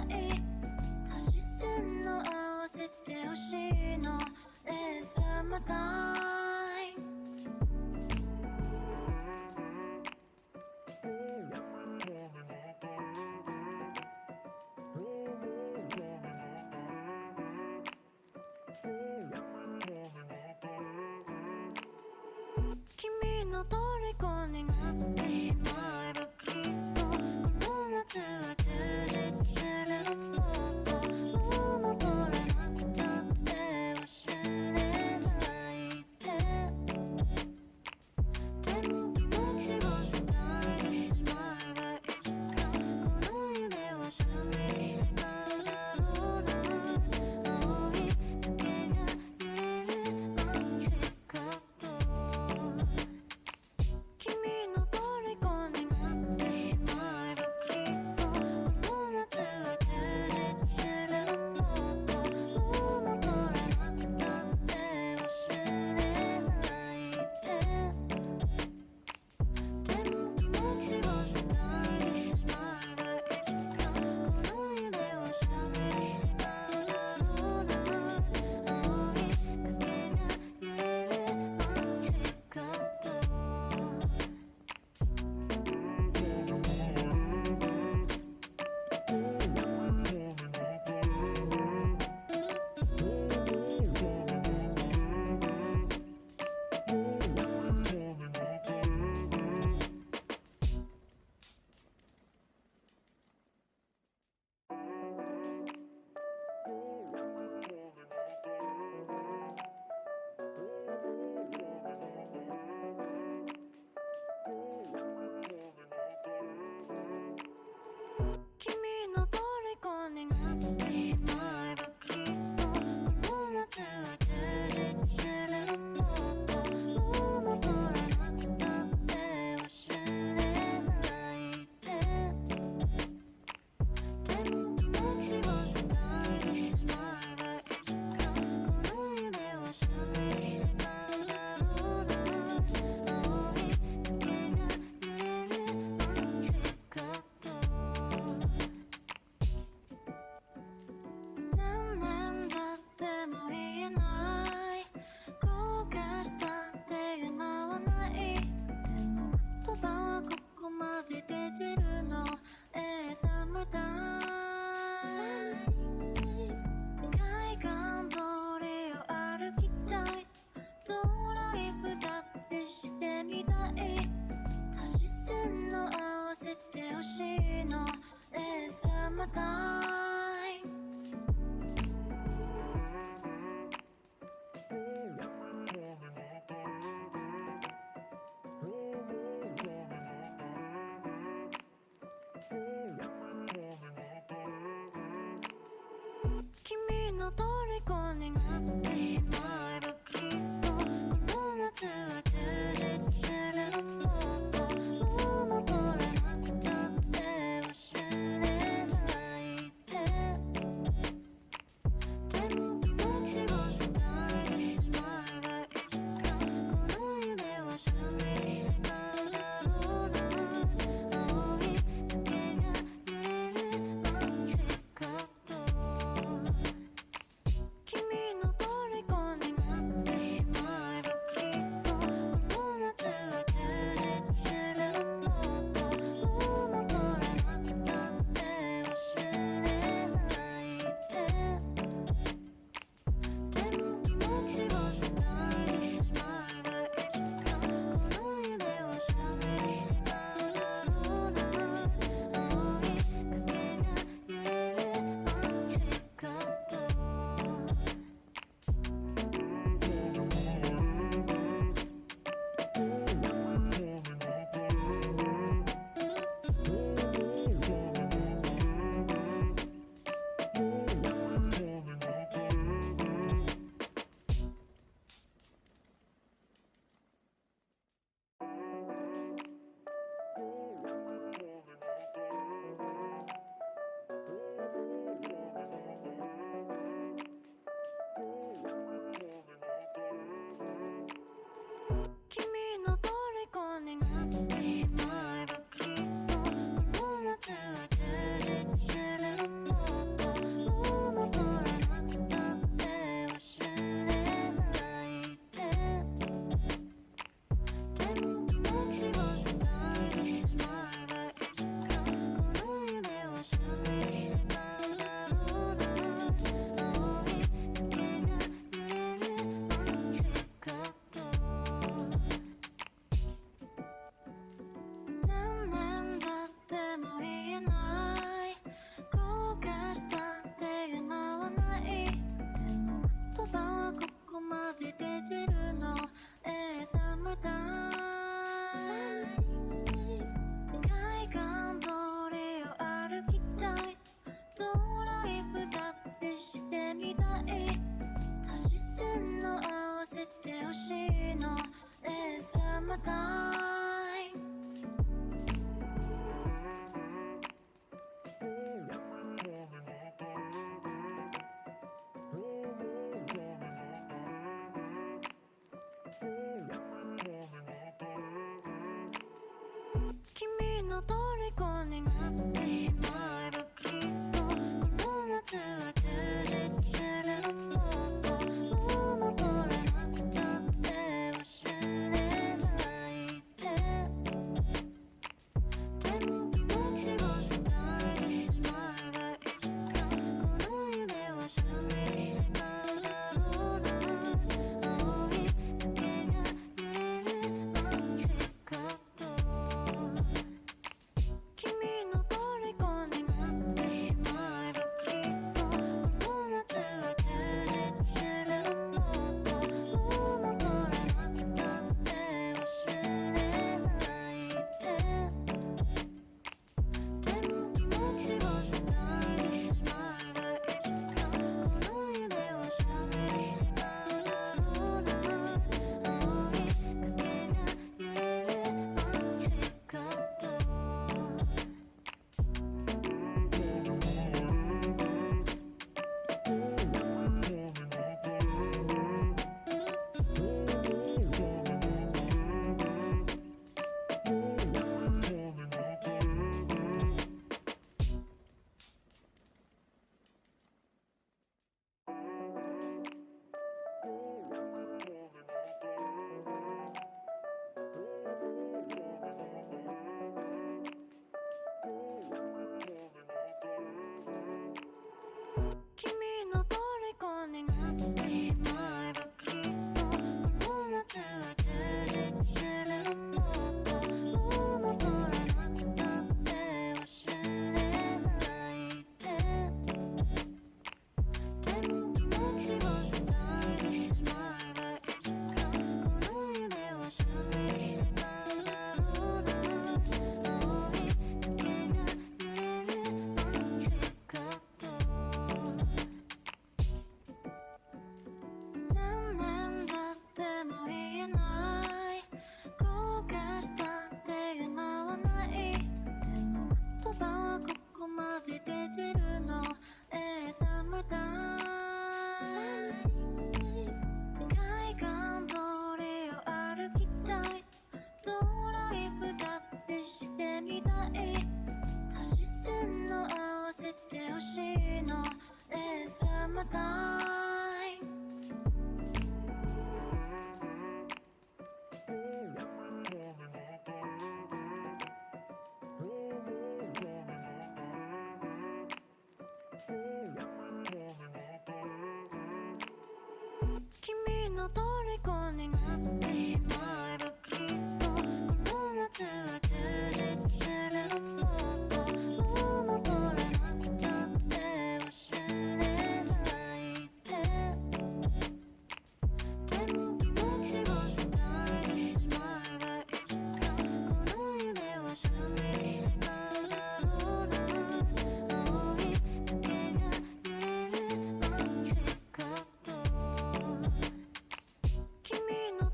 い足し線の合わせてほしいのサマータイム君の虜になってしまえばきっとこの夏は充実するのもっともう戻れなくたって忘れないでも気持ちを伝えてしまえばいつかこの夢は覚めてしまうだろうな青い影が揺れるマジカット君の虜になってしまえばきっとこの夏は充実するのもっともう戻れなくたって忘れないでも気持ちを伝えてしまえばいつかこの夢は覚めてしまうだろうな青い影が揺れるマジカット君の虜になってしまえばきっとこの夏は充実するのもっともう戻れなくたって忘れないでも気持ちを伝えてしまえばいつかこの夢は覚めてしまうだろうな青い影が揺れるマジカット何年経っても言えない後悔したって今はないでも言葉はここまで出てるのサマータイム海岸通りを歩きたいドライブだってしてみたい足し線の合わせてほしいのサマータイム君の虜になってしまえばきっとこの夏は充実するのもっともう戻れなくたって忘れないでも気持ちを伝えてしまえばいつかこの夢は覚めてしまうだろうな青い影が揺れるマジカット君の虜に君の虜になってしまえばきっとこの夏は充実するのもっともう戻れなくたって忘れないでも気持ちを伝えてしまえばいつかこの夢は覚めてしまうだろうな青い影が揺れるマジカット君の虜になってしまえばきっとこの夏は充実するのもっともう戻れなくたって忘れないでも気持ちを伝えてしまえばいつかこの夢は覚めてしまうだろうな青い影が揺れるマジカット君の虜になってしまえばきっとこの夏は充実するのもっともう戻れなくたって忘れないでも気持ちを伝えてしまえばいつかこの夢は覚めてしまうだろうな青い影が揺れるマジカット何年経っても言えない後悔した手が回らないでも言葉はここまで出てるのSummertime海岸通りを歩きたいドライブだってしてみたい足し線の合わせてほしいのSummertime君の虜になってしまえばきっとこの夏は充実するのもっともう戻れなくたって忘れないでも気持ちを伝えてしまえばいつかこの夢は覚めてしまうだろうな青い影が揺れるマジカット君の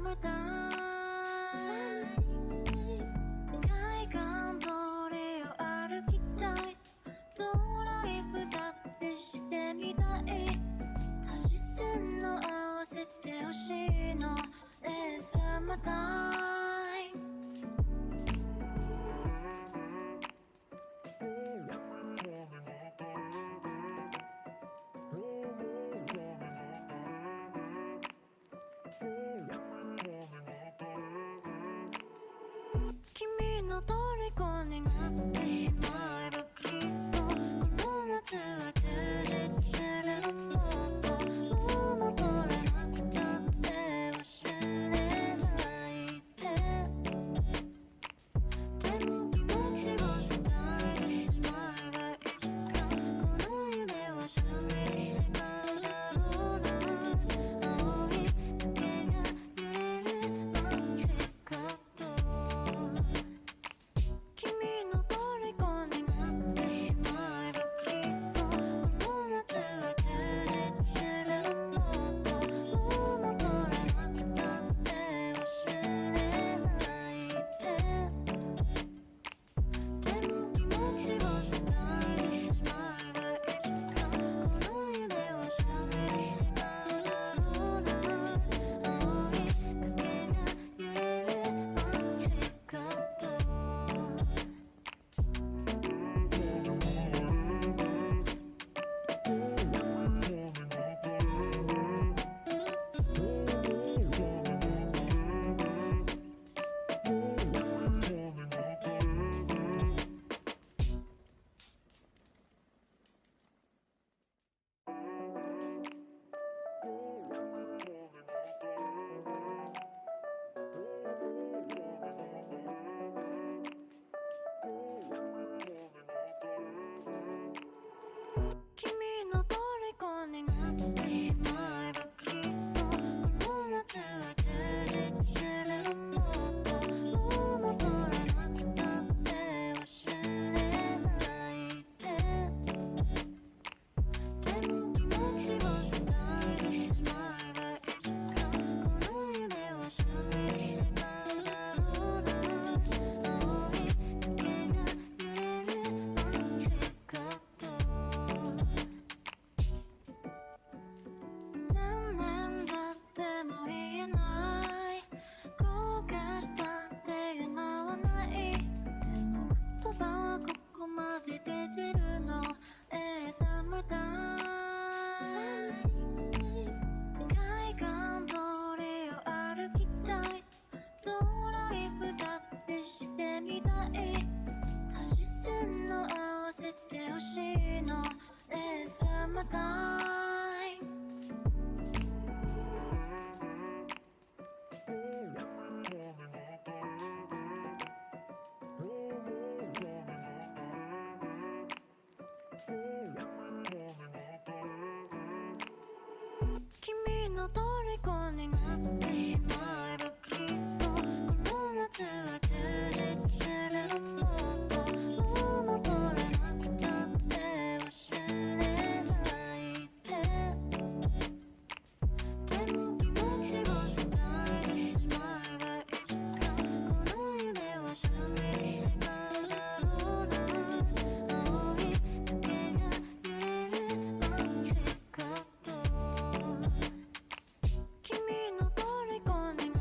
summertime 海岸通りを歩きたいドライブだってしてみたい足し線の合わせてほしいの It's summertime君の虜になってしまえばきっとこの夏は充実するのもっともう戻れなくたって忘れないででも気持ちを伝えてしまえばいつかこの夢は覚めてしまうだろうな青い影が揺れる街角君の虜になってしまえばきっとこの夏は充実するのもっともう戻れなくたって忘れないでも気持ちを伝えてしまえばいつかこの夢は覚めてしまうだろうな青い影が揺れる街角君の虜になってしまえばきっとこの夏は充実するのもっともう戻れなくたって忘れないでも気持ちを伝えてしまえばいつかこの夢は覚めてしまうだろうな青い影が揺れる街角何年経っても言えない後悔したってやまわないでも言葉はここまで出てるの It's summertime 海岸通りを歩きたいドライブだってしてみたい足し線の合わせてほしいの It's summertime君の虜になってしまえばきっとこの夏は充実するのもっともう戻れなくたって忘れないでも気持ちを伝えてしまえばいつかこの夢は覚めてしまうだろうな青い影が揺れる街角君の虜に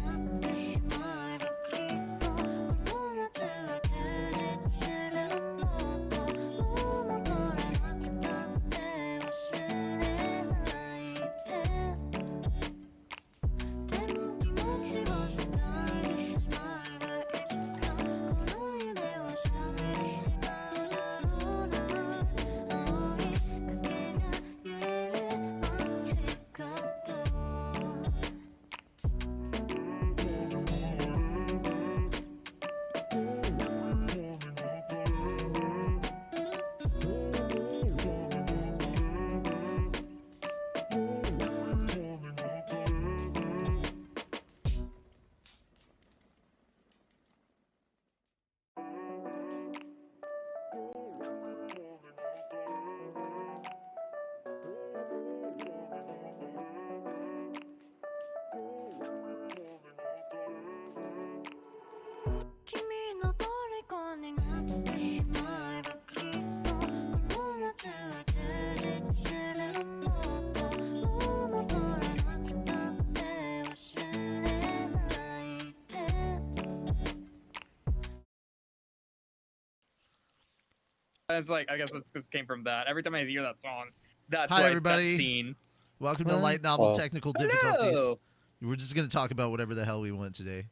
it's like I guess that's just came from that. Every time I hear that song, that's Hi, what everybody. that scene. Welcome to Light Novel Hello. Technical Difficulties. Hello. We're just going to talk about whatever the hell we want today.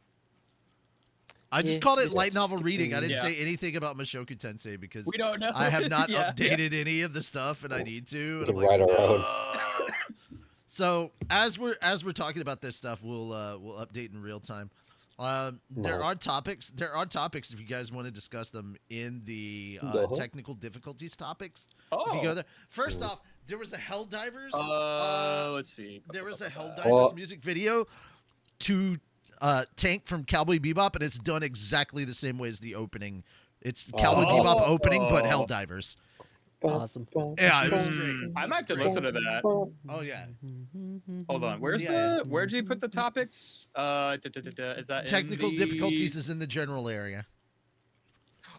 I just Yeah, called it just light novel skip reading. I the- didn't Yeah. say anything about Mushoku Tensei because We don't know. I have not Yeah, updated any of the stuff, and I need to. We And I'm can like, write our own. "No." So as we're talking about this stuff, we'll update in real time. There No. are topics. There are topics if you guys want to discuss them in the Uh-huh. technical difficulties topics. Oh. If you go there, first off, there was a Helldivers. Let's see. There was a Helldivers Well- music video to Tank from Cowboy Bebop, and it's done exactly the same way as the opening. It's Cowboy Oh. Bebop opening, but Oh. Helldivers. Awesome. Yeah, it was great. I might have to Great. listen to that. Oh yeah, Hold on. Where's Yeah, the? Where did you put the topics? Is that technical in the... difficulties is in the general area.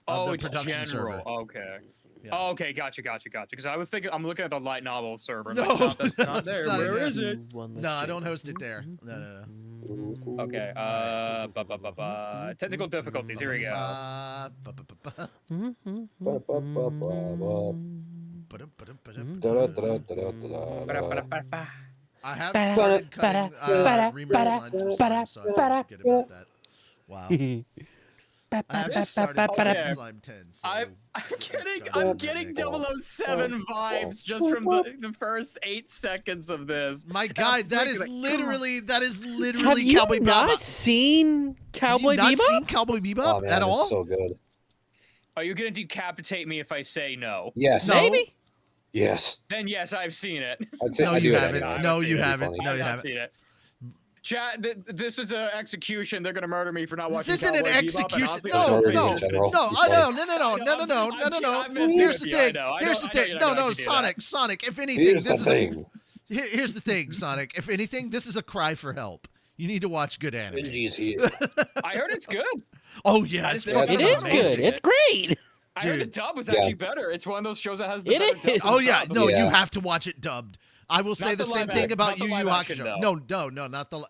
Oh, the it's production general. server. Okay. Yeah. Oh, okay, gotcha. Because I was thinking, I'm looking at the light novel server. I'm No, like, no, that's no, not it's there. not in Where there. is it? No, I don't host it there. No. Okay. Technical difficulties. Here we go. Da-da-da-da-da-da-da. I have started cutting remix lines for slime, so I don't forget about that. Wow. I have started cutting Okay. slime 10. So I'm we'll getting start on I'm that getting next. 007 vibes just from the first 8 seconds of this. My God, that is thinking, literally Have you Cowboy not Bebop. seen Cowboy Have you Bebop? not seen Cowboy Bebop Oh, man, at all? It's so good. Are you gonna decapitate me if I say no? Yes. No. Maybe. Yes. Then yes, I've seen it. I'd say No, I you do it haven't. anyway. No, I've you seen it. haven't. Funny. No, I've you not haven't. seen it. Chat, this is an execution. They're gonna murder me for not watching. This isn't an Cowboy Bebop, and execution. honestly, No, I don't Murdering no, in general. no, It's I know, funny. no. I'm messing Here's the with you, thing. I know. Here's the I know thing. you're No, not no, gonna do that. Sonic. If anything, Here's this the is thing. here's the thing, Sonic. If anything, this is a cry for help. You need to watch good anime. Benji's here. I heard it's good. Oh yeah, I it's just- fucking It is amazing. good. It's great. I heard the Dude. dub was Yeah. actually better. It's one of those shows that has the It better dub. is. than Oh yeah, sub. no, Yeah. you have to watch it dubbed. I will say Not the the same live thing act- about not the Yu live Yu action, Hakusho. though. No, not the.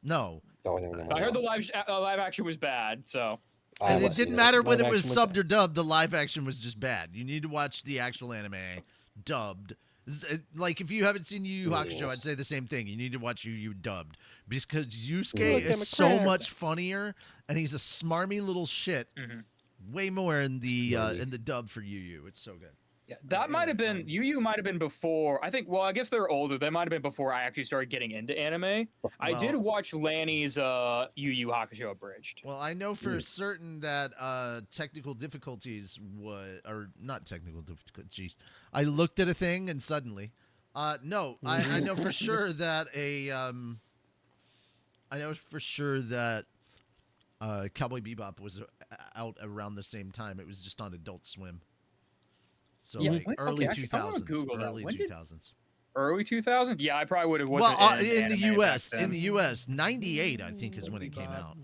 No, No. I heard the live action was bad. So and I it haven't seen didn't matter whether it Live was action was subbed or dubbed. The live action was just bad. You need to watch the actual anime dubbed. Like if you haven't seen Yu Yu Hakushow, I'd say the same thing. You need to watch Yu Yu dubbed because Yusuke Look, I'm is a so crab. much funnier, and he's a smarmy little shit. Way more in the dub for Yu Yu. It's so good. yeah, that might have been Yu might have been before. I think. Well, I guess they're older. They might have been before I actually started getting into anime. I did Well- watch Lanny's Yu Yu Hakusho abridged. Well, I know for certain that technical difficulties or not technical difficulties. I looked at a thing and suddenly, no, I know for sure that Cowboy Bebop was out around the same time. It was just on Adult Swim. So Yeah, like when- early okay, actually, I wanna 2000s, Google that. early When did- 2000s. Early 2000? Yeah, I probably would have. Well, Wasn't in the anime back U.S., then. 98, I think, is when it came out.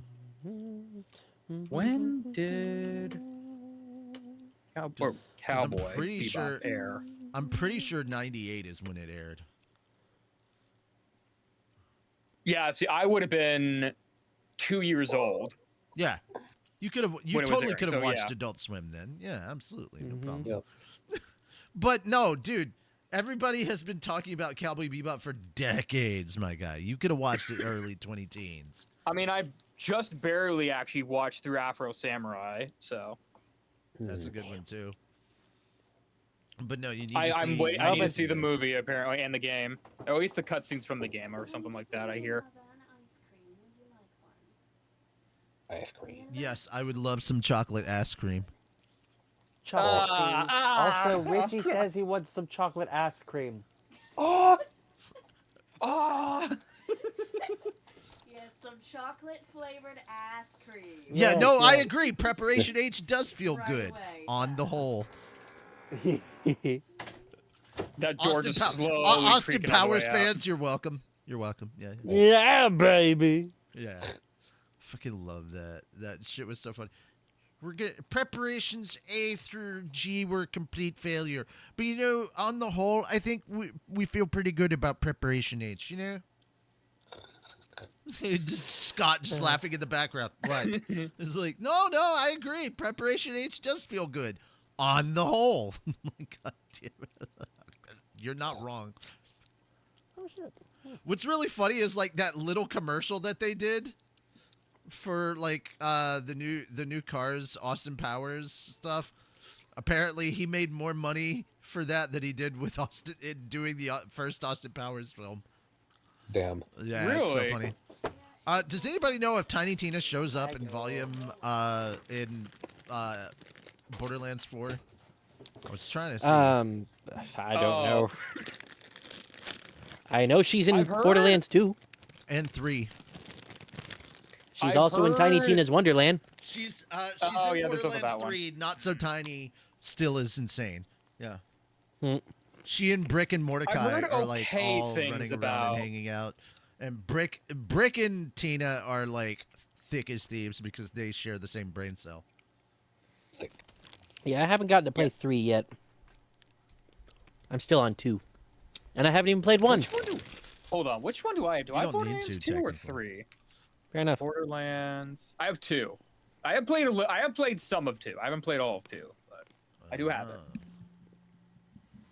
When did Cowboy pretty Bebop sure- air? I'm pretty sure 98 is when it aired. Yeah, see, I would have been 2 years old. Yeah. You When it was totally airing, could have so watched yeah. Adult Swim then. Yeah, absolutely. No Mhm. problem. Yep. But no, dude, everybody has been talking about Cowboy Bebop for decades, my guy. You could have watched it early 2010s. I mean, I just barely actually watched through Afro Samurai, so That's a good one too. But no, you need I to see need to this. see the movie apparently and the game, or at least the cutscenes from the game or something like that. I hear. Ice cream. Yes, I would love some chocolate ass cream. Chocolate Ah, cream. Also, Richie says he wants some chocolate ice cream. Oh, Yes, some chocolate flavored ice cream. Yeah, Yes, no, I yes. agree. Preparation H does feel Right good away. on the whole. that door just slowly Austin creaking all the way Powers out. fans, you're welcome. You're welcome. Yeah. Yeah, baby. Yeah. Fucking love that. That shit was so fun. We're get preparations A through G were a complete failure. But you know, on the whole, I think we feel pretty good about preparation H, you know? Just Scott just laughing in the background. What? It's like, no, I agree. Preparation H does feel good. on the whole. My God damn it. You're not wrong. Oh shit. What's really funny is like that little commercial that they did for like the new Cars Austin Powers stuff. Apparently, he made more money for that than he did with Austin in doing the first Austin Powers film. Damn. Yeah, it's so Really? funny. Does anybody know if Tiny Tina shows up in volume in Borderlands 4? I was trying to see. I don't know. I know she's in I've heard- Borderlands 2. And 3. She's I've also in Tiny heard- Tina's Wonderland. She's Oh, in yeah, there's also Borderlands that one. 3, not so tiny, still is insane. Yeah. Hmm. She and Brick and Mordecai heard are like okay all things running around about- and hanging out. And Brick and Tina are like thick as thieves because they share the same brain cell. Thick. Yeah, I haven't gotten to play 3 yet. I'm still on 2. And I haven't even played 1. Hold on, which one do I have? Do You I have don't need Borderlands to, 2 or technically. 3? Fair enough. Borderlands. I have 2. I have played. I have played some of 2. I haven't played all of 2, but I do have it.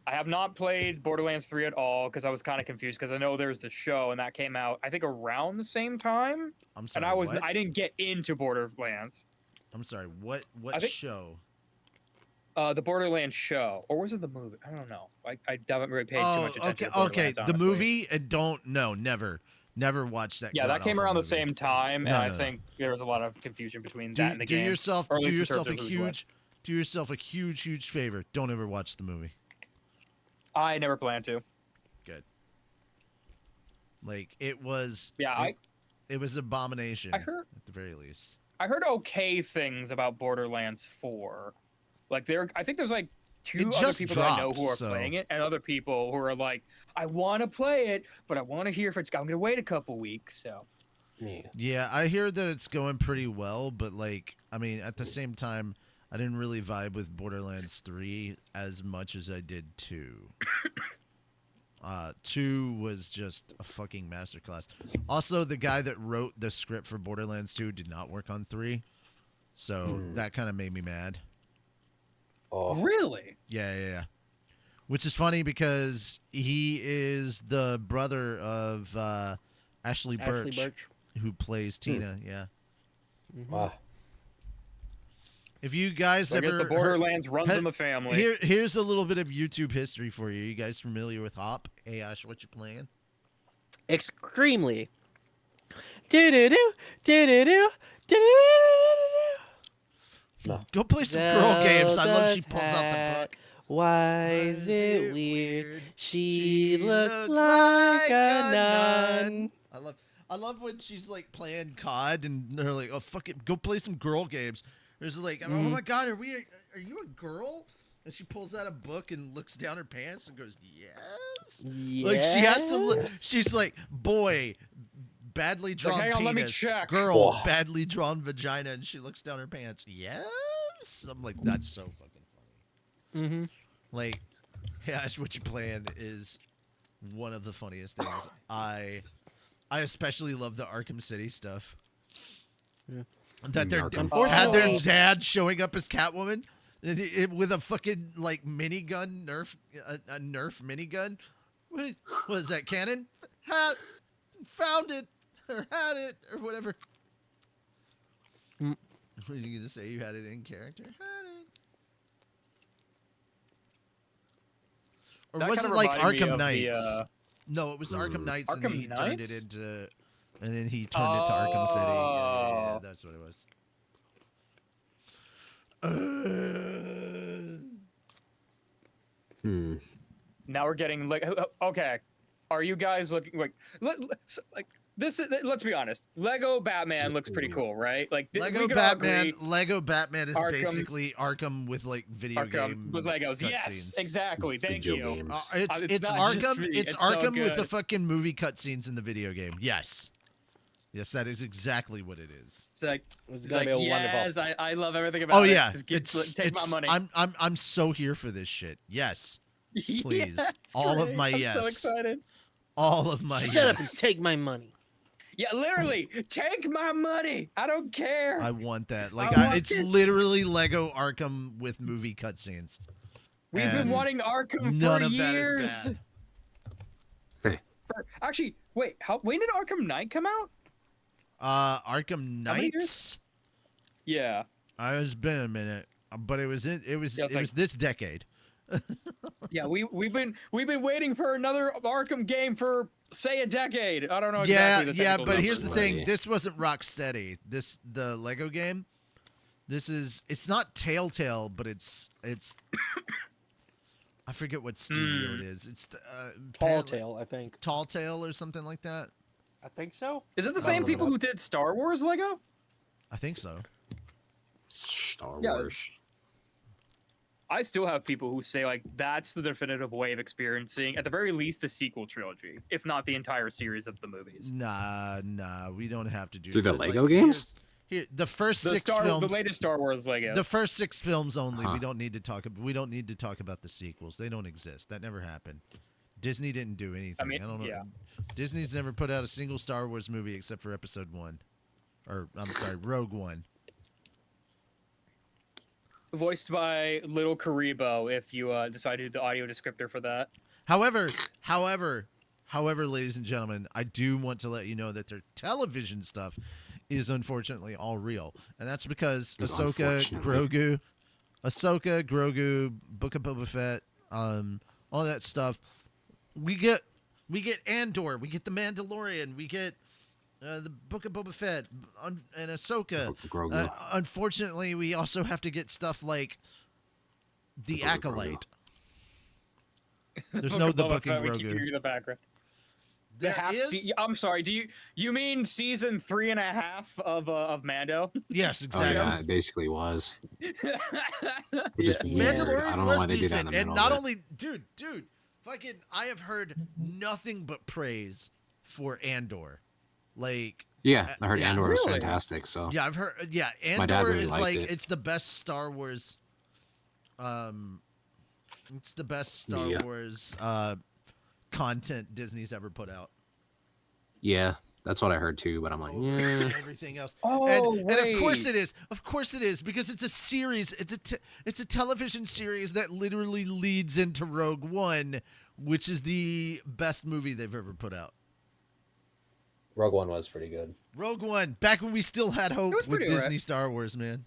I have not played Borderlands 3 at all because I was kind of confused because I know there's the show and that came out I think around the same time, I'm sorry. and what? I didn't get into Borderlands. I'm sorry. What I think- show? The Borderlands show, or was it the movie? I don't know. I haven't really paid too much attention. okay, to Borderlands, the honestly. movie. And never watched that. Yeah, that came god-awful around the movie. same time, No, and I no, no. think there was a lot of confusion between Do, that and the do game. yourself or at do least in yourself a terms of who's what. huge favor. Don't ever watch the movie. I never planned to. Good. Like it was. Yeah, it was abomination. I heard- at the very least. I heard okay things about Borderlands 4. Like I think there's like two It other just people that I know dropped, who are so- playing it, and other people who are like, I want to play it, but I want to hear if it's. I'm gonna wait a couple weeks. So Yeah. Yeah, I hear that it's going pretty well, but like, I mean, at the same time, I didn't really vibe with Borderlands 3 as much as I did 2. 2 was just a fucking masterclass. Also, the guy that wrote the script for Borderlands 2 did not work on 3, so that kind of made me mad. Oh, really, Yeah. Which is funny because he is the brother of Ashley Birch, who plays Tina. Yeah. wow. If you guys so I ever guess the heard- Borderlands runs in the family. here's a little bit of YouTube history for you. You guys familiar with Hop? Hey Ash, what you playing? Extremely. Do-do-do, do-do-do, do-do-do. No. Go play some girl games. I love she Zelda's pulls out the hat. book. Why is it weird? She looks like a nun. I love when she's like playing COD and they're like, "Oh fuck it, go play some girl games." There's like, "Oh my god, are you a girl?" And she pulls out a book and looks down her pants and goes, "Yes." Like she has to look. She's like, "Boy, badly drawn hang on, penis. let me check." Girl, Oh. badly drawn vagina," and she looks down her pants. Yes. I'm like, that's so fucking funny. Mm-hmm. Like, hey Ash, what you playing is one of the funniest things. I especially love the Arkham City stuff. Yeah. That their Arkham. had their Unfortunately- dad showing up as Catwoman with a fucking like minigun, a Nerf minigun. What was that cannon? Found it or had it or whatever. Mm. What are you gonna say? You had it in character? Had it. Or That was kinda it like reminded me Arkham of the, Knights? No, it was Arkham Knights, and Arkham he turned Knights? it into, and then he turned it to Arkham City. Yeah, Oh. that's what it was. Now we're getting like okay. Are you guys looking like this? Let's be honest. Lego Batman looks pretty cool, right? Like we Lego could all Batman. agree Lego Batman is Arkham- basically Arkham with like video game Arkham with Legos. Yes, cutscenes. exactly. Thank Video you. games. It's It's not just Arkham. me, It's it's so Arkham with the good. fucking movie cutscenes in the video game. Yes, yes, that is exactly what it is. It's like, It's it's gonna like be wonderful. yes, I love everything about Oh it. yeah, Just take my money. I'm so here for this shit. Yes, please. Yes, All of great. my I'm yes. so excited. all of my Shut yes. up and take my money. Yeah, literally, take my money. I don't care. I want that. I Like, want it's it. literally Lego Arkham with movie cutscenes. We've been And wanting Arkham None for of that years. is bad. Actually, wait. When did Arkham Knight come out? Arkham How many Knights. Yeah. It's been a minute, but it was Yeah, it's it like- was this decade. Yeah, we've been waiting for another Arkham game for say a decade. I don't know Yeah, exactly the yeah, technical but numbers, here's the but- thing: this wasn't Rocksteady. The Lego game. It's not Telltale, but it's I forget what studio it is. It's the, Tall apparently- Tale, I think. Tall Tale or something like that. I think so. Is it the I'll same look it people up. who did Star Wars Lego? I think so. Star Yeah. Wars. I still have people who say like that's the definitive way of experiencing, at the very least, the sequel trilogy, if not the entire series of the movies. Nah, we don't have to do Through the that. Lego games? The first The 6 films. the latest Star Wars Lego. The first 6 films only. Huh. We don't need to talk. We don't need to talk about the sequels. They don't exist. That never happened. Disney didn't do anything. I mean, don't know. yeah. Disney's never put out a single Star Wars movie except for Episode 1, or I'm sorry, Rogue One. Voiced by Little Karibo, if you decide to do the audio descriptor for that. However, ladies and gentlemen, I do want to let you know that their television stuff is unfortunately all real, and that's because Is Ahsoka, unfortunately. Grogu, Book of Boba Fett, all that stuff. We get Andor, we get the Mandalorian, we get the Book of Boba Fett, and Ahsoka. Grogu. Unfortunately, we also have to get stuff like the Book of Grogu. Acolyte. There's no the Book of We keep hearing Grogu. the background. The There half is- I'm sorry. Do you mean season 3.5 of Mando? Yes, Oh exactly. yeah, it basically was. Which is Yeah. weird. Mandalorian I don't know was why they do that in decent, the and middle not of it. only, dude, fucking, I have heard nothing but praise for Andor. Like, Yeah, I heard yeah. Andor was Really? fantastic. So yeah, I've heard, yeah, Andor My dad really is liked like, it. it's the best Star Wars, it's the best Star Media. Wars content Disney's ever put out. yeah, that's what I heard too. But I'm like, yeah. Everything else. Oh, and of course wait. it is. Of course it is, because it's a series. It's a television series that literally leads into Rogue One, which is the best movie they've ever put out. Rogue One was pretty good. Rogue One, back when we still had hope was with pretty alright. Disney Star Wars, man.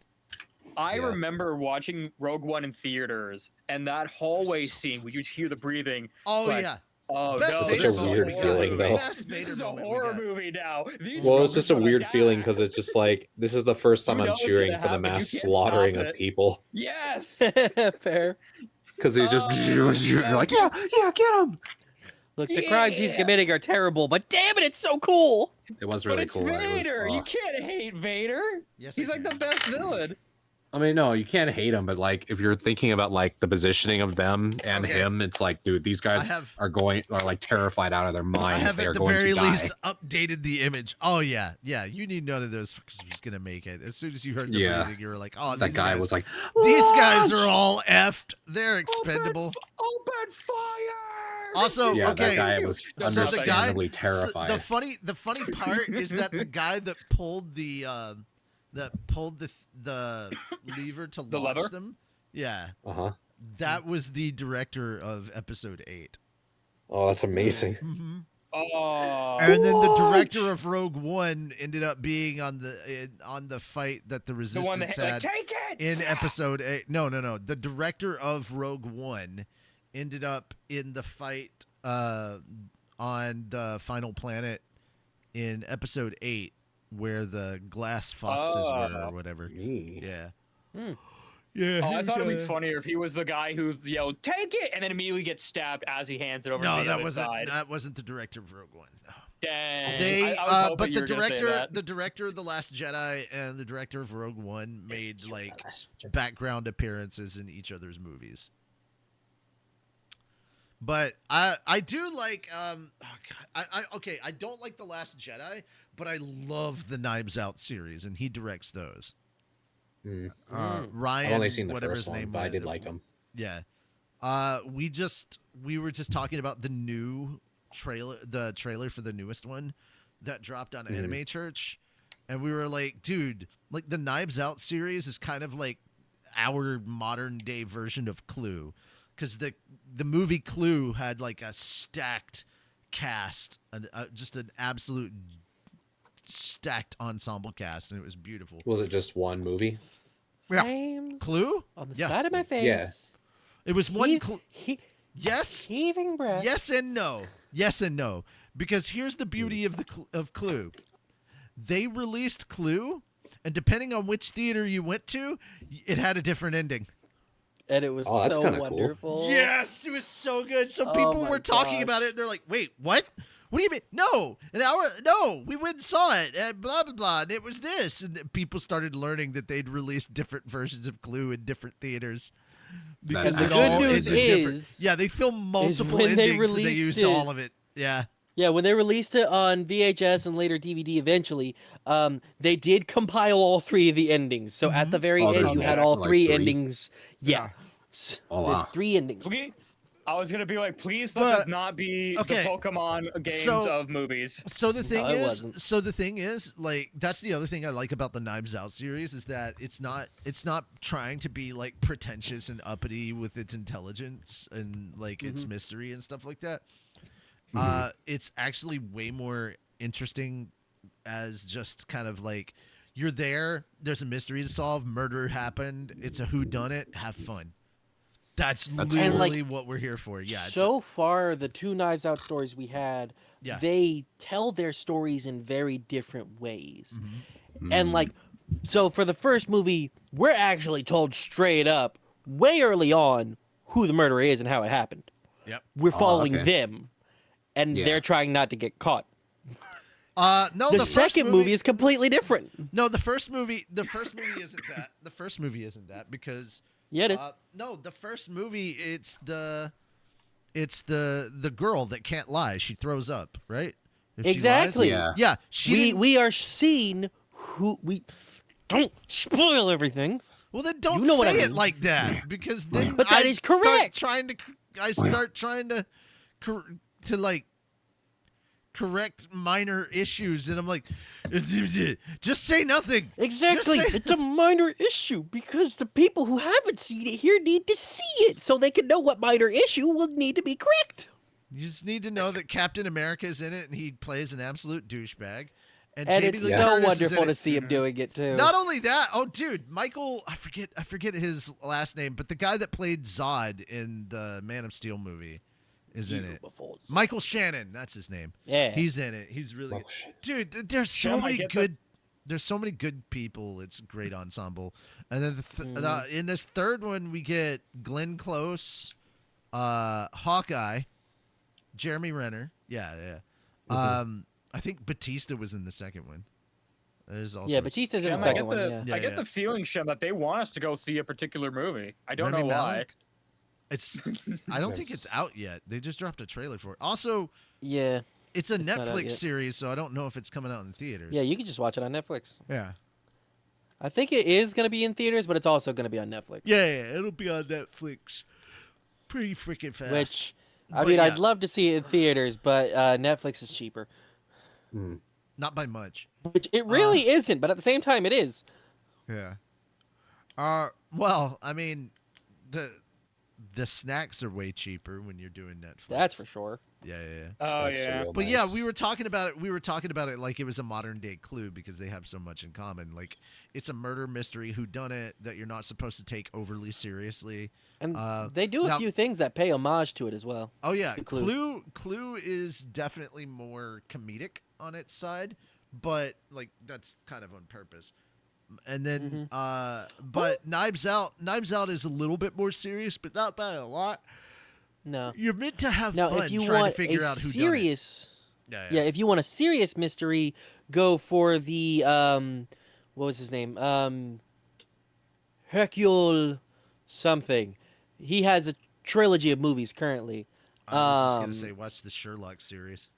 I Yeah. remember watching Rogue One in theaters, and that hallway scene where you hear the breathing. Oh it's like, yeah, oh best no, Vader this is a moment horror we got. feeling, though. Best Vader This is a moment we horror got. movie now. These Well, fuckers it's just a gonna weird die. feeling because it's just like this is the first time You know I'm what's cheering gonna for the happen, mass you can't slaughtering stop of it. people Yes. Fair. because he's just Oh, You're like, yeah, get him. Look, the crimes he's Yeah. committing are terrible, but damn it, it's so cool. It was But really it's cool. It was, Vader. You uh, can't hate Vader. Yes, He's I like can. the best villain. I mean, no, you can't hate him, but like if you're thinking about like the positioning of them and Okay. him, it's like, dude, these I guys have- are like terrified out of their I minds. have They are at the going very to die. least updated the image. Oh yeah, you need none of those fuckers was gonna make it. As soon as you heard the Yeah. breathing, you were like, oh, That these guy guys, was like, these guys "Launch!" are all effed. They're expendable. Open fire. Also, Yeah, okay, that guy was So the guy- understandably So terrified. the funny part is that the guy that pulled the lever to The launch lever? them, yeah, Uh-huh. that was the director of Episode 8. Oh, that's amazing. Mm-hmm. Oh. And then the director of Rogue One ended up being on the fight that the the Resistance one that had like, take it in Episode 8. No. The director of Rogue One ended up in the fight on the final planet in Episode 8 where the glass foxes were or whatever. Me. Yeah. Hmm. Yeah. Oh, I he thought it'd be got- funnier if he was the guy who yelled "Take it" and then immediately gets stabbed as he hands it over No, to the that other wasn't side. that wasn't the director of Rogue One. No. Dang. They I was hoping but you the were gonna say that. director of The Last Jedi and the director of Rogue One made like background appearances in each other's movies. But I do like oh God, I don't like The Last Jedi, but I love the Knives Out series and he directs those. Mm. Ryan, I've only seen the whatever first his name one, but I was. did like him. Yeah. We were just talking about the new trailer, the trailer for the newest one, that dropped on Anime Church, and we were like, dude, like the Knives Out series is kind of like our modern day version of Clue, because the movie Clue had like a stacked cast, just an absolute stacked ensemble cast, and it was beautiful. Was it just one movie? Yeah. Flames Clue? on the Yeah. side of my face. Yeah. It was one. Yes. Heaving breath. Yes and no. Yes and no. Because here's the beauty of of Clue. They released Clue, and depending on which theater you went to, it had a different ending. And it was Oh, that's so kinda cool. wonderful. Yes, it was so good. So Oh people my were talking gosh. about it, and they're like, "Wait, what? What do you mean? No, no, we went and saw it, and blah blah blah, and it was this." And then people started learning that they'd released different versions of Clue in different theaters. Because The it good all news ended different. is- Yeah, they filmed multiple when they endings, and they released used it- all of it. Yeah. Yeah, when they released it on VHS and later DVD eventually, they did compile all three of the endings. So at the very Oh, end, there's you had more, all like three three? endings. Yeah. Oh, There's wow. 3 endings. Okay. I was gonna be like, please let But- this not be okay. the Pokemon games So- of movies. So the thing No, it is, wasn't. like, that's the other thing I like about the Knives Out series is that it's not trying to be like pretentious and uppity with its intelligence and like its mystery and stuff like that. It's actually way more interesting as just kind of like you're there's a mystery to solve, murder happened, it's a whodunit, have fun. That's literally what we're here for. Yeah. So far, the 2 Knives Out stories we had, Yeah. they tell their stories in very different ways. Mm-hmm. And like, so for the first movie, we're actually told straight up, way early on, who the murderer is and how it happened. Yep. We're following okay. them, and Yeah. they're trying not to get caught. No, The first second movie is completely different. No, the first movie isn't that. The first movie isn't that because Yeah, it is. no, the first movie it's the girl that can't lie. She throws up, right? If she lies- Exactly. Yeah. Yeah, We are seeing who we don't spoil everything. Well, then don't You know what say I it mean. like that because then But that I is start correct. I start trying to like correct minor issues, and I'm like, just say nothing. Exactly. Just say- It's a minor issue because the people who haven't seen it here need to see it so they can know what minor issue will need to be correct. You just need to know that Captain America is in it, and he plays an absolute douchebag. And And Jamie it's Lee so Curtis is in wonderful it. to see him doing it too. Not only that, oh dude, Michael, I forget his last name, but the guy that played Zod in the Man of Steel movie is in it. Michael Shannon, that's his name. Yeah. He's in it. He's really Michael good. Dude, there's so Damn, I many get good there's so many good people. It's a great ensemble. And then in this third one we get Glenn Close, Hawkeye, Jeremy Renner. Yeah. I think Batista was in the second one. There's also Yeah, Batista's in the Shem, second one. Yeah. Yeah, I get yeah. the feeling, Shem, that they want us to go see a particular movie. I don't Remy know why. Malek? It's I don't think it's out yet. They just dropped a trailer for it. Also, Yeah. it's a not out Netflix yet. series, so I don't know if it's coming out in theaters. Yeah, you can just watch it on Netflix. Yeah. I think it is going to be in theaters, but it's also going to be on Netflix. Yeah, it'll be on Netflix pretty freaking fast. Which, I But mean, yeah. I'd love to see it in theaters, but Netflix is cheaper. Not by much. Which it really isn't, but at the same time, it is. Yeah. Well, I mean, the snacks are way cheaper when you're doing Netflix. That's for sure. Yeah. Oh Snacks are yeah. real But yeah, nice. we were talking about it. We were talking about it like it was a modern day Clue because they have so much in common. Like it's a murder mystery whodunit that you're not supposed to take overly seriously. And Uh, they do a now- few things that pay homage to it as well. Oh yeah, to Clue. Clue is definitely more comedic on its side, but like that's kind of on purpose. And then but Knives Out is a little bit more serious, but not by a lot. No. You're meant to have Now, fun if you trying want to figure a out who serious, done it. yeah, if you want a serious mystery, go for the what was his name? Hercule something. He has a trilogy of movies currently. I was just gonna Um, say, watch the Sherlock series.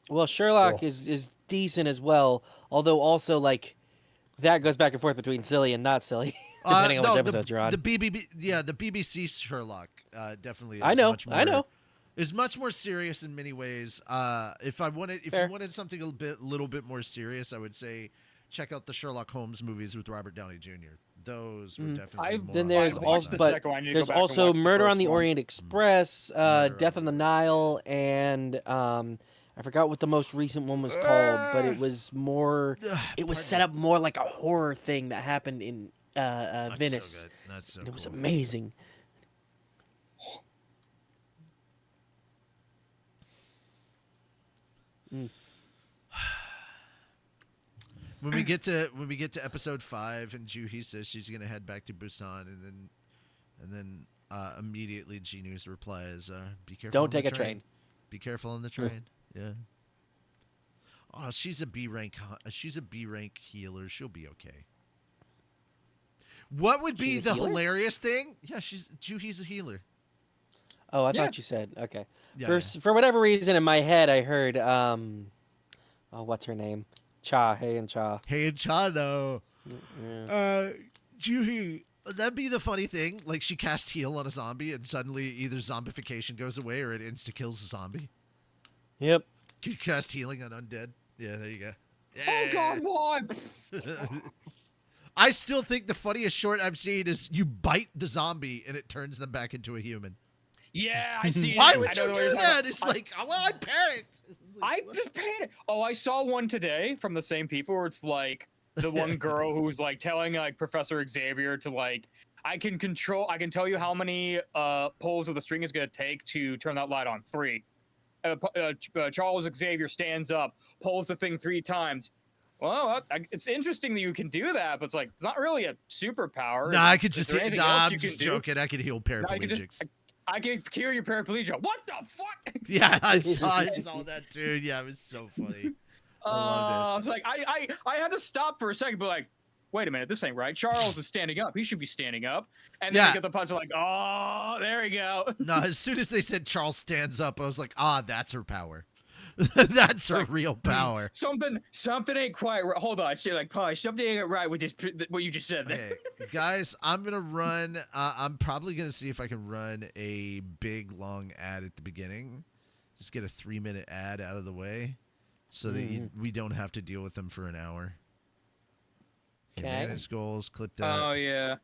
Well, Sherlock Cool. is decent as well, although also like that goes back and forth between silly and not silly, depending on which episodes you're on. The BBB, yeah, the BBC Sherlock definitely. Is I know, much more, I know. It's much more serious in many ways. If Fair. you wanted something little bit more serious, I would say check out the Sherlock Holmes movies with Robert Downey Jr. Those were definitely I've more. Then on there's the I funny watched also, the side. but second one. I need to there's go back and also watch the Murder on first the one. Orient Express, Murder Death on on the the Nile, and I forgot what the most recent one was called, but it was more. It was set up more like a horror thing that happened in That's Venice. so good. That's so And it was cool. amazing. When we get to episode 5, and Juhi says she's gonna head back to Busan, and then immediately Jinu's reply is, "Be careful. Don't on take the a train." Be careful on the train." Yeah. Oh, she's a B rank. She's a B rank healer. She'll be okay. What would be She's a the healer? hilarious thing? Yeah, Juhi's a healer. Oh, I Yeah. thought you said okay. Yeah, For whatever reason, in my head, I heard oh, what's her name? Cha, Hey and Cha. Hey, Chano. Yeah. Juhi. That'd be the funny thing. Like, she casts heal on a zombie, and suddenly either zombification goes away or it insta kills the zombie. Yep. You cast healing on undead. Yeah, there you go. Oh God, why? I still think the funniest short I've seen is you bite the zombie and it turns them back into a human. Yeah, I see. Why it. would I you know what do you're talking that? about. It's like, well, I panicked. I just panicked. Oh, I saw one today from the same people where it's like the one girl who's like telling like Professor Xavier to like, I can tell you how many pulls of the string is going to take to turn that light on. 3. Charles Xavier stands up, pulls the thing 3 times. Well, it's interesting that you can do that, but it's like, it's not really a superpower. Nah, I could Is just there anything else I'm you can just do? joking. I could heal No, you can paraplegics. I can cure your paraplegia. What the fuck? Yeah, I saw that too. Yeah, it was so funny. I loved it. I was like, I had to stop for a second, but like, wait a minute, this ain't right. Charles is standing up. He should be standing up. And then Yeah. you get the punch like, oh, there we go. No, as soon as they said Charles stands up, I was like, that's her power. That's her real power. Something ain't quite right. Hold on, shit, like, probably something ain't right with what you just said there. Okay, guys, I'm gonna run. I'm probably gonna see if I can run a big long ad at the beginning. Just get a 3-minute ad out of the way, so that we don't have to deal with them for an hour. Okay. Manage goals. Clip that. Oh yeah.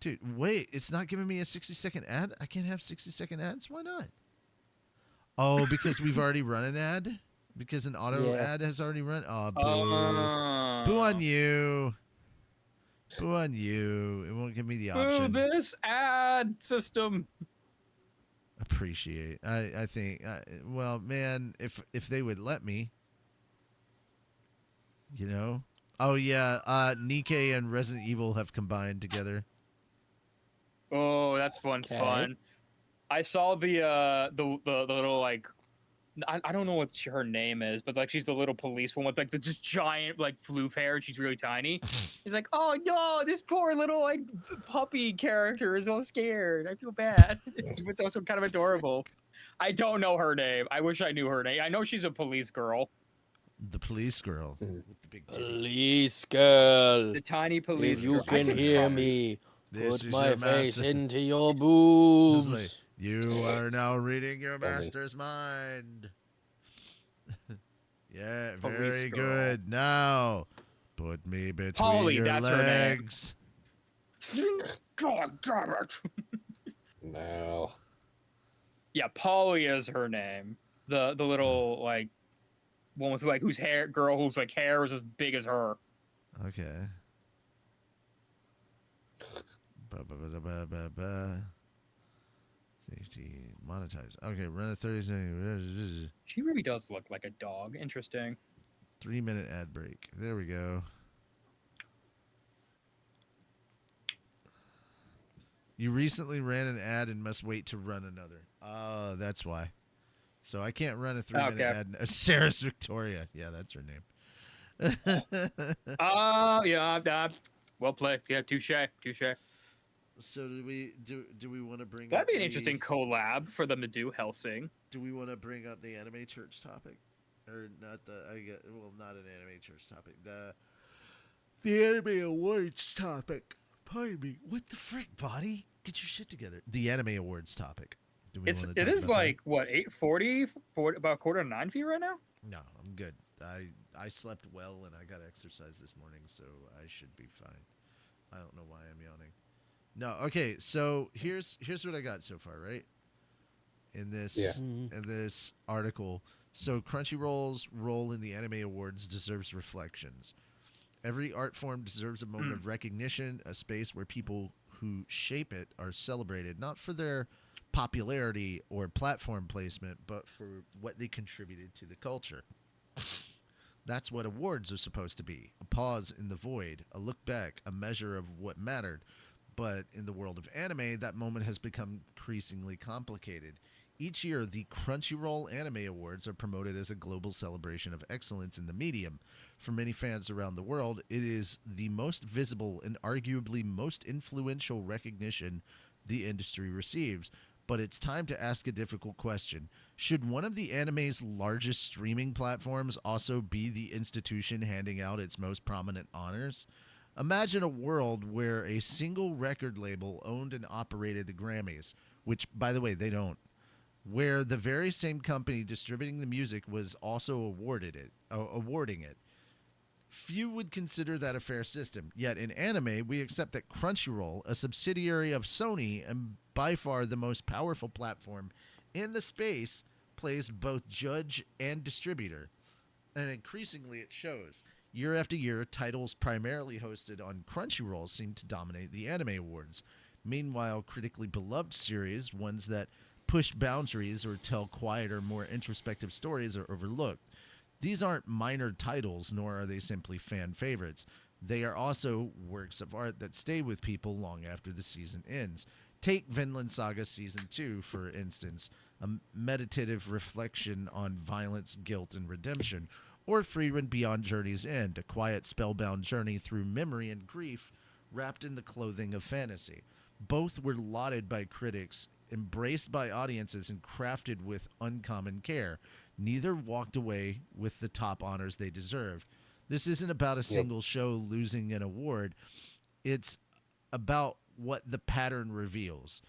Dude, wait! It's not giving me a 60-second ad. I can't have 60-second ads. Why not? Oh, because we've already run an ad. Because an auto ad has already run. Oh, boo! Boo on you! Boo on you! It won't give me the option. Boo this ad system. Appreciate. I think. Well, man, if they would let me, you know. Oh yeah, Nikkei and Resident Evil have combined together. Oh, that's fun. It's fun. I saw the little like I don't know what her name is, but like she's the little police one with like the just giant like floof hair and she's really tiny. He's like, oh no, this poor little like puppy character is all scared. I feel bad. It's also kind of adorable. I don't know her name. I wish I knew her name. I know she's a police girl. The police girl with the big titties. Police girl. The tiny police If you girl. I can could hear probably- me, This put is my your face master. into your It's boobs. like, you are now reading your Funny. master's mind. Yeah, Police very girl. good. Now, put me between Polly, your that's her name. legs. God damn it. No. Yeah, Polly is her name. The little like one with like whose hair whose like hair is as big as her. Okay. Ba. Safety monetize. Okay, run a 30-second. She really does look like a dog. Interesting. 3-minute ad break. There we go. You recently ran an ad and must wait to run another. Oh, that's why. So I can't run a 3-minute ad. Sarah's Victoria. Yeah, that's her name. Yeah. Well played. Yeah, touche. So do we want to bring? That'd up be an the- interesting collab for them to do. Helsing. Do we want to bring up the anime church topic, or not the? Not an anime church topic. The anime awards topic. Pardon me. What the frick, body? Get your shit together. The anime awards topic. Do we want to It talk is about like what 8:40, about quarter to 9 for you right now. that? No, I'm good. I slept well and I got exercise this morning, so I should be fine. I don't know why I'm yawning. No, okay. So here's what I got so far, right? In this Mhm. in this article. So Crunchyroll's role in the Anime Awards deserves reflections. Every art form deserves a moment of recognition, a space where people who shape it are celebrated, not for their popularity or platform placement, but for what they contributed to the culture. That's what awards are supposed to be, a pause in the void, a look back, a measure of what mattered. But in the world of anime, that moment has become increasingly complicated. Each year, the Crunchyroll Anime Awards are promoted as a global celebration of excellence in the medium. For many fans around the world, it is the most visible and arguably most influential recognition the industry receives. But it's time to ask a difficult question. Should one of the anime's largest streaming platforms also be the institution handing out its most prominent honors? Imagine a world where a single record label owned and operated the Grammys, which, by the way, they don't, where the very same company distributing the music was also awarding it. Few would consider that a fair system. Yet in anime, we accept that Crunchyroll, a subsidiary of Sony and by far the most powerful platform in the space, plays both judge and distributor. And increasingly it shows. Year after year, titles primarily hosted on Crunchyroll seem to dominate the Anime Awards. Meanwhile, critically beloved series, ones that push boundaries or tell quieter, more introspective stories, are overlooked. These aren't minor titles, nor are they simply fan favorites. They are also works of art that stay with people long after the season ends. Take Vinland Saga Season 2, for instance, a meditative reflection on violence, guilt, and redemption, or Friedman Beyond Journey's End, a quiet, spellbound journey through memory and grief wrapped in the clothing of fantasy. Both were lauded by critics, embraced by audiences, and crafted with uncommon care. Neither walked away with the top honors they deserved. This isn't about a single show losing an award. It's about what the pattern reveals.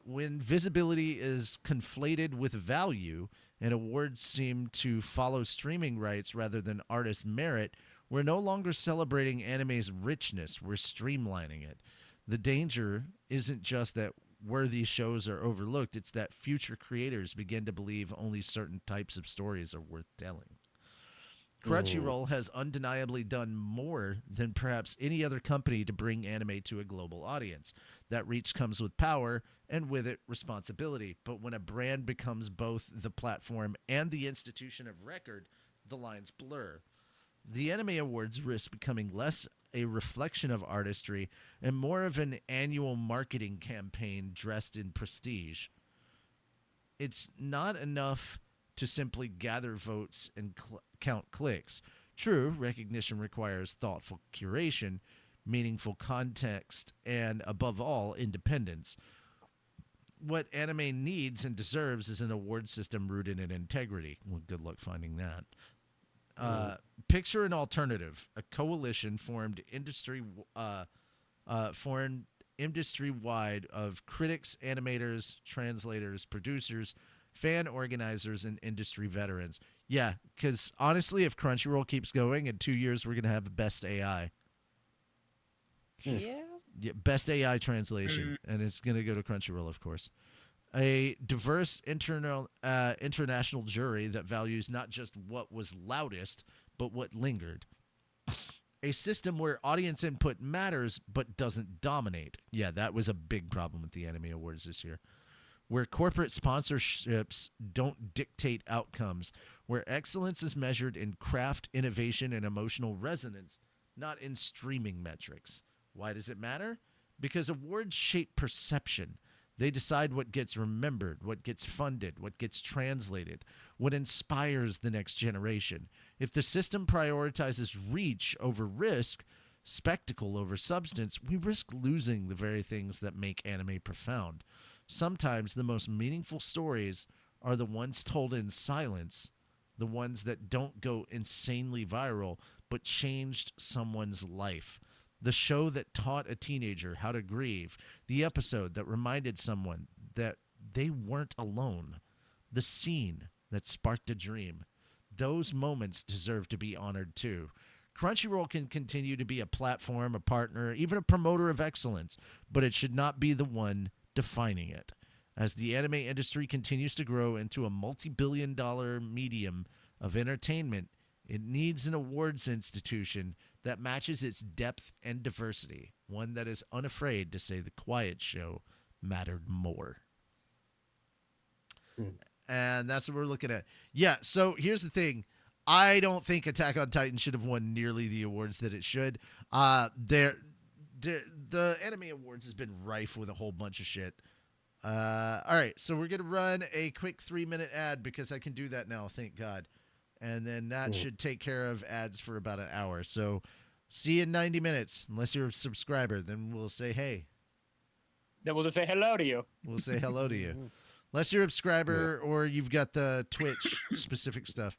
When visibility is conflated with value and awards seem to follow streaming rights rather than artist merit, we're no longer celebrating anime's richness, we're streamlining it. The danger isn't just that worthy shows are overlooked, it's that future creators begin to believe only certain types of stories are worth telling. Crunchyroll has undeniably done more than perhaps any other company to bring anime to a global audience. That reach comes with power and with it responsibility. But when a brand becomes both the platform and the institution of record, the lines blur. The Anime Awards risk becoming less a reflection of artistry and more of an annual marketing campaign dressed in prestige. It's not enough to simply gather votes and count clicks. True, recognition requires thoughtful curation, meaningful context, and above all, independence. What anime needs and deserves is an award system rooted in integrity. Well, good luck finding that. Picture an alternative: a coalition formed industry wide of critics, animators, translators, producers, fan organizers, and industry veterans. Yeah, because honestly, if Crunchyroll keeps going, in 2 years we're gonna have best AI. Yeah. Yeah, best AI translation, and it's gonna go to Crunchyroll, of course. A diverse international jury that values not just what was loudest, but what lingered. A system where audience input matters but doesn't dominate. Yeah, that was a big problem with the Anime Awards this year. Where corporate sponsorships don't dictate outcomes, where excellence is measured in craft, innovation, and emotional resonance, not in streaming metrics. Why does it matter? Because awards shape perception. They decide what gets remembered, what gets funded, what gets translated, what inspires the next generation. If the system prioritizes reach over risk, spectacle over substance, we risk losing the very things that make anime profound. Sometimes the most meaningful stories are the ones told in silence, the ones that don't go insanely viral, but changed someone's life. The show that taught a teenager how to grieve, the episode that reminded someone that they weren't alone. The scene that sparked a dream, those moments deserve to be honored too. Crunchyroll can continue to be a platform, a partner, even a promoter of excellence, but it should not be the one defining it. As the anime industry continues to grow into a multi-billion-dollar medium of entertainment, it needs an awards institution that matches its depth and diversity, one that is unafraid to say the quiet show mattered more. And that's what we're looking at. Yeah, so here's the thing. I don't think Attack on Titan should have won nearly the awards that it should. The Anime Awards has been rife with a whole bunch of shit. All right, so we're going to run a quick 3-minute ad because I can do that now, thank God. And then that should take care of ads for about an hour. So see you in 90 minutes. Unless you're a subscriber, then we'll say hey. Then we'll just say hello to you. We'll say hello to you. Unless you're a subscriber or you've got the Twitch specific stuff.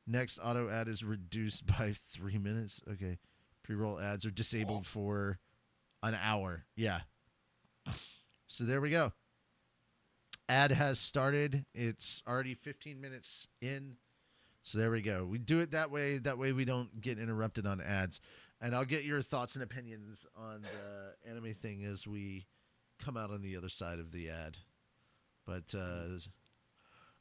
Next auto ad is reduced by 3 minutes. Okay. Pre-roll ads are disabled for an hour. Yeah. So there we go. Ad has started. It's already 15 minutes in. So there we go. We do it that way. That way we don't get interrupted on ads. And I'll get your thoughts and opinions on the anime thing as we come out on the other side of the ad. But,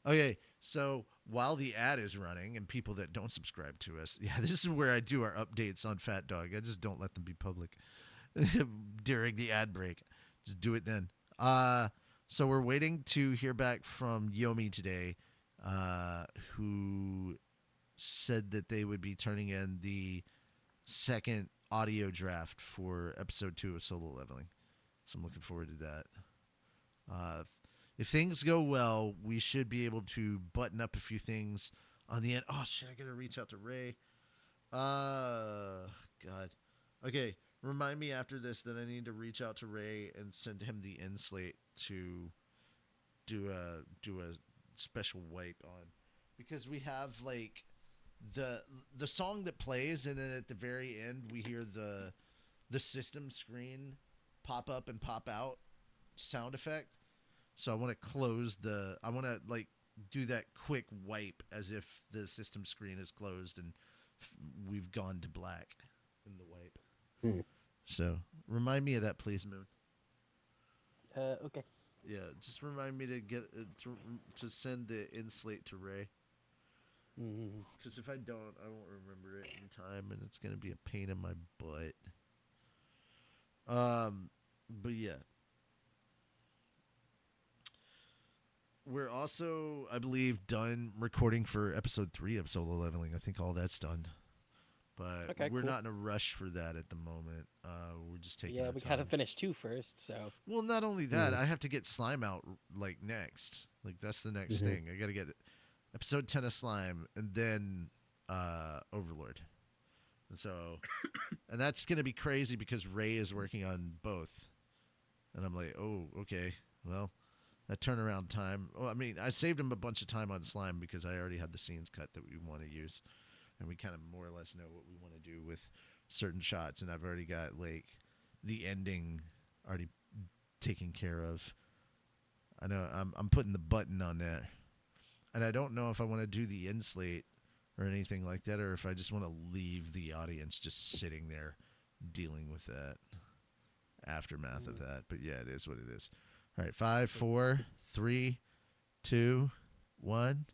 okay, so while the ad is running and people that don't subscribe to us, yeah, this is where I do our updates on Fat Dog. I just don't let them be public during the ad break. Just do it then. So we're waiting to hear back from Yomi today, who said that they would be turning in the second audio draft for episode 2 of Solo Leveling. So I'm looking forward to that. If things go well, we should be able to button up a few things on the end. Oh, shit, I got to reach out to Ray. God. Okay, remind me after this that I need to reach out to Ray and send him the end slate to do a special wipe on. Because we have, like, the song that plays, and then at the very end, we hear the system screen pop up and pop out sound effect. So I want to close I want to like do that quick wipe as if the system screen is closed and we've gone to black in the wipe. So remind me of that, please, Moon. Okay. Yeah, just remind me to get to send the in slate to Ray. Because if I don't, I won't remember it in time, and it's gonna be a pain in my butt. But yeah. We're also, I believe, done recording for episode 3 of Solo Leveling. I think all that's done. But Okay, we're cool. not in a rush for that at the moment. We're just taking our Yeah, we time. gotta finish 2 first, so. Well, not only that, I have to get Slime out, like, next. Like, that's the next thing. I gotta get episode 10 of Slime, and then Overlord. And so, and that's gonna be crazy because Ray is working on both. And I'm like, oh, okay, well... That turnaround time. Well, I mean, I saved him a bunch of time on Slime because I already had the scenes cut that we want to use. And we kind of more or less know what we want to do with certain shots. And I've already got, like, the ending already taken care of. I know I'm putting the button on that. And I don't know if I want to do the end slate or anything like that, or if I just want to leave the audience just sitting there dealing with that aftermath of that. But yeah, it is what it is. All right, 5, 4, 3, 2, 1.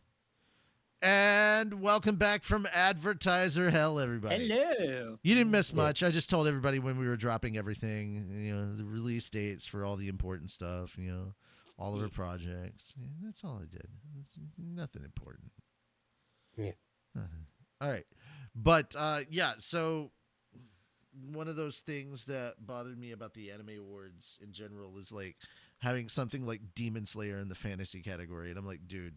And welcome back from advertiser hell, everybody. Hello. You didn't miss much. I just told everybody when we were dropping everything, the release dates for all the important stuff, all of our projects. Yeah, that's all I did. Nothing important. Yeah. Nothing. All right. But, yeah, so one of those things that bothered me about the Anime Awards in general is, like, having something like Demon Slayer in the fantasy category. And I'm like, dude,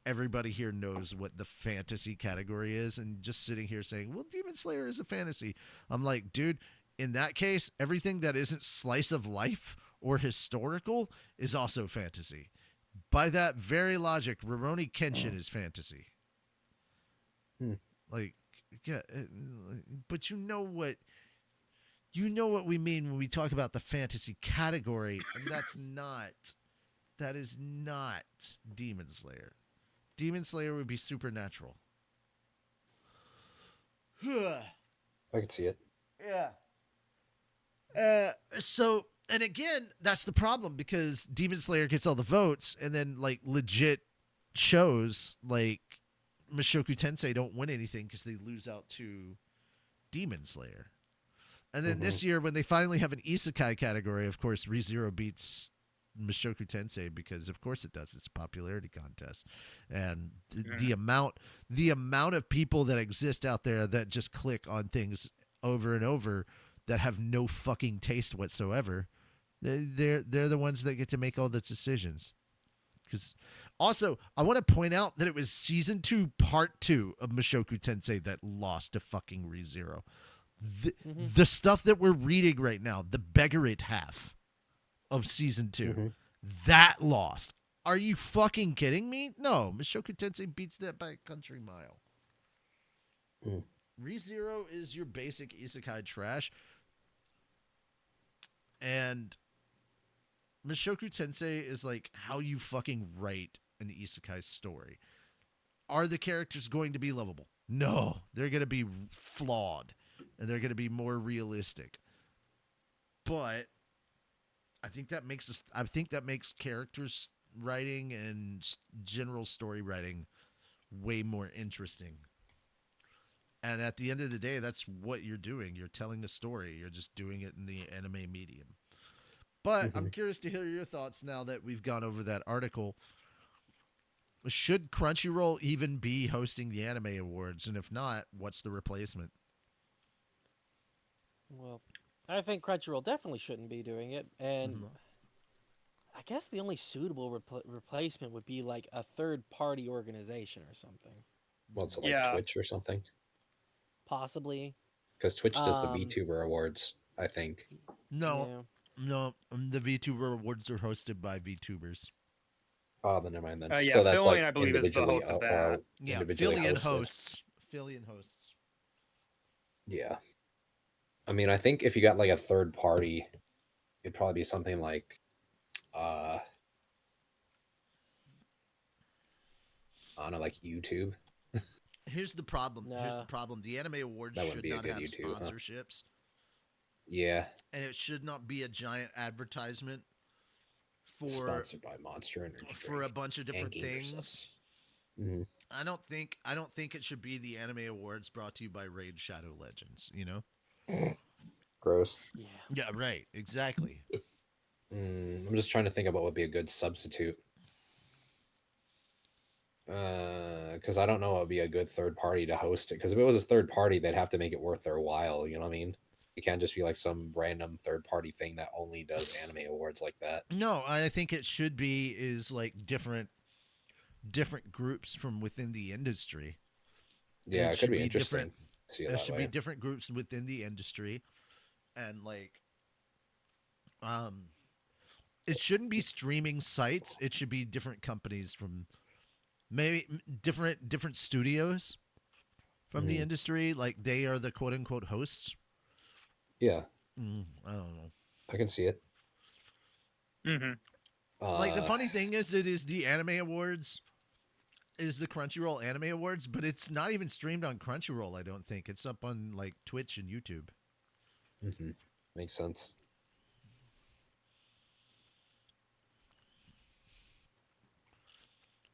everybody here knows what the fantasy category is. And just sitting here saying, well, Demon Slayer is a fantasy. I'm like, dude, in that case, everything that isn't slice of life or historical is also fantasy. By that very logic, Rurouni Kenshin is fantasy. Like, yeah, but you know what we mean when we talk about the fantasy category, and that's That is not Demon Slayer. Demon Slayer would be supernatural. I can see it. Yeah. So, and again, that's the problem because Demon Slayer gets all the votes, and then like legit shows like Mushoku Tensei don't win anything because they lose out to Demon Slayer. And then this year, when they finally have an isekai category, of course, ReZero beats Mushoku Tensei because, of course, it does. It's a popularity contest, and the amount of people that exist out there that just click on things over and over that have no fucking taste whatsoever. They're the ones that get to make all the decisions. Because also, I want to point out that it was season 2, part 2 of Mushoku Tensei that lost to fucking ReZero. The stuff that we're reading right now, the Beggarit half of season 2, that lost. Are you fucking kidding me? No, Mushoku Tensei beats that by a country mile. ReZero is your basic isekai trash. And Mushoku Tensei is like how you fucking write an isekai story. Are the characters going to be lovable? No, they're going to be flawed. And they're going to be more realistic. But I think that makes characters writing and general story writing way more interesting. And at the end of the day, that's what you're doing. You're telling a story. You're just doing it in the anime medium. But I'm curious to hear your thoughts now that we've gone over that article. Should Crunchyroll even be hosting the Anime Awards? And if not, what's the replacement? Well, I think Crunchyroll definitely shouldn't be doing it, and I guess the only suitable replacement would be like a third-party organization or something. What's it, like Twitch or something? Possibly. Because Twitch does the VTuber Awards, I think. No, the VTuber Awards are hosted by VTubers. Oh, then never mind then. Yeah, so that's Philian, like I believe, is the host of that. Yeah, individually Philian hosted. hosts. Philian hosts. Yeah. I mean, I think if you got like a third party, it'd probably be something like, I don't know, like YouTube. Here's the problem. Nah. The Anime Awards That wouldn't should be a not good have YouTube, huh? sponsorships. Yeah. And it should not be a giant advertisement for Sponsored by Monster Energy for a bunch of different and gamer things. subs. Mhm. I don't think it should be the Anime Awards brought to you by Raid Shadow Legends, you know? Gross. Yeah. Yeah, right. Exactly. I'm just trying to think about what would be a good substitute. Because I don't know what would be a good third party to host it. Because if it was a third party, they'd have to make it worth their while. You know what I mean? It can't just be like some random third party thing that only does anime awards like that. No, I think it should be is like different groups from within the industry. Yeah, it could should be be interesting. See it There that should way. be different groups within the industry, and like, it shouldn't be streaming sites. It should be different companies from maybe different studios from the industry. Like they are the quote unquote hosts. Yeah, I don't know. I can see it. Like the funny thing is, it is the Anime Awards, is the Crunchyroll Anime Awards, but it's not even streamed on Crunchyroll. I don't think it's up on like Twitch and YouTube. Makes sense.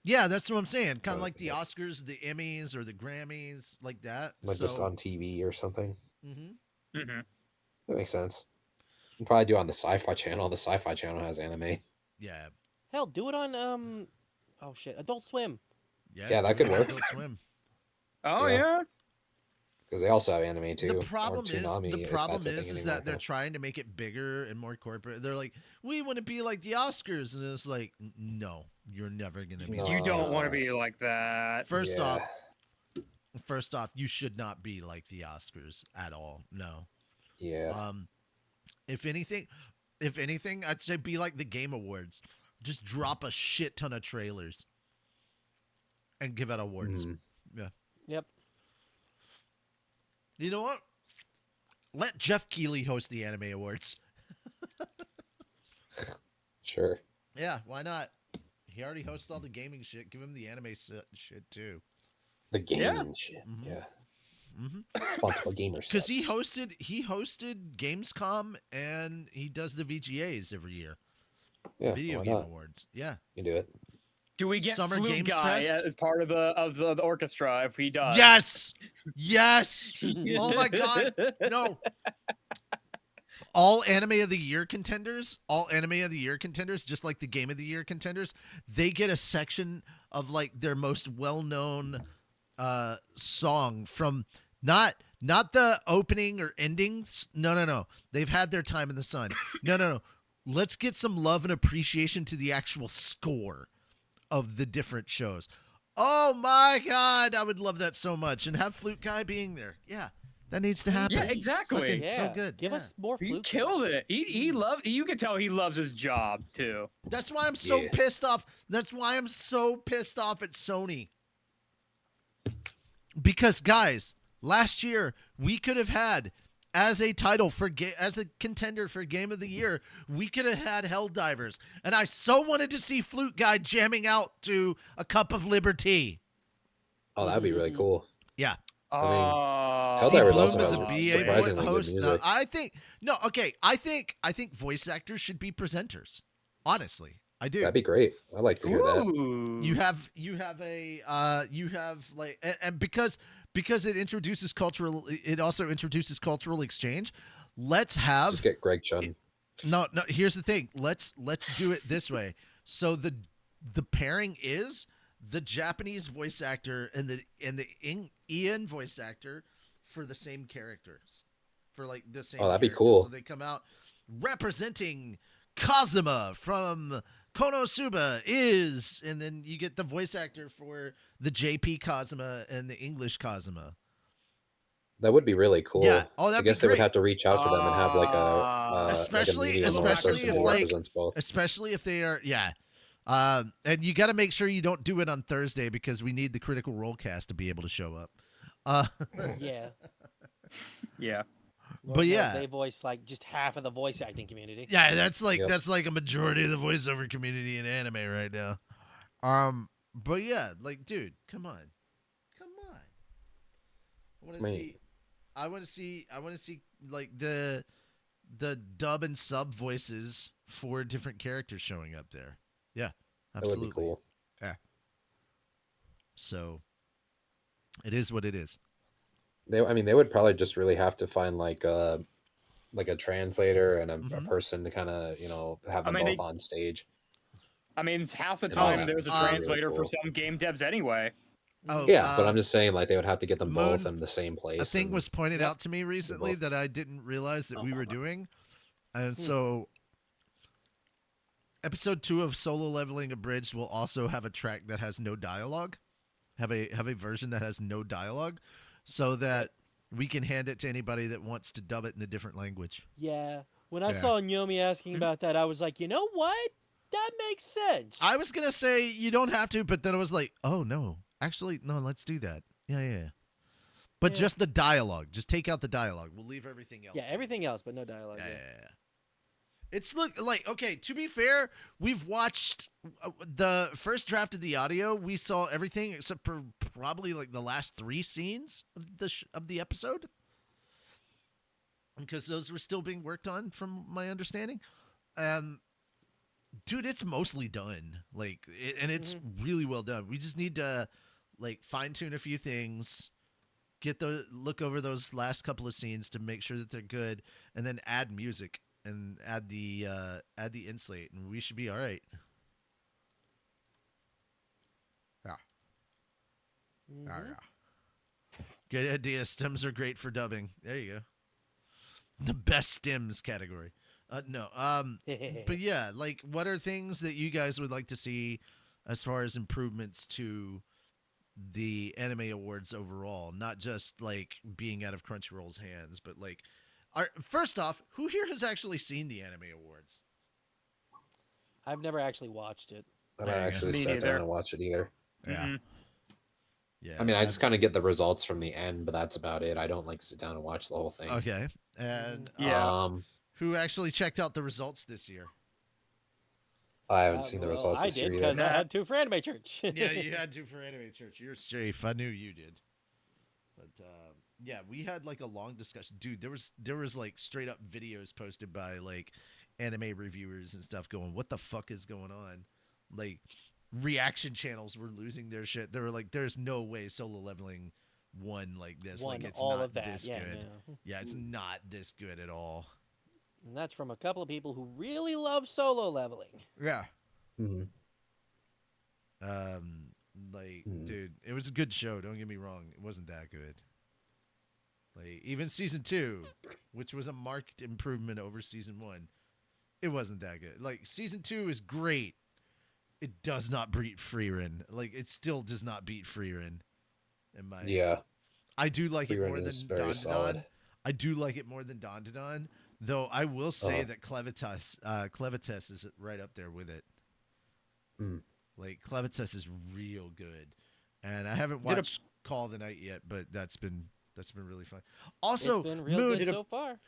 Yeah, that's what I'm saying. Kind of like the Oscars, the Emmys, or the Grammys, like that. Like just on TV or something. Mm-hmm. That makes sense. You can probably do it on the Sci-Fi Channel. The Sci-Fi Channel has anime. Yeah. Hell, do it on oh shit, Adult Swim. Yeah, that could work. Adult Swim. Oh, Yeah. yeah? Because they also have anime too. The problem or Toonami, if that's a thing is anymore, that they're huh? trying to make it bigger and more corporate. They're like, we want to be like the Oscars, and it's like, no, you're never gonna be. No. like You the don't want to Oscars. be like that. First Yeah. off, you should not be like the Oscars at all. No. Yeah. If anything, I'd say be like the Game Awards. Just drop a shit ton of trailers and give out awards. Yeah. Yep. You know what? Let Jeff Keighley host the Anime Awards. Sure. Yeah, why not? He already hosts all the gaming shit. Give him the anime shit too. The gaming shit. Mhm. Yeah. Mm-hmm. Sponsored by Gamer Because he Sets. hosted Gamescom and he does the VGAs every year. Yeah, Video why Game not? Awards. Yeah. You can do it. Do we get Summer Flute Games Guy Fest? as part of the orchestra if he does? Yes. Yes. Oh my God. No. All Anime of the Year contenders, just like the Game of the Year contenders, they get a section of like their most well-known song from not the opening or endings. No. They've had their time in the sun. No. Let's get some love and appreciation to the actual score of the different shows. Oh my God, I would love that so much. And have Flute Guy being there. Yeah, that needs to happen. Yeah, exactly. Fucking Yeah, so good. Give Yeah. us more He Flute Guy. killed it. He loved. You can tell he loves his job too. That's why I'm so Yeah. pissed off. That's why I'm so pissed off at Sony. Because guys, last year we could have had as a title for as a contender for Game of the Year, we could have had Helldivers, and I so wanted to see Flute Guy jamming out to A Cup of Liberty. Oh, that'd be really cool. Yeah. Oh, Steve Helldivers Bloom also is has a BA surprisingly good host. No, music. I think voice actors should be presenters. Honestly, I do. That'd be great. I'd like to hear that. Ooh. You have like and because it introduces cultural, it also introduces cultural exchange. Let's have Just get Greg Chun. no. Here's the thing. Let's do it this way. So the pairing is the Japanese voice actor and the Ian voice actor for the same characters, for like the same. Oh, that'd be characters. cool. So they come out representing Kazuma from Konosuba and then you get the voice actor for the JP Kazuma and the English Kazuma. That would be really cool. Yeah. Oh, that'd I guess be they would great. have to reach out to them and have like a Especially- like a medium or a especially person if, who like- represents both. Especially if they are, yeah. And you got to make sure you don't do it on Thursday because we need the Critical Role cast to be able to show up. Yeah. Yeah. But yeah. They voice like just half of the voice acting community. Yeah, that's like Yep. that's like a majority of the voiceover community in anime right now. But yeah, like, dude, come on. I want to see like the dub and sub voices for different characters showing up there. Yeah, That absolutely. would be cool. So it is what it is. They would probably just really have to find like a translator and a Mhm. person to kind of have them mean, both on stage. I mean, it's half the Oh, time that there's a would be really translator for cool. some game devs anyway. Oh, Yeah, but I'm just saying like they would have to get them both Moon, in the same place. a thing and- was pointed out to me recently both. that I didn't realize that we were doing. And Hmm. so episode 2 of Solo Leveling Abridged will also have a track that has no dialogue. Have a version that has no dialogue so that we can hand it to anybody that wants to dub it in a different language. Yeah. When I Yeah. saw Nyomi asking about that, I was like, you know what? That makes sense. I was going to say you don't have to, but then I was like, "Oh no. Actually, no, let's do that." Yeah. But Yeah. just the dialogue. Just take out the dialogue. We'll leave everything else. Yeah, in. everything else, but no dialogue. Yeah, Yeah. yeah, yeah. It's okay, to be fair, we've watched the first draft of the audio. We saw everything except for probably like the last 3 scenes of the episode. Because those were still being worked on from my understanding. Dude, it's mostly done. And it's really well done. We just need to fine tune a few things, look over those last couple of scenes to make sure that they're good, and then add music and add the inslate, and we should be all right. Yeah. Mhm. Good idea. Stems are great for dubbing. There you go. The best stems category. No. But yeah, what are things that you guys would like to see as far as improvements to the anime awards overall? Not just being out of Crunchyroll's hands, but first off, who here has actually seen the anime awards? I've never actually watched it. I There don't you go. actually Me sit neither. down and watch it either. Yeah. Mhm. Yeah. I mean, I just kind of get the results from the end, but that's about it. I don't sit down and watch the whole thing. Okay. And Yeah. Um, who actually checked out the results this year? I haven't seen the Well, results I this did year because either. I had 2 for Anime Church. Yeah, you had to for Anime Church. You're safe. I knew you did. But yeah, we had like a long discussion, dude. There was like straight up videos posted by like anime reviewers and stuff, going, "What the fuck is going on?" Like reaction channels were losing their shit. They were like, "There's no way Solo Leveling won like this. Won Like it's all not of that. this Yeah, good. no. Yeah, it's not this good at all." And that's from a couple of people who really love Solo Leveling. Yeah. Hmm. Like, Hmm. dude, it was a good show. Don't get me wrong. It wasn't that good. Like, even season 2, which was a marked improvement over season 1, it wasn't that good. Like, season 2 is great. It does not beat Freerin. Like, it still does not beat Freerin. In my Yeah, I do like it Freerin more than is very Don solid. I do like it more than Don. Though I will say Uh-huh. that Clevitas is right up there with it. Mm. Like Clevitas is real good, and I haven't Did a- watched Call of the Night yet, but that's been really fun. Also, It's been real Moon, good so far.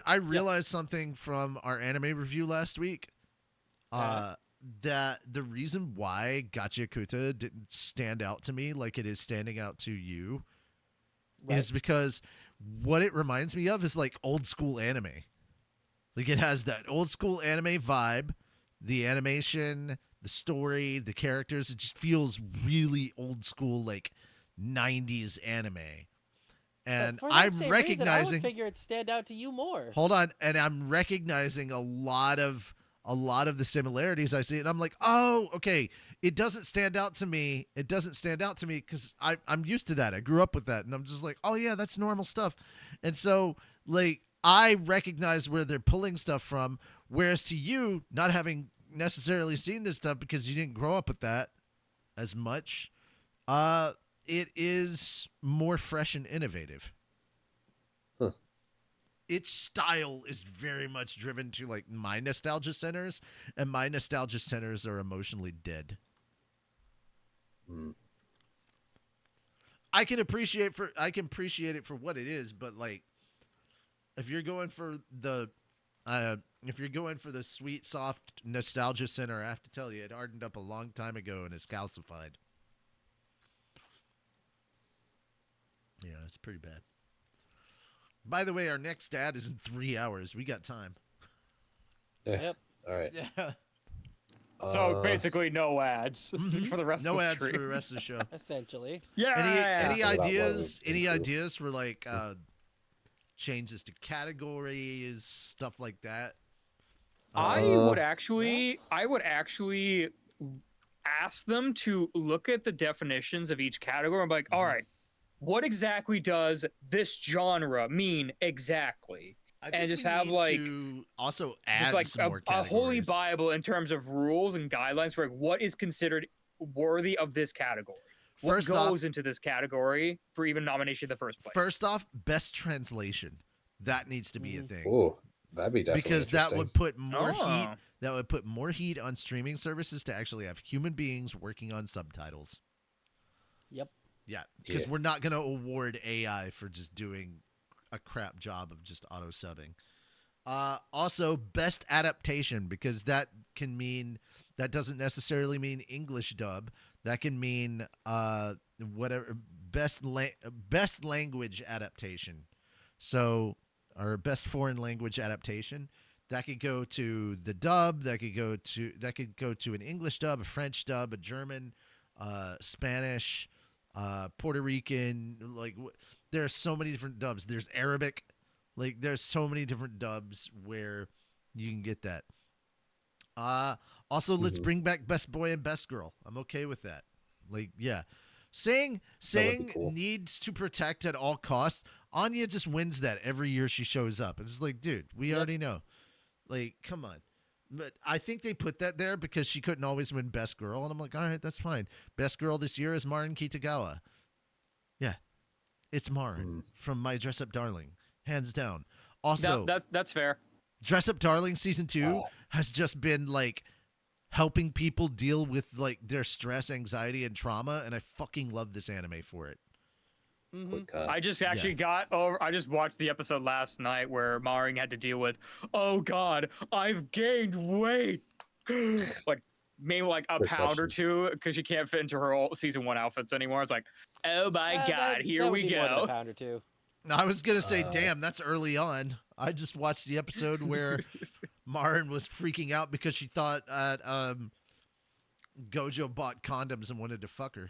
I realized something from our anime review last week. That the reason why Gachiakuta didn't stand out to me like it is standing out to you is because what it reminds me of is like old school anime. Like it has that old school anime vibe, the animation, the story, the characters. It just feels really old school, like 90s anime. And For that I'm same reason, I would recognizing. figure it'd stand out to you more. Hold on, and I'm recognizing a lot of the similarities I see, and I'm like, oh, okay. It doesn't stand out to me. It doesn't stand out to me because I'm used to that. I grew up with that, and I'm just like, oh yeah, that's normal stuff. And so, like, I recognize where they're pulling stuff from, whereas to you, not having necessarily seen this stuff because you didn't grow up with that as much, it is more fresh and innovative. Huh. Its style is very much driven to like my nostalgia centers, and my nostalgia centers are emotionally dead. Mm. I can appreciate it for what it is, but like if you're going for the sweet soft nostalgia center, I have to tell you it hardened up a long time ago and is calcified. Yeah, it's pretty bad. By the way, our next ad is in 3 hours. We got time. Yep. All right. Yeah. So basically, no ads for the rest of No the ads stream. for the rest of the show. Essentially. Yeah. Any What about ideas? what Any we do? ideas for like changes to categories, stuff like that? I would actually ask them to look at the definitions of each category and be like, all right, what exactly does this genre mean exactly? I And just we have need like to also add just like some more a holy categories. bible in terms of rules and guidelines for like what is considered worthy of this category. What First goes off, into this category for even nomination in the first place? First off, best translation. That needs to be a thing. Ooh, that'd be definitely Because that interesting. would put more heat. Oh. That would put more heat on streaming services to actually have human beings working on subtitles. Yep. Yeah, because Yeah. we're not going to award AI for just doing a crap job of just auto subbing. Also, best adaptation, because that doesn't necessarily mean English dub. That can mean whatever best language adaptation. So, or best foreign language adaptation. That could go to the dub. That could go to an English dub, a French dub, a German, Spanish, Puerto Rican. Like, there are so many different dubs. There's Arabic. Like, there's so many different dubs where you can get that. Also, let's bring back Best Boy and Best Girl. I'm okay with that. Like, yeah. Saying cool. needs to protect at all costs. Anya just wins that every year she shows up. It's like, dude, we already know. Like, come on. But I think they put that there because she couldn't always win Best Girl. And I'm like, all right, that's fine. Best Girl this year is Marin Kitagawa. Yeah. It's Marin from My Dress Up Darling. Hands down. Also, that's fair. Dress Up Darling season 2 has just been like helping people deal with like their stress, anxiety, and trauma, and I fucking love this anime for it. Mm-hmm. I just actually I just watched the episode last night where Maring had to deal with, oh god, I've gained weight. Like, maybe like a Good pound or question. two because she can't fit into her old season 1 outfits anymore. It's like, oh my god, that here would we be more than a go. pound or two. I was gonna say, Uh, damn, that's early on. I just watched the episode where Marin was freaking out because she thought Gojo bought condoms and wanted to fuck her.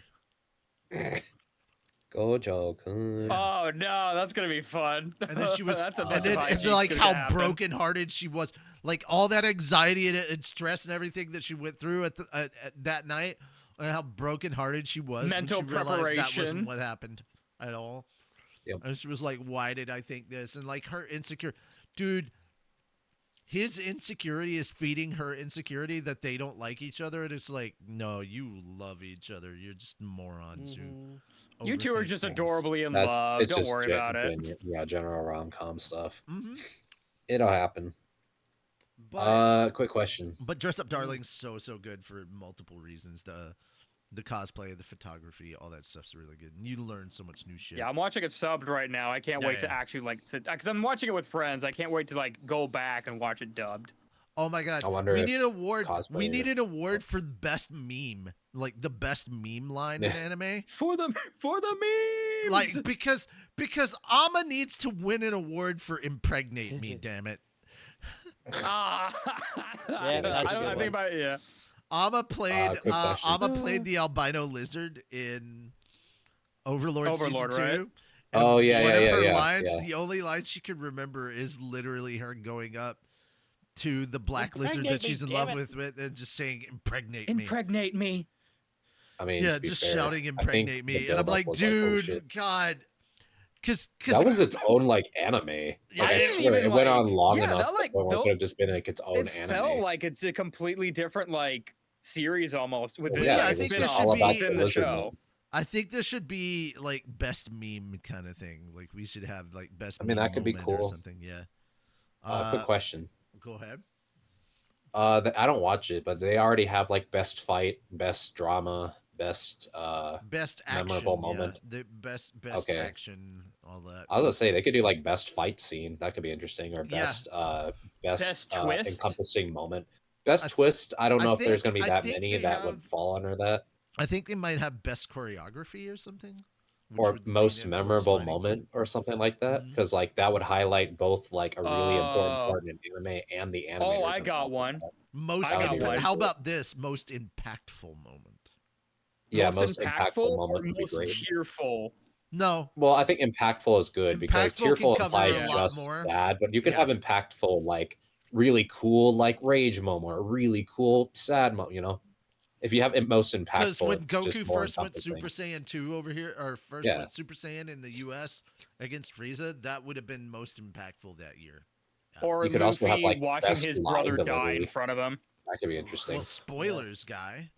Gojo kun. Oh no, that's gonna be fun. And then she was, that's a and bunch then of and hijinks like gonna how happen. brokenhearted she was, like all that anxiety and stress and everything that she went through at that night, and how brokenhearted she was Mental when she realized that preparation. wasn't what happened at all. Yep. And she was like, "Why did I think this?" And like her insecure, dude. His insecurity is feeding her insecurity that they don't like each other. And it's like, no, you love each other. You're just morons who Mhm. You two are overthink just things. adorably in That's love. it's Don't just worry about it. yeah, general rom-com stuff. Mm-hmm. It'll happen. Quick question. But Dress Up Darling's so good for multiple reasons. The cosplay, the photography, all that stuff's really good. And you learn so much new shit. Yeah, I'm watching it subbed right now. I can't wait to Yeah. actually like sit because I'm watching it with friends. I can't wait to like go back and watch it dubbed. Oh my god. I wonder We if need an award. cosplay We need or- an award for best meme. Like the best meme line in Yeah. anime. For the memes. Like because Ama needs to win an award for impregnate me, damn it. Ah. Yeah, that's a good I one. think about yeah. Ama played quick question. Ama played the albino lizard in Overlord season Overlord, 2. right? And Oh, yeah, one yeah, of yeah, her yeah, lines, yeah. the only line she could remember is literally her going up to the black lizard Impregnate that she's me, in love damn it. with and just saying impregnate me. Impregnate me. I mean, Yeah, to be just fair, shouting I think impregnate the me. And I'm buildup like, was oh, dude, shit. God. Cause That was its own like anime. Like Yeah, I I didn't swear, even, it went like- on long yeah, enough that, to the like, point where it though- could have just been like its own It anime. felt like it's a completely different like series almost with Well, the yeah, I like, think spin this off should be- within the Lizard show. I think this should be like best meme kind of thing. Like we should have like best I mean, meme that could be moment or cool. something. Yeah. Quick question. Go ahead. I don't watch it, but they already have like best fight, best drama, best. Best action. Memorable yeah. moment. The best Okay. action, all that. I was gonna say they could do like best fight scene. That could be interesting, or Yeah. best twist? encompassing moment. Best I th- twist. I don't I know if there's think- gonna be I that think many they that would have- fall under that, I think they might have best choreography or something. which or would lean most in towards memorable fighting. moment, or something like that. Mhm. Because like that would highlight both like a really important Oh. part in anime and the animators. Oh, I got involved with one. that. Most I got impa- one. How about this? Most impactful moment. Yeah, most impactful or moment would be most great. tearful. No. Well, I think impactful is good because Impactful can tearful cover implies a lot just more. sad, but you can Yeah. have impactful like really cool like rage moment or really cool sad moment. You know, if you have most impactful, Because when it's just Goku more first went encompassing. Super Saiyan 2 over here, or first Yeah. went Super Saiyan in the US against Frieza, that would have been most impactful that year. Or You could also Luffy have, like, watching best his line brother die delivery. in front of him. That could be interesting. Well, spoilers, guy.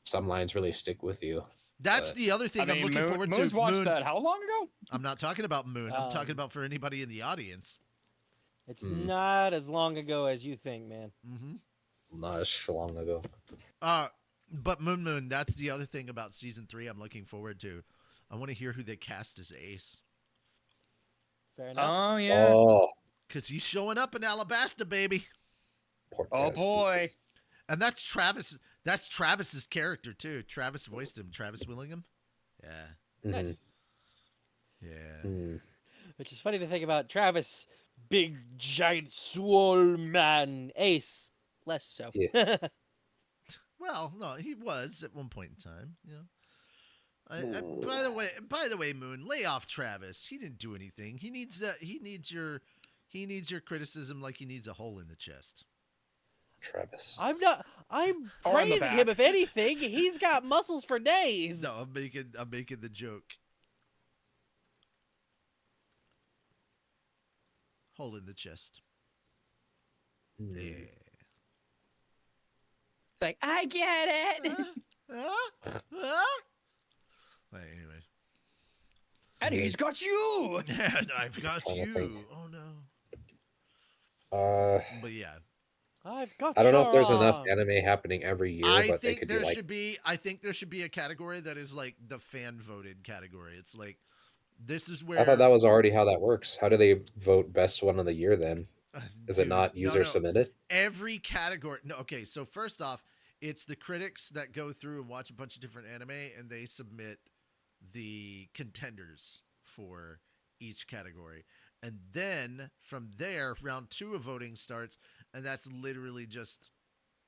Some lines really stick with you. That's But- the other thing I'm looking forward to. Moon's watched Moon. that how long ago? I'm not talking about Moon. I'm talking Um, about for anybody in the audience. It's Hmm. not as long ago as you think, man. Mm-hmm. Not as long ago. But Moon, that's the other thing about season 3 I'm looking forward to. I want to hear who they cast as Ace. Fair enough. Oh yeah. Oh, Because he's showing up in Alabasta, baby. poor Oh Cassidy. boy. And that's Travis. That's Travis's character, too. Travis voiced him. Travis Willingham. Yeah. Nice. Yeah. Mhm. Which is funny to think about. Travis, big giant swole man. Ace, less so. Well, no, he was at one point in time. You know. By the way, Moon, lay off Travis. He didn't do anything. He needs that. He needs your criticism like he needs a hole in the chest. Travis. I'm not. I'm Or in the praising him. back. If anything, he's got muscles for days. No, I'm making the joke. Hole in the chest. Hmm. Yeah. It's like I get it. Well, anyways. And he's got you. And I've got Trying to you. think. Oh no. But yeah, I've got. I don't know if there's enough Sharon. anime happening every year, I but they think could there do like should be. I think there should be a category that is like the fan voted category. It's like this is where I thought that was already how that works. How do they vote best one of the year then? Is it not user submitted? Every category. No, okay. So first off, it's the critics that go through and watch a bunch of different anime, and they submit the contenders for each category. And then from there, round 2 of voting starts, and that's literally just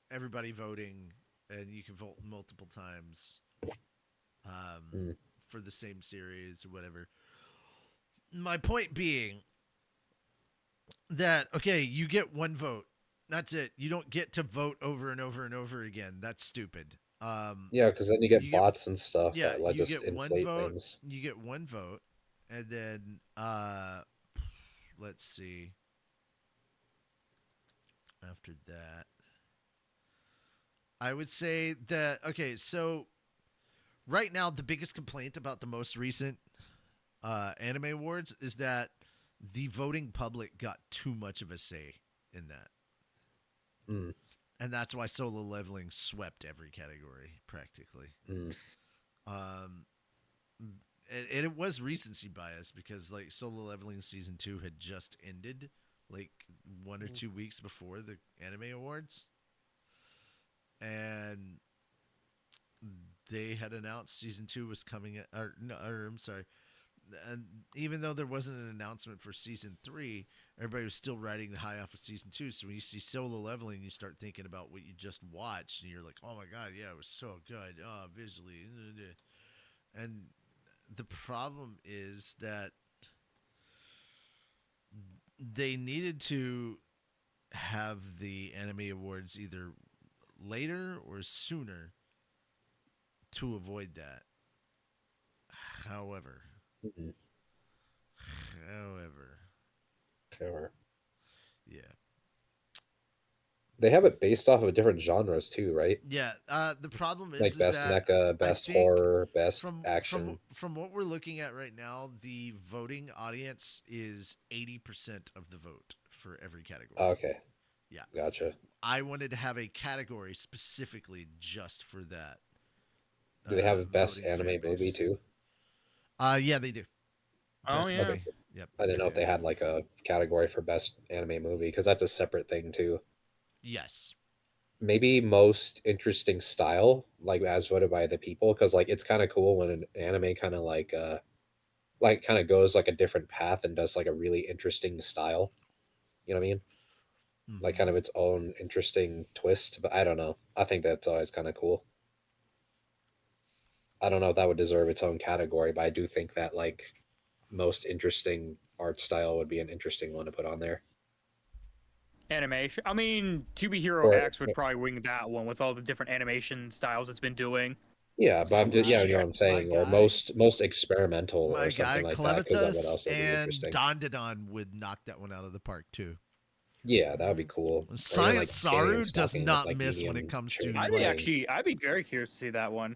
everybody voting, and you can vote multiple times for the same series or whatever. My point being that, okay, you get one vote. That's it. You don't get to vote over and over and over again. That's stupid. Yeah, because then you get bots and stuff Yeah, that like you just get one inflate vote. things. You get one vote, and then let's see. After that, I would say that okay. So right now, the biggest complaint about the most recent anime awards is that the voting public got too much of a say in that. Mm. And that's why Solo Leveling swept every category practically. Mm. And it was recency bias because like Solo Leveling season 2 had just ended like 1 or 2 weeks before the anime awards, and they had announced season 2 was coming or I'm sorry, and even though there wasn't an announcement for season 3, everybody was still riding the high off of season 2. So when you see Solo Leveling, you start thinking about what you just watched, and you're like, oh my god, yeah, it was so good, visually. And the problem is that they needed to have the anime awards either later or sooner to avoid that. However, Mm-hmm. Sure. Yeah. They have it based off of different genres too, right? Yeah. The problem is, Like best that mecha, best horror, best action. From what we're looking at right now, the voting audience is 80% of the vote for every category. Okay. Yeah. Gotcha. I wanted to have a category specifically just for that. Do they have a best anime movie too? Yeah, they do. Oh Best yeah. movie. Yep. I didn't know if they had like a category for best anime movie because that's a separate thing too. Yes. Maybe most interesting style, like as voted by the people, because like it's kind of cool when an anime kind of like kind of goes like a different path and does like a really interesting style. You know what I mean? Like kind of its own interesting twist. But I don't know. I think that's always kind of cool. I don't know if that would deserve its own category, but I do think that like most interesting art style would be an interesting one to put on there. Animation. I mean, To Be Hero Or X would probably wing that one with all the different animation styles it's been doing. yeah, but I'm just, yeah, you know what I'm saying, or most experimental My or something guy like that. Because what Clevitus else would be and interesting? Don would knock that one out of the park too. Yeah, that would be cool. Science like, Saru does stalking not with, like, miss when medium it comes to I'd like I'd be very curious to see that one.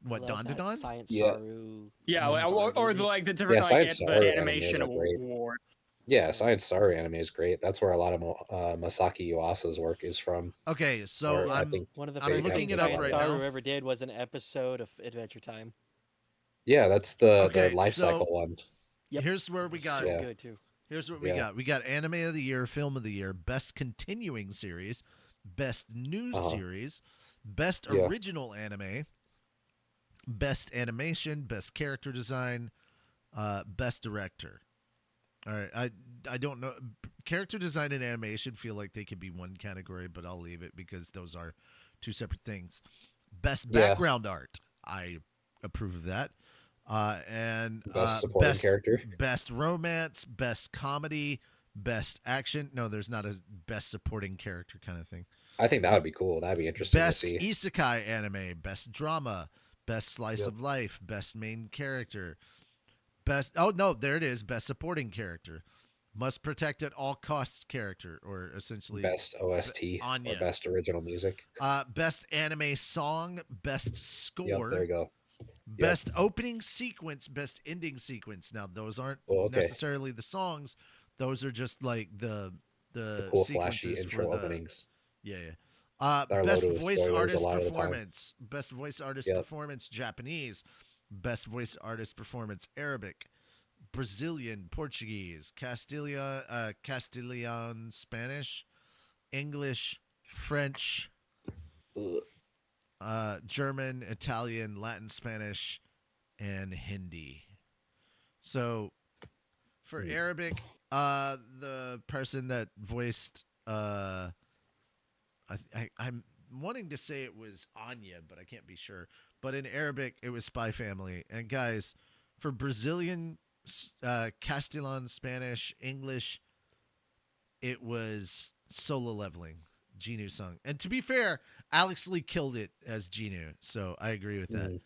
what Love that Don. Science Yeah. Saru. Yeah, or the like the Yeah, different like Science the Saru animation animes are great. award. Yeah, Science Saru anime is great. That's where a lot of Masaki Yuasa's work is from. Okay, so Or I I'm think One of the I'm first looking things it up Science right Saru now. ever did was an episode of Adventure Time. Yeah, that's the Okay, life so cycle one. Yep. Here's where we got. So Yeah. good too. Here's what we Yeah. got. We got Anime of the Year, Film of the Year, Best Continuing Series, Best New Series, Best Yeah. Original Anime, Best Animation, Best Character Design, Best Director. All right, I don't know. Character design and animation feel like they could be one category, but I'll leave it because those are two separate things. Best Yeah. background art, I approve of that. And Best supporting character. best romance, best comedy, best action. No, there's not a best supporting character kind of thing. I think that would be cool. That'd be interesting Best to see. isekai anime, best drama, best slice of life, best main character, best. Oh no, there it is. Best supporting character, must protect at all costs character, or essentially Best OST Anya. or best original music. Best anime song, best score. Yep, there you go. Best opening sequence, best ending sequence. Now those aren't necessarily the songs; those are just like the cool flashy sequences intro for the openings. Yeah. That are Best loaded with voice spoilers artist a lot of the time. performance. Best voice artist performance Japanese. Best voice artist performance Arabic. Brazilian, Portuguese, Castilian, Spanish, English, French, Ugh. German, Italian, Latin, Spanish, and Hindi. So for Arabic, the person that voiced I'm wanting to say it was Anya, but I can't be sure. But in Arabic, it was Spy Family. And guys, for Brazilian, Castellan, Spanish, English, it was Solo Leveling, Genu Sung. And to be fair, Alex Lee killed it as Genu, so I agree with that.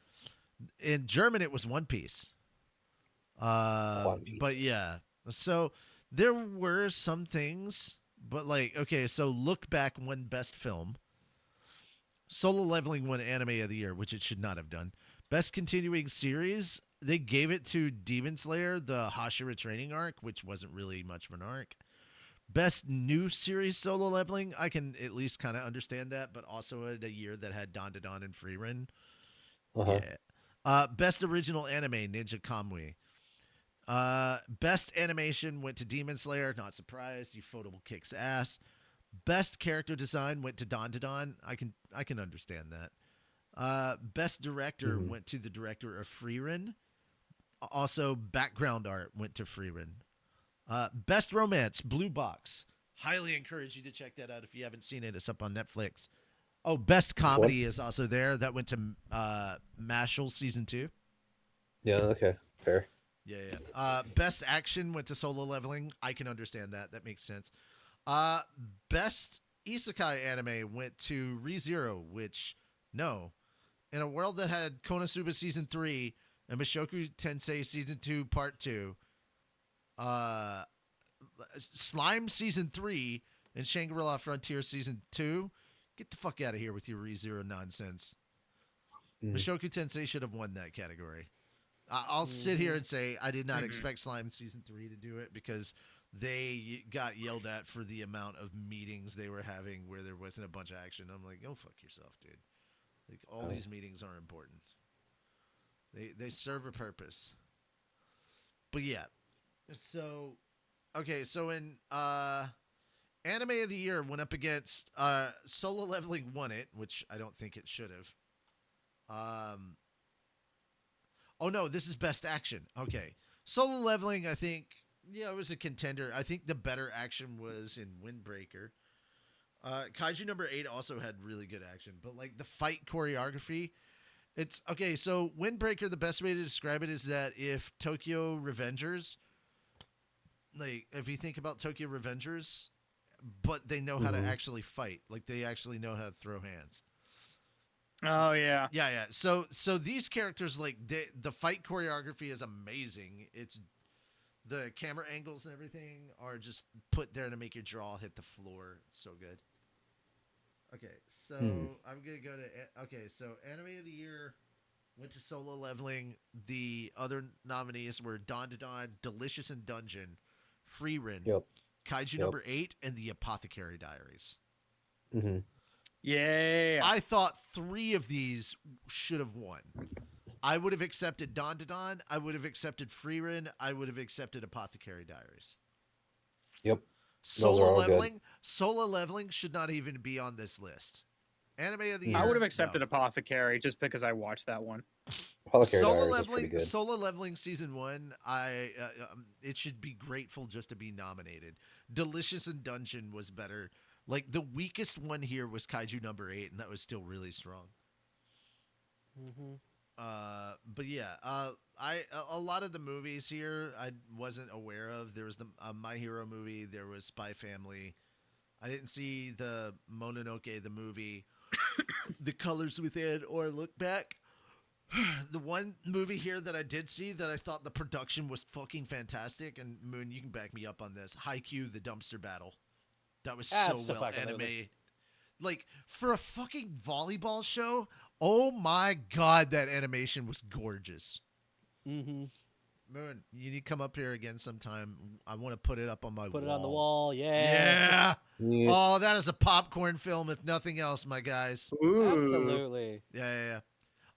In German, it was One Piece. One Piece. But yeah, so there were some things, but like, okay, so look back one best film. Solo Leveling won Anime of the Year, which it should not have done. Best continuing series, they gave it to Demon Slayer, the Hashira training arc, which wasn't really much of an arc. Best new series Solo Leveling, I can at least kind of understand that, but also at a year that had Don and Freerun. Uh-huh. Yeah. Best original anime, Ninja Kamui. Best animation went to Demon Slayer. Not surprised. Ufotable kicks ass. Best character design went to Don. I can understand that. Best director went to the director of Freerun. Also, background art went to Freerun. Best romance, Blue Box. Highly encourage you to check that out if you haven't seen it. It's up on Netflix. Oh, best comedy is also there. That went to Mashal season 2. Yeah, okay. Fair. Yeah. Best action went to Solo Leveling. I can understand that. That makes sense. Best isekai anime went to ReZero, which, no. In a world that had Konosuba Season 3 and Mushoku Tensei Season 2 Part 2, Slime Season 3 and Shangri-La Frontier Season 2, get the fuck out of here with your ReZero nonsense. Mushoku Tensei should have won that category. I'll sit here and say I did not expect Slime Season 3 to do it because they got yelled at for the amount of meetings they were having where there wasn't a bunch of action. I'm like, go fuck yourself, dude. Like, all these meetings are important. They serve a purpose. But yeah. So, okay, so in Anime of the Year went up against Solo Leveling won it, which I don't think it should have. Oh no, this is best action. Okay. Solo Leveling, I think, yeah, it was a contender. I think the better action was in Windbreaker. Kaiju number 8 also had really good action, but like the fight choreography, it's okay. So Windbreaker, the best way to describe it is that if Tokyo Revengers, like if you think about Tokyo Revengers, but they know how to actually fight, like they actually know how to throw hands. Oh yeah. Yeah. So these characters, like the fight choreography is amazing. It's the camera angles and everything are just put there to make your jaw hit the floor. It's so good. Okay, so I'm gonna go to so Anime of the Year went to Solo Leveling. The other nominees were Don, Delicious in Dungeon, Freerun, Kaiju number 8, and The Apothecary Diaries. Yeah. I thought 3 of these should have won. I would have accepted Don. I would have accepted Freerun. I would have accepted Apothecary Diaries. Yep. Solo Leveling should not even be on this list. Anime of the Year. I would have accepted Apothecary just because I watched that one. Solo Leveling season 1. It should be grateful just to be nominated. Delicious in Dungeon was better. Like the weakest one here was Kaiju number 8, and that was still really strong. But yeah, a lot of the movies here I wasn't aware of. There was the My Hero movie. There was Spy Family. I didn't see the Mononoke the movie, The Colors Within, or Look Back. The one movie here that I did see that I thought the production was fucking fantastic, and Moon, you can back me up on this. Haikyuu, The Dumpster Battle. That was so well animated. Like, for a fucking volleyball show, oh my god, that animation was gorgeous. Moon, you need to come up here again sometime. I want to put it up on my wall. Put it on the wall, yeah. Oh, that is a popcorn film, if nothing else, my guys. Ooh. Absolutely. Yeah.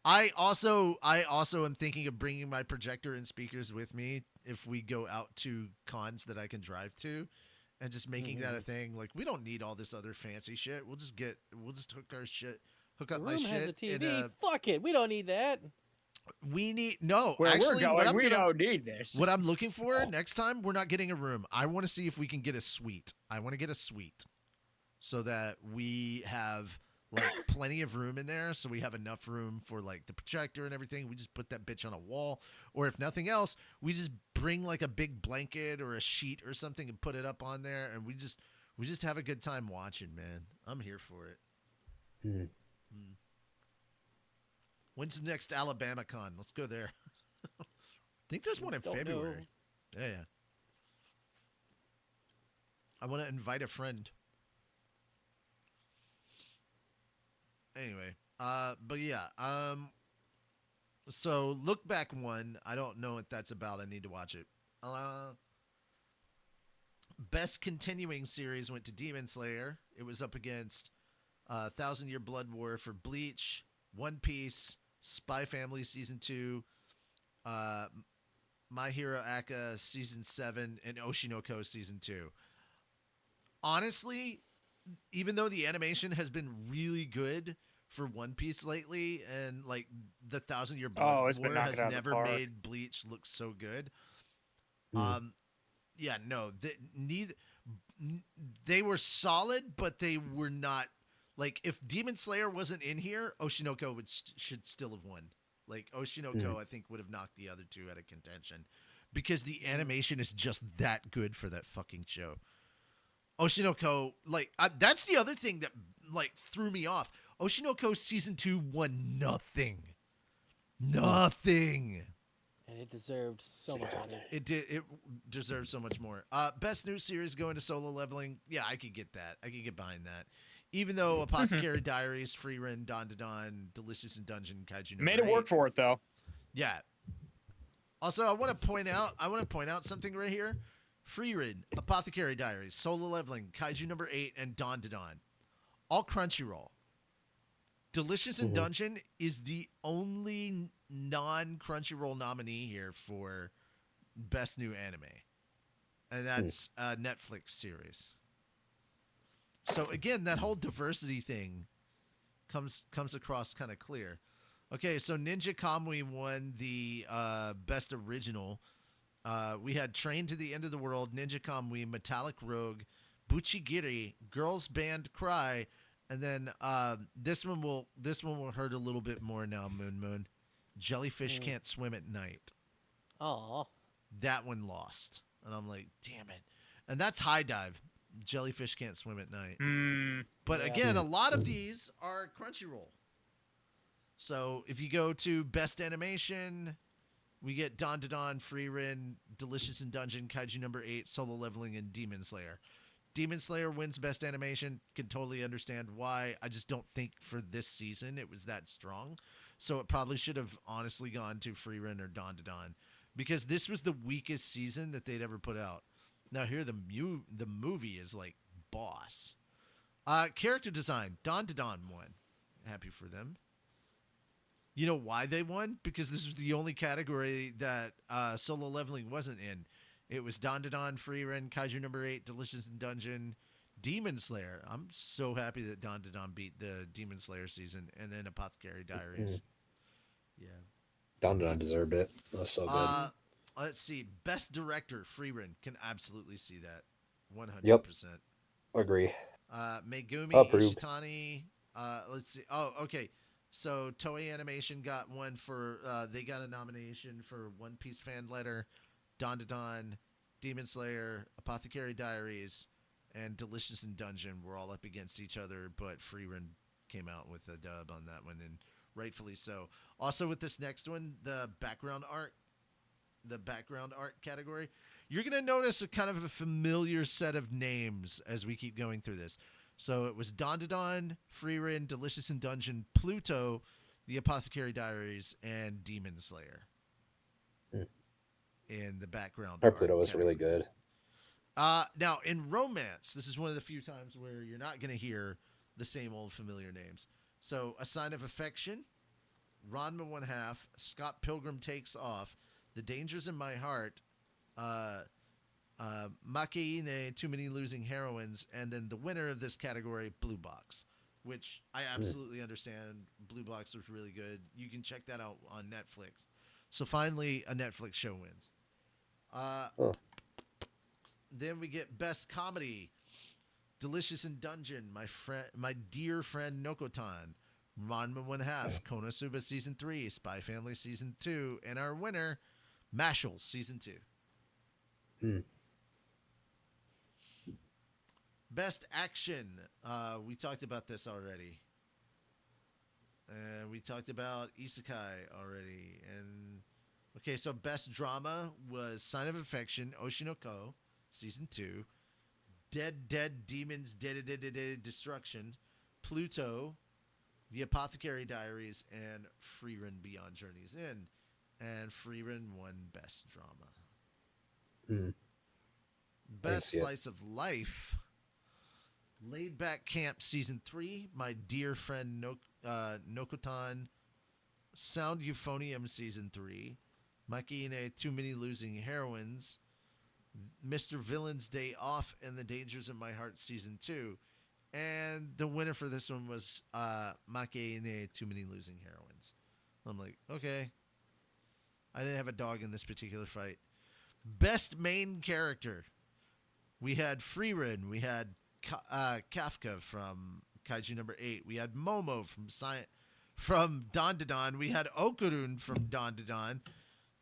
I also am thinking of bringing my projector and speakers with me if we go out to cons that I can drive to, and just making that a thing. Like, we don't need all this other fancy shit. We'll just hook The up my room has a shit in TV. a. Fuck it. We don't need that. We need no. Where Actually, we're what going, I'm we gonna don't need this. what I'm looking for next time, we're not getting a room. I want to see if we can get a suite. I want to get a suite so that we have like plenty of room in there, so we have enough room for like the projector and everything. We just put that bitch on a wall, or if nothing else, we just bring like a big blanket or a sheet or something and put it up on there, and we just have a good time watching. Man, I'm here for it. Hmm. When's the next Alabama con? Let's go there. I think there's one in Don't February. know. Yeah. I want to invite a friend. Anyway, but yeah, so Look Back 1, I don't know what that's about. I need to watch it. Best continuing series went to Demon Slayer. It was up against Thousand Year Blood War for Bleach, One Piece, Spy Family Season 2, My Hero Aka Season 7, and Oshinoko Season 2. Honestly, even though the animation has been really good for One Piece lately, and like the Thousand Year Blood it's been War knocking has it out of the never park. made Bleach look so good. Mm. Yeah, no, they were solid, but they were not like if Demon Slayer wasn't in here, Oshinoko should still have won. Like Oshinoko, I think would have knocked the other two out of contention because the animation is just that good for that fucking show. Oshinoko, like that's the other thing that like threw me off. Oshinoko season 2 won nothing. And it deserved so much better. It deserves so much more. Best new series going to Solo Leveling. Yeah, I could get that. I could get behind that. Even though Apothecary Diaries, Free Run, Dawn to Dawn, Delicious in Dungeon, Kaiju number Made it work 8. for it though. Yeah. Also, I want to point out something right here. Free Run, Apothecary Diaries, Solo Leveling, Kaiju number 8, and Dawn to Dawn. All Crunchyroll. Delicious in Dungeon is the only non-Crunchyroll nominee here for Best New Anime. And that's a Netflix series. So again, that whole diversity thing comes across kind of clear. Okay, so Ninja Kamui won the Best Original. We had Train to the End of the World, Ninja Kamui, Metallic Rogue, Buchigiri, Girls Band Cry, and then this one will hurt a little bit more now, Moon. Jellyfish Can't Swim at Night. Aw. That one lost. And I'm like, damn it. And that's High Dive. Jellyfish Can't Swim at Night. But Yeah. again, a lot of these are Crunchyroll. So if you go to Best Animation, we get Dawn to Dawn, Free Run, Delicious in Dungeon, Kaiju number 8, Solo Leveling, and Demon Slayer. Demon Slayer wins Best Animation. Can totally understand why. I just don't think for this season it was that strong. So it probably should have honestly gone to Free Run or Dawn to Dawn. Because this was the weakest season that they'd ever put out. Now here the movie is like boss. Character design, Dawn to Dawn won. Happy for them. You know why they won? Because this was the only category that Solo Leveling wasn't in. It was Dawn to Dawn, Free Run, Kaiju number 8, Delicious in Dungeon, Demon Slayer. I'm so happy that Dawn to Dawn beat the Demon Slayer season, and then Apothecary Diaries. Yeah. Dawn to Dawn deserved it. That was so good. Let's see. Best Director, Free Run. Can absolutely see that. 100%. Yep. Agree. Megumi Approved. Ishitani. Let's see. Oh, okay. So Toei Animation got one for they got a nomination for One Piece Fan Letter, Dawn to Dawn, Demon Slayer, Apothecary Diaries, and Delicious in Dungeon were all up against each other, but Free Run came out with a dub on that one, and rightfully so. Also with this next one, the background art category, you're gonna notice a kind of a familiar set of names as we keep going through this. So it was Dawn to Dawn, Free Run, Delicious in Dungeon, Pluto, The Apothecary Diaries, and Demon Slayer. In the background. Our Pluto was really good. Now, in romance, this is one of the few times where you're not going to hear the same old familiar names. So, A Sign of Affection, Ranma One Half, Scott Pilgrim Takes Off, The Dangers in My Heart, Makeine, Too Many Losing Heroines, and then the winner of this category, Blue Box, which I absolutely understand. Blue Box was really good. You can check that out on Netflix. So finally, a Netflix show wins. Oh. Then we get Best Comedy. Delicious in Dungeon, my dear friend Nokotan, Ranma 1/2, Konosuba Season 3, Spy Family Season 2, and our winner, Mashal Season 2. Best Action. We talked about this already. And we talked about Isekai already. And okay, so Best Drama was Sign of Affection, Oshinoko, Season 2. Dead Demons, Dead Destruction, Pluto, The Apothecary Diaries, and Freerun Beyond Journeys In. And Freerun won Best Drama. Best Slice of Life, Laid Back Camp Season 3, My Dear Friend Nokotan, Sound Euphonium Season 3, Makine Too Many Losing Heroines, Mr. Villain's Day Off, and The Dangers of My Heart Season 2. And the winner for this one was Makine Too Many Losing Heroines. I'm like, okay. I didn't have a dog in this particular fight. Best Main Character. We had Freerun. We had Kafka from Kaiju number 8. We had Momo from Don to Don. We had Okurun from Don to Don.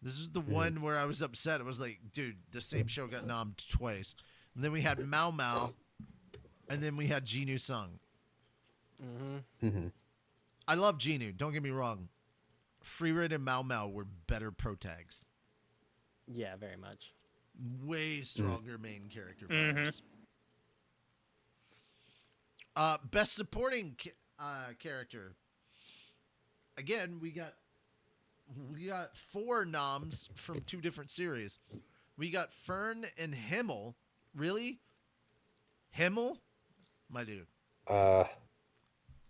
This is the one where I was upset. I was like, dude, the same show got nommed twice. And then we had Mao Mao. And then we had Jinu Sung. I love Jinu. Don't get me wrong. Freerun and Mao Mao were better pro tags. Yeah, very much. Way stronger main character players. Best supporting character. Again, we got 4 noms from 2 different series. We got Fern and Himmel. Really? Himmel? My dude.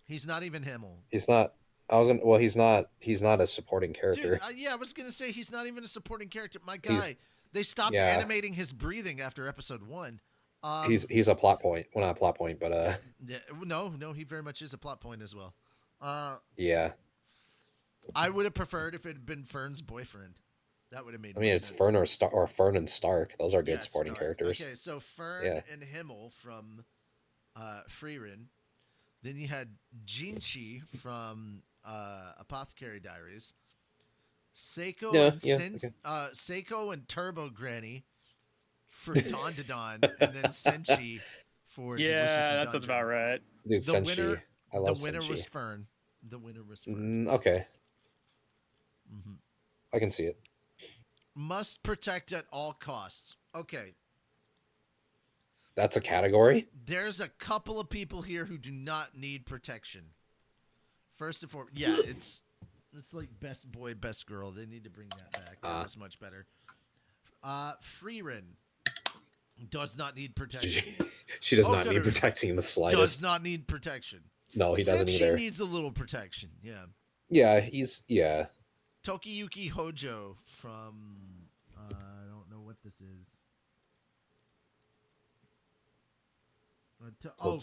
He's not even Himmel. He's not. He's not. He's not a supporting character. Dude, yeah, I was gonna say he's not even a supporting character. My guy. They stopped animating his breathing after episode 1. He's a plot point. Well, not a plot point, but Yeah, no, he very much is a plot point as well. Yeah. I would have preferred if it had been Fern's boyfriend. That would have made. I mean, it's sense. Fern or Fern and Stark. Those are good supporting characters. Okay, so Fern and Himmel from Freerun. Then you had Jinchi from Apothecary Diaries. Seiko Seiko and Turbo Granny for Dawn to Dawn, and then Senshi for Delicious in that sounds Dungeon. about right. Dude, Senshi. I love the winner Senshi. was Fern. The winner was Fern. Okay. I can see it. Must protect at all costs. Okay. That's a category? There's a couple of people here who do not need protection. First and foremost, yeah, it's like best boy, best girl. They need to bring that back. That was much better. Freerun does not need protection. She does not need protecting in the slightest. Does not need protection. No, he doesn't either. She needs a little protection. Yeah. Yeah, Tokiyuki Hojo from I don't know what this is.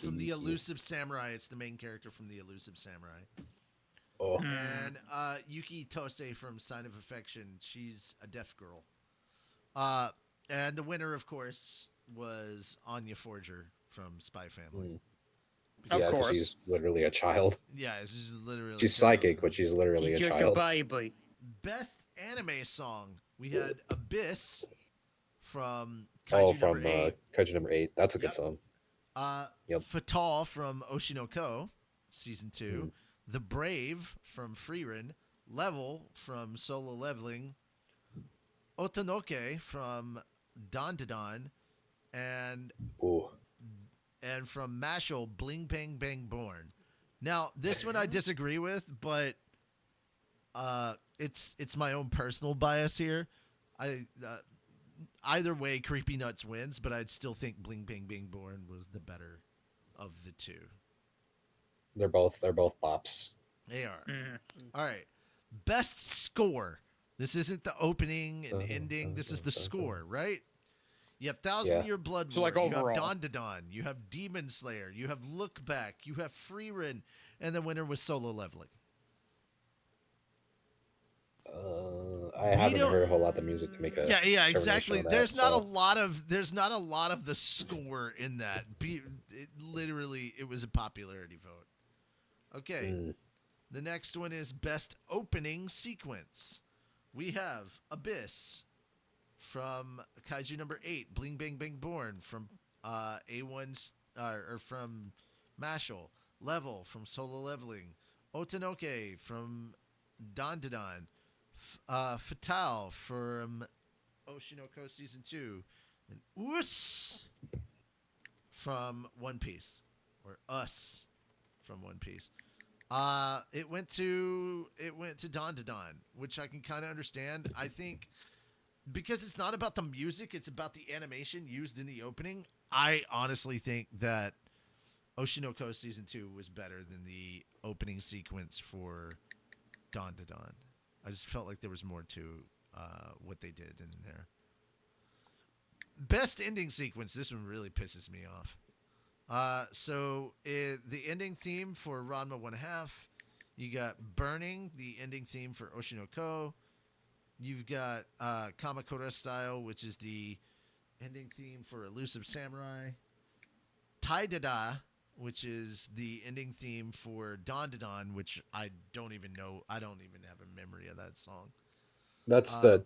From the Elusive Samurai. It's the main character from the Elusive Samurai. Oh. And Yuki Tose from Sign of Affection. She's a deaf girl. And the winner, of course, was Anya Forger from Spy Family. Of course. She's literally a child. Yeah, she's literally. She's psychic, but she's literally a child. Baby. Best anime song. We had Abyss from Kaiju number 8. Kaiju number 8. That's a good song. Fatal from Oshinoko, Season 2. The Brave from Freerun. Level from Solo Leveling. Otonoke from Don to Don. And from Mashal, Bling Bang Bang Born. Now, this one I disagree with, but it's my own personal bias here. Either way, Creepy Nuts wins, but I'd still think Bling Bang Bang Born was the better of the two. They're both bops. They are. All right. Best score. This isn't the opening and ending. This is the score, right? You have Thousand Yeah. Year Blood So, War. like, You have overall. Dawn to Dawn. You have Demon Slayer. You have Look Back. You have Freerun. And the winner was Solo Leveling. I haven't heard a whole lot of music to make a Yeah, determination exactly. on that, There's not a so- lot of the score in that. Literally, it was a popularity vote. Okay. Mm. The next one is best opening sequence. We have Abyss from Kaiju number 8, Bling Bang Bang Born from A1 or from Mashal, Level from Solo Leveling, Otanoke from Don to Don, Fatal from Oshinoko Season 2, and Us from One Piece, or Us from One Piece. It went to Don to Don, which I can kind of understand. I think because it's not about the music, it's about the animation used in the opening. I honestly think that Oshinoko Season 2 was better than the opening sequence for Dawn to Dawn. I just felt like there was more to what they did in there. Best ending sequence. This one really pisses me off. The ending theme for Ranma 1/2. You got Burning, the ending theme for Oshinoko. You've got Kamakura Style, which is the ending theme for Elusive Samurai. Taidada, which is the ending theme for Dawn to Dawn, which I don't even know. I don't even have a memory of that song. That's the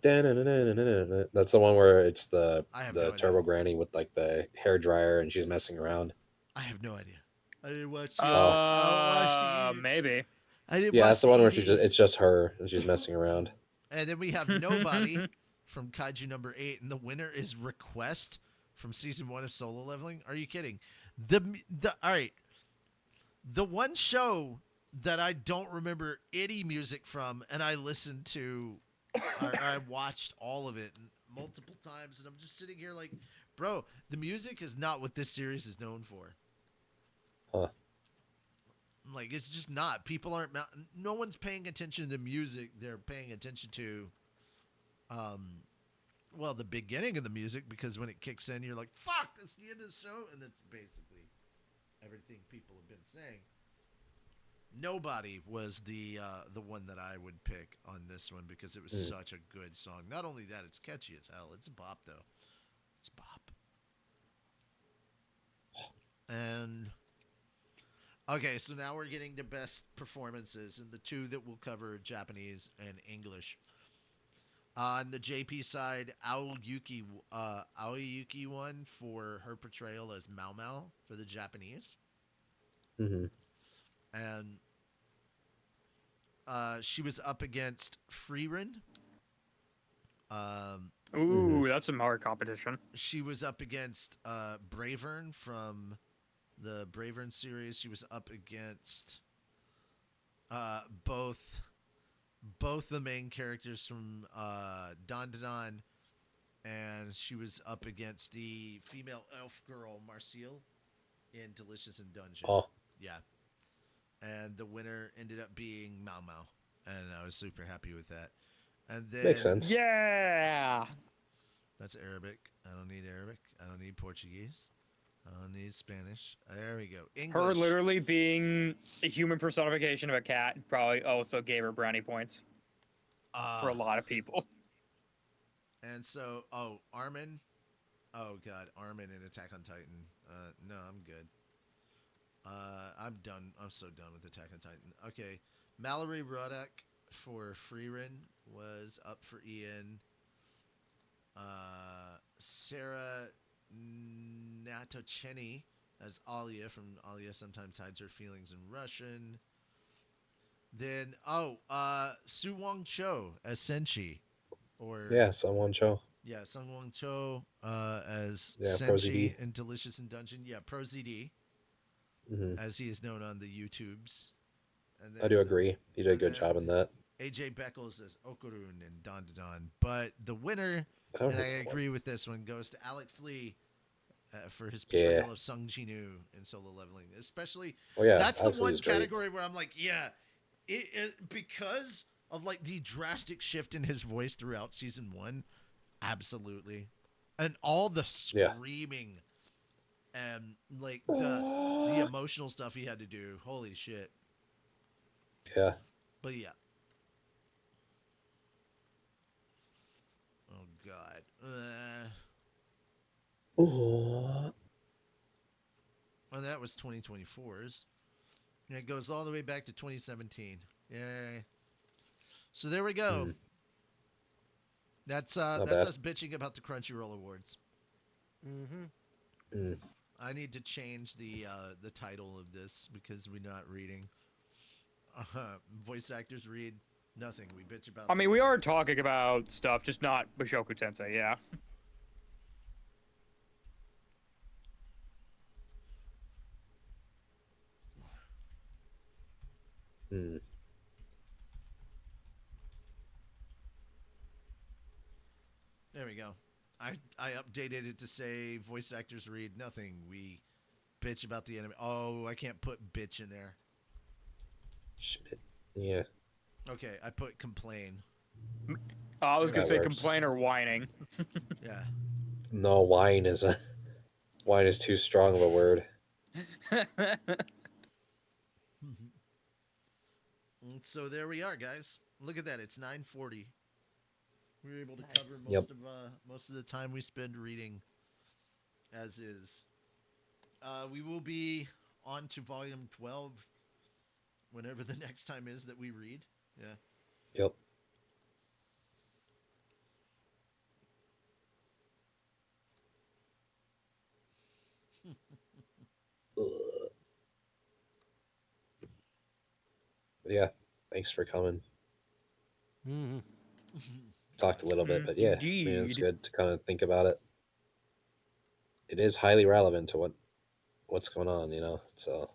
that's the one where it's the I have no idea. Turbo Granny with like the hair dryer and she's messing around. I have no idea. I didn't watch the. I watched the. Maybe. I didn't Yeah, watch that's the one where ED. it's just her and she's messing around. And then we have Nobody from Kaiju number 8, and the winner is Request from season 1 of Solo Leveling. Are you kidding? All right. The one show that I don't remember any music from, and I listened to, or I watched all of it multiple times, and I'm just sitting here like, bro, the music is not what this series is known for. Huh. Like, it's just not. People aren't. No one's paying attention to the music. They're paying attention to, the beginning of the music, because when it kicks in, you're like, fuck, that's the end of the show. And that's basically everything people have been saying. Nobody was the one that I would pick on this one because it was such a good song. Not only that, it's catchy as hell. It's a bop, though. It's a bop. And... okay, so now we're getting the best performances, and the two that we'll cover Japanese and English. On the JP side, Aoyuki won for her portrayal as Mao Mao for the Japanese. Mm-hmm. And she was up against Freerun. That's some hard competition. She was up against Bravern from the Bravern series. She was up against both the main characters from Don to Don, and she was up against the female elf girl Marcille in Delicious in Dungeon. Oh. Yeah. And the winner ended up being Mao Mao, and I was super happy with that. And then Makes sense. Yeah. That's Arabic. I don't need Arabic. I don't need Portuguese. I don't need Spanish. There we go. English. Her literally being a human personification of a cat probably also gave her brownie points for a lot of people. And so, Armin. Oh, God. Armin in Attack on Titan. No, I'm good. I'm done. I'm so done with Attack on Titan. Okay. Mallory Roddick for Freerun was up for Ian. Sarah Natochenny as Alia from Alia Sometimes Hides Her Feelings in Russian. Then, Su Wong Cho as Senshi. Someone show. Yeah, Sung Wong Cho as Pro Senshi ZD. in Delicious in Dungeon. Yeah, Pro ZD, as he is known on the YouTubes. And then, I do agree. You did a good job in that. AJ Beckles as Okurun in Don to Don. But the winner, and I agree with this one, goes to Alex Lee for his portrayal of Sung Jinu in Solo Leveling. Especially, that's Alex the one Lee's great. category where I'm like, because of like the drastic shift in his voice throughout season 1, absolutely, and all the Yeah. screaming and like the emotional stuff he had to do. Holy shit! Yeah. But yeah. Oh god. Well, that was 2024's. And it goes all the way back to 2017. Yay. So there we go. Mm, That's not that's bad. us bitching about the Crunchyroll Awards. Mm-hmm. Mm. I need to change the title of this because we're not reading. Voice actors read nothing. We bitch about. I mean, the we are awards. talking about stuff, just not Mushoku Tensei. Yeah. Mm. There we go. I updated it to say voice actors read nothing. We bitch about the anime. Oh, I can't put bitch in there. Schmidt. Yeah. Okay, I put complain. I was gonna That say works. complain or whining. Yeah. No, wine is too strong of a word. And so there we are, guys. Look at that. It's 9:40. We were able to Nice. cover Yep. most of the time we spend reading as is. We will be on to volume 12 whenever the next time is that we read. Yeah. Yep. Yeah. Thanks for coming. Mm-hmm. Talked a little bit, but yeah, I mean, it's Indeed. good to kind of think about it. It is highly relevant to what's going on, you know. So,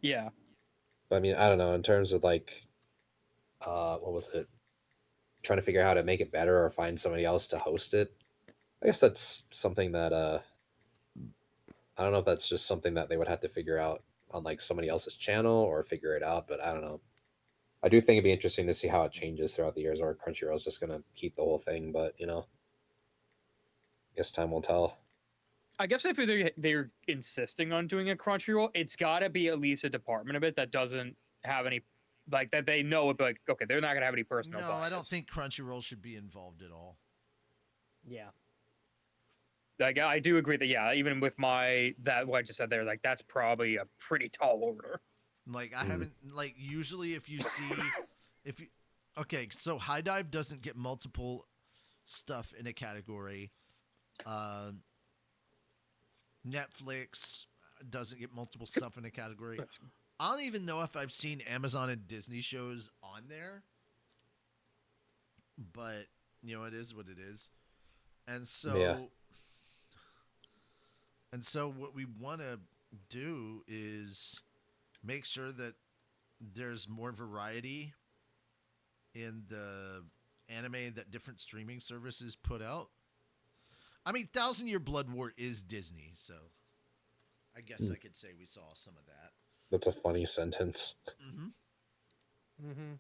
Yeah. but I mean, I don't know. In terms of like, what was it? Trying to figure out how to make it better or find somebody else to host it. I guess that's something that I don't know if that's just something that they would have to figure out on like somebody else's channel or figure it out. But I don't know. I do think it'd be interesting to see how it changes throughout the years, or Crunchyroll's just gonna keep the whole thing. But you know, I guess time will tell. I guess if they're insisting on doing a Crunchyroll, it's got to be at least a department of it that doesn't have any, like that they know would be like, okay, they're not gonna have any personal No, bias. I don't think Crunchyroll should be involved at all. Yeah. Like I do agree that yeah, even with what I just said there, like that's probably a pretty tall order. Like I Mm. haven't like usually if you see if you okay, so High Dive doesn't get multiple stuff in a category. Netflix doesn't get multiple stuff in a category. I don't even know if I've seen Amazon and Disney shows on there. But, you know, it is what it is. And so Yeah. what we want to do is make sure that there's more variety in the anime that different streaming services put out. I mean, Thousand Year Blood War is Disney, so I guess I could say we saw some of that. That's a funny sentence. Mm-hmm. Mm-hmm.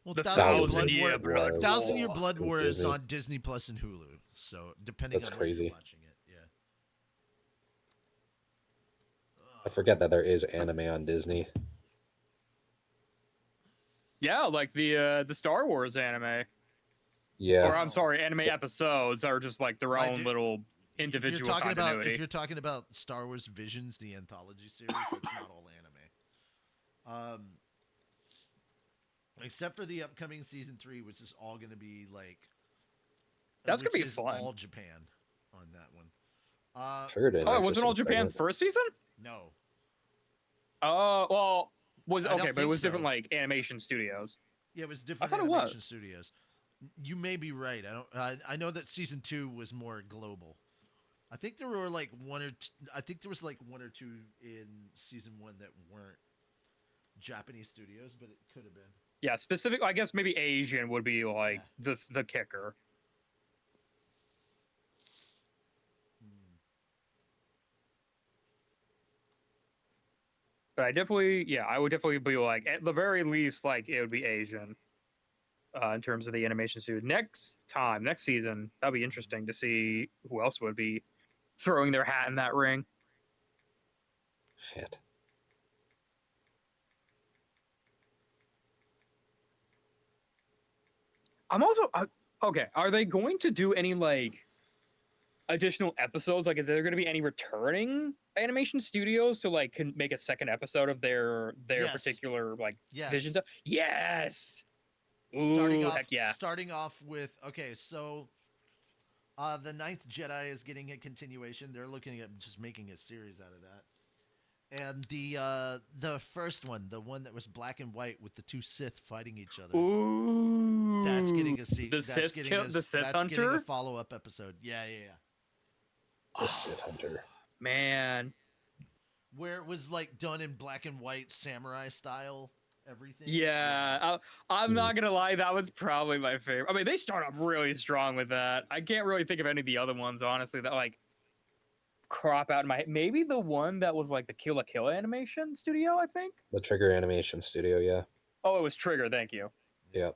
Well, The Thousand Year Blood War. Thousand Year Blood Is War is Disney. on Disney Plus and Hulu, so depending That's on where crazy. you're watching it, yeah. I forget that there is anime on Disney. Yeah, like the Star Wars anime. Yeah. Or I'm sorry, anime episodes are just like their I own do- little individual continuity. If you're talking about Star Wars Visions, the anthology series, that's not all anime. Except for the upcoming season 3, which is all going to be like That's gonna which be is fun. all Japan on that one. Figured it. Oh, it for wasn't all some Japan segment. first season? No, Oh, well, I don't okay, but it think was different so. like animation studios. yeah, it was different thought it animation was. studios. You may be right. I know that season 2 was more global. I think there were like I think there was like one or two in season 1 that weren't Japanese studios, but it could have been. Yeah, specific. I guess maybe Asian would be like Yeah. the kicker. But I definitely, yeah, I would definitely be like, at the very least, like it would be Asian. In terms of the animation studio, next season, that'll be interesting to see who else would be throwing their hat in that ring. Shit. I'm also okay. Are they going to do any like additional episodes? Like, is there going to be any returning animation studios to like can make a second episode of their Yes. particular like Yes. vision stuff? Yes. Starting Ooh, off, heck yeah. starting off with okay, so the Ninth Jedi is getting a continuation. They're looking at just making a series out of that. And the first one, the one that was black and white with the two Sith fighting each other, Ooh, that's getting a the Sith the Sith that's Hunter. getting a follow-up episode. Yeah. The Sith Hunter. Man, Where it was like done in black and white samurai style, everything. yeah. I'm not gonna lie, that was probably my favorite. I mean, they start off really strong with that. I can't really think of any of the other ones, honestly, that like crop out in my head. Maybe the one that was like the Kill la Kill animation studio, I think. The Trigger Animation Studio, yeah. Oh, it was Trigger. Thank you. Yeah.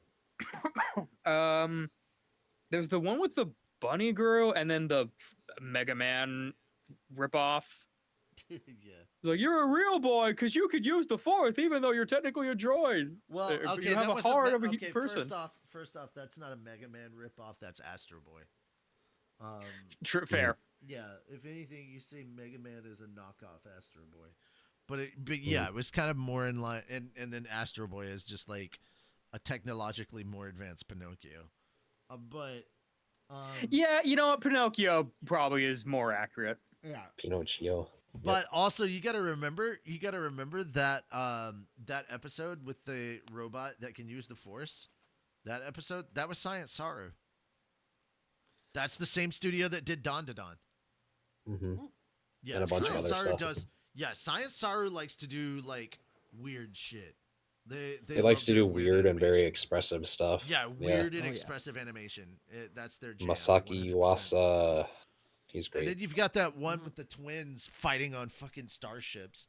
There's the one with the bunny girl, and then the Mega Man ripoff. Yeah. Like, you're a real boy because you could use the fourth, even though you're technically a droid. Well, okay, you have that a was heart of a okay, person. First off, that's not a Mega Man ripoff. That's Astro Boy. Fair. Yeah, if anything, you say Mega Man is a knockoff Astro Boy, but yeah, it was kind of more in line, and then Astro Boy is just like a technologically more advanced Pinocchio, Yeah, you know what? Pinocchio probably is more accurate. yeah. Pinocchio. But also, you got to remember that that episode with the robot that can use the Force. That episode that was Science Saru. That's the same studio that did Don to Don. Mm-hmm. Yeah, And a bunch of Science other Saru stuff. does. Yeah, Science Saru likes to do like weird shit. They It likes love to their do weird and very animation. expressive stuff. Yeah, weird and Oh, yeah. expressive animation. That's their jam. Masaki 100%. Wasa. He's And then great. you've got that one with the twins fighting on fucking starships.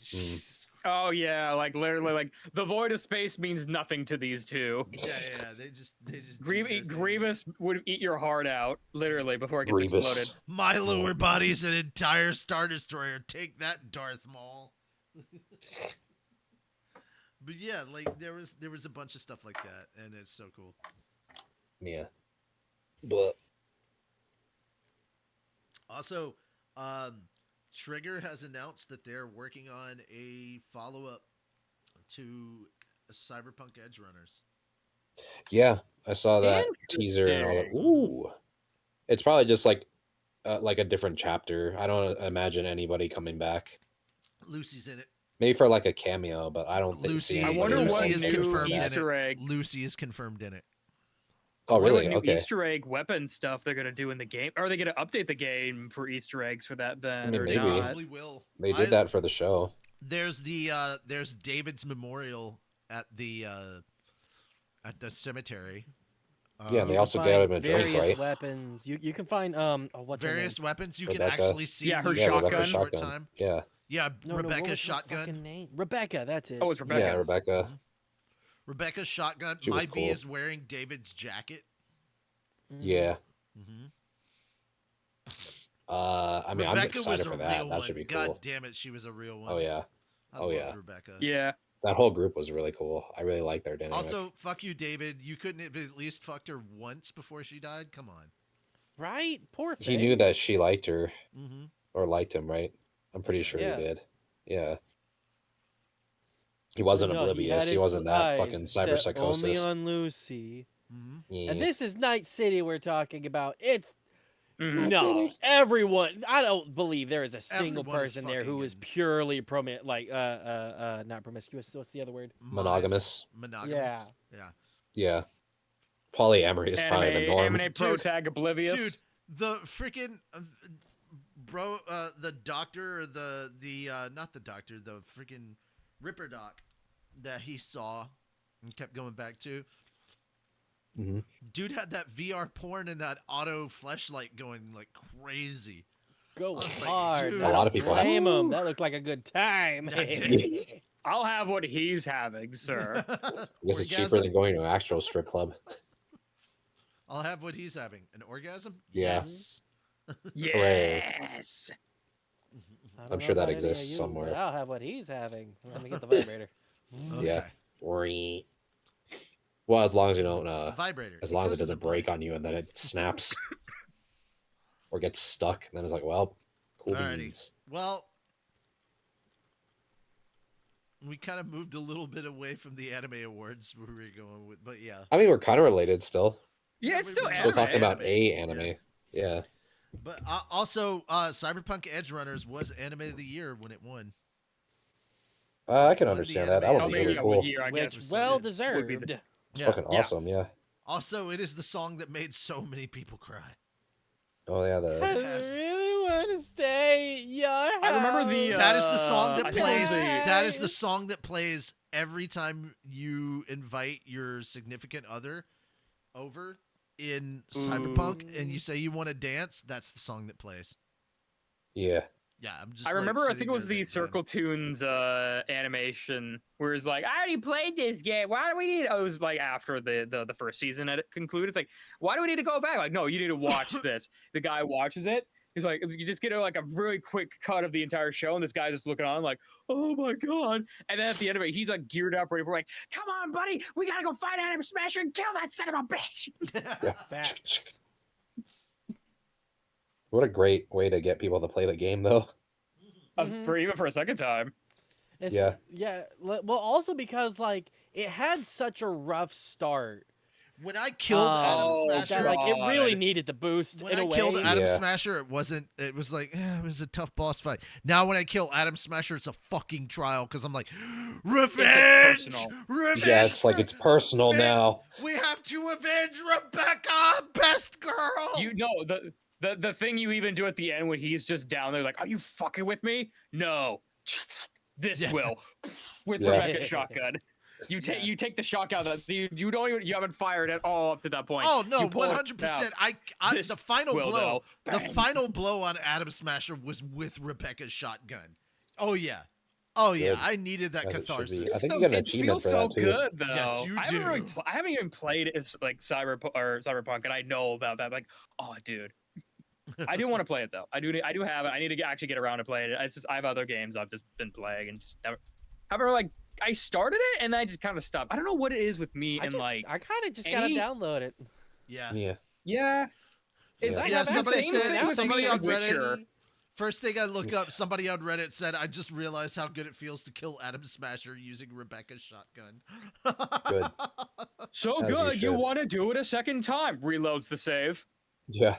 Jesus. Oh yeah, like literally, like the void of space means nothing to these two. Yeah. They just do their thing. Grievous would eat your heart out, literally, before it gets Grievous. exploded. My lower body is an entire Star Destroyer. Take that, Darth Maul. But yeah, like there was a bunch of stuff like that, and it's so cool. Yeah. But Also, Trigger has announced that they're working on a follow-up to Cyberpunk Edge Runners. yeah, I saw that teaser and all that. Interesting. Ooh. It's probably just like a different chapter. I don't imagine anybody coming back. Lucy's in it. Maybe for like a cameo, but I don't think. Lucy, see I anybody wonder Lucy what is new confirmed Easter in it. egg. Lucy is confirmed in it. Oh, I wonder really? what new Okay. Easter egg weapon stuff they're gonna do in the game. Are they gonna update the game for Easter eggs for that then, mean, or maybe. not? Probably will. They did that for the show. There's there's David's memorial at the cemetery. Yeah, and they You also can gave find him a drink, various right? weapons. You can find what's her Various name? weapons you Rebecca. can actually see. Yeah, her Lucy Yeah, for shotgun. a Rebecca's short shotgun. time. Yeah. Yeah, No, what Rebecca's was her shotgun. fucking name? Rebecca, that's it. Oh, it's Rebecca. Yeah, Rebecca. Rebecca's shotgun. She was My V cool. is wearing David's jacket. Yeah. Mm-hmm. I mean, I'm Rebecca was excited a for that. real That one. should be God cool. damn it, she was a real one. Oh yeah, I oh, loved yeah. Rebecca. Yeah. that whole group was really cool. I really like their dynamic. Also, fuck you, David. You couldn't have at least fucked her once before she died. Come on. Right? Poor he thing. knew that she liked her Mm-hmm. or liked him, right? I'm pretty Yeah. sure Yeah. he did. Yeah. He wasn't No, he oblivious. had He his wasn't that eyes fucking set only cyberpsychosis. on Lucy. Mm-hmm. Yeah. And this is Night City we're talking about. It's Mhm. no everyone. I don't believe there is a single Everyone is person there who fucking is in. purely not promiscuous. What's the other word? Monogamous. Monogamous. Yeah. Yeah. Yeah. Polyamory is probably the norm. Anime pro tag oblivious. Dude, the freaking bro, the doctor, or the not the doctor, the freaking Ripper doc that he saw and kept going back to. Mhm. Dude had that VR porn and that auto fleshlight going like crazy. Going I was like, hard. dude. I A lot don't of people have- blame 'em. That looked like a good time. That did. I'll have what he's having, sir. This is cheaper Orgasm? than going to an actual strip club. I'll have what he's having. An orgasm? Yeah. Yes. Yes. I don't I'm know sure that about any of exists you, somewhere. But I'll have what he's having. Let me get the vibrator. Okay. Yeah. Well, as long as you don't, Vibrator. as long as it goes in the doesn't break blank. on you and then it snaps or gets stuck, and then it's like, well, cool Alrighty. beans. Well, we kind of moved a little bit away from the anime awards where we were going with, but yeah. I mean, we're kind of related still. Yeah, it's still we're Still talking anime. about a anime. Yeah. But also, Cyberpunk Edge Runners was Anime of the Year when it won. I can Won the understand that. That anime would Oh, of be the maybe really year. what cool. year, I Which guess. well would be deserved. the- It's Yeah. fucking Yeah. awesome. Yeah. Also, it is the song that made so many people cry. Oh yeah. I The Yes. really want to stay. Yeah, I remember the, That is the song that I think plays. the- That is the song that plays every time you invite your significant other over in Cyberpunk, and you say you want to dance. That's the song that plays. yeah. Yeah, I'm just. I like, remember, I sitting think it was there the like, Circle Tunes animation where it's like, I already played this game. Why do we need? Oh, it was like after the first season had concluded. It's like, why do we need to go back? Like, no, you need to watch this. The guy watches it. He's like, you just get like a really quick cut of the entire show, and this guy's just looking on like, oh my god. And then at the end of it, he's like geared up, ready for like, come on, buddy, we gotta go fight Adam Smasher and kill that son of a bitch. Yeah. Facts. What a great way to get people to play the game, though. For even for a second time. Yeah. Yeah. Well, also because like it had such a rough start. When I killed Adam Oh, Smasher, That, like it really God. needed the boost when in I a way. killed Adam Yeah. Smasher, it wasn't. It was like it was a tough boss fight. Now when I kill Adam Smasher, it's a fucking trial because I'm like, revenge, personal. revenge. Yeah, it's like for- it's personal Vin- now. We have to avenge Rebecca, best girl. You know the thing you even do at the end when he's just down there like, are you fucking with me? No. This Yeah. will with Yeah. Rebecca's shotgun. You take Yeah. you take the shotgun that you don't even you haven't fired at all up to that point. Oh no, You pull it 100%. out. I This the final will, blow, though. the Bang. final blow on Adam Smasher was with Rebecca's shotgun. Oh yeah, oh yeah. Good. I needed that As it should be. catharsis. I think you get an it achievement feels for so that, too. good though. Yes, you do. I haven't even played it's like Cyberpunk, and I know about that. Like, oh, dude, I do want to play it though. I do have it. I need to actually get around to playing it. It's just I have other games I've just been playing and just haven't like. I started it and I just kind of stopped. I don't know what it is with me and like I kind of just any- gotta download it. Yeah. Yeah. yeah. It's Yeah. it's Yeah, the somebody same said- thing with somebody me on and Reddit- Witcher. First thing I look up, somebody on Reddit said, "I just realized how good it feels to kill Adam Smasher using Rebecca's shotgun." Good. So As you good, you should. want to do it a second time. Reloads the save. Yeah.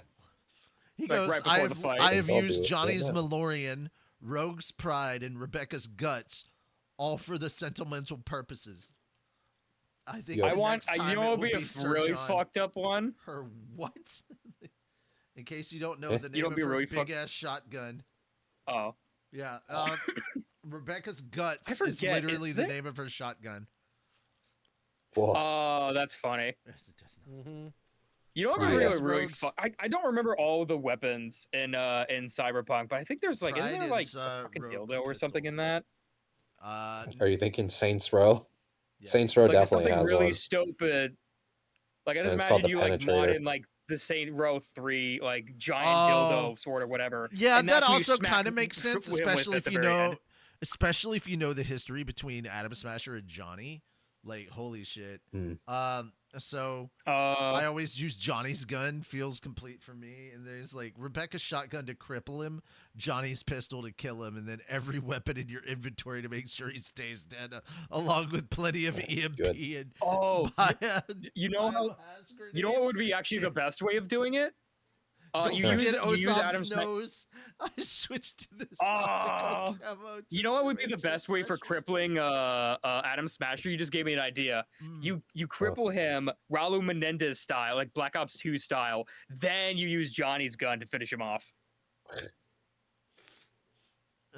He Like, goes, right before the fight. I have I'll do used it. Johnny's Yeah. Malorian, Rogue's Pride, and Rebecca's Guts, all for the sentimental purposes. I think Yeah. I the want. next time You know it what will would be a Sir really John. fucked up one? Her what? In case you don't know Eh? the You name don't of be her really big fucked- ass shotgun. Oh, Yeah. Rebecca's I Guts is forget, literally is the there- name of her shotgun. Whoa. oh, that's funny. Yes, it does not. Mm-hmm. You know what would Pride be is really rogues. I don't remember all the weapons in Cyberpunk, but I think there's like, isn't Pride there like is, a fucking rogue's dildo or something pistol. in that? Are you thinking Saints Row? Yeah. Saints Row Like just definitely something has really one. stupid. Like I just And it's called imagine the you like Penetrator. modding like the Saint Row 3 like giant Oh. dildo sword or whatever. Yeah, and that that's what you also smack kind of makes sense, him with especially at if the you very know, end. especially if you know the history between Adam Smasher and Johnny. Like, holy shit. Hmm. So I Uh, always use Johnny's gun. Feels complete for me. And there's like Rebecca's shotgun to cripple him, Johnny's pistol to kill him, and then every weapon in your inventory to make sure he stays dead, along with plenty of EMP Good. and oh, you know how biohazard you know what grenades. would be actually the Damn. best way of doing it? Don't You forget use Osam's Adam Sma- nose. I switched to this Oh, optical camo. You just know what to would be the make sure best way for Smasher's- crippling Adam Smasher? You just gave me an idea. Mm. You cripple him Raul Menendez style, like Black Ops 2 style. Then you use Johnny's gun to finish him off.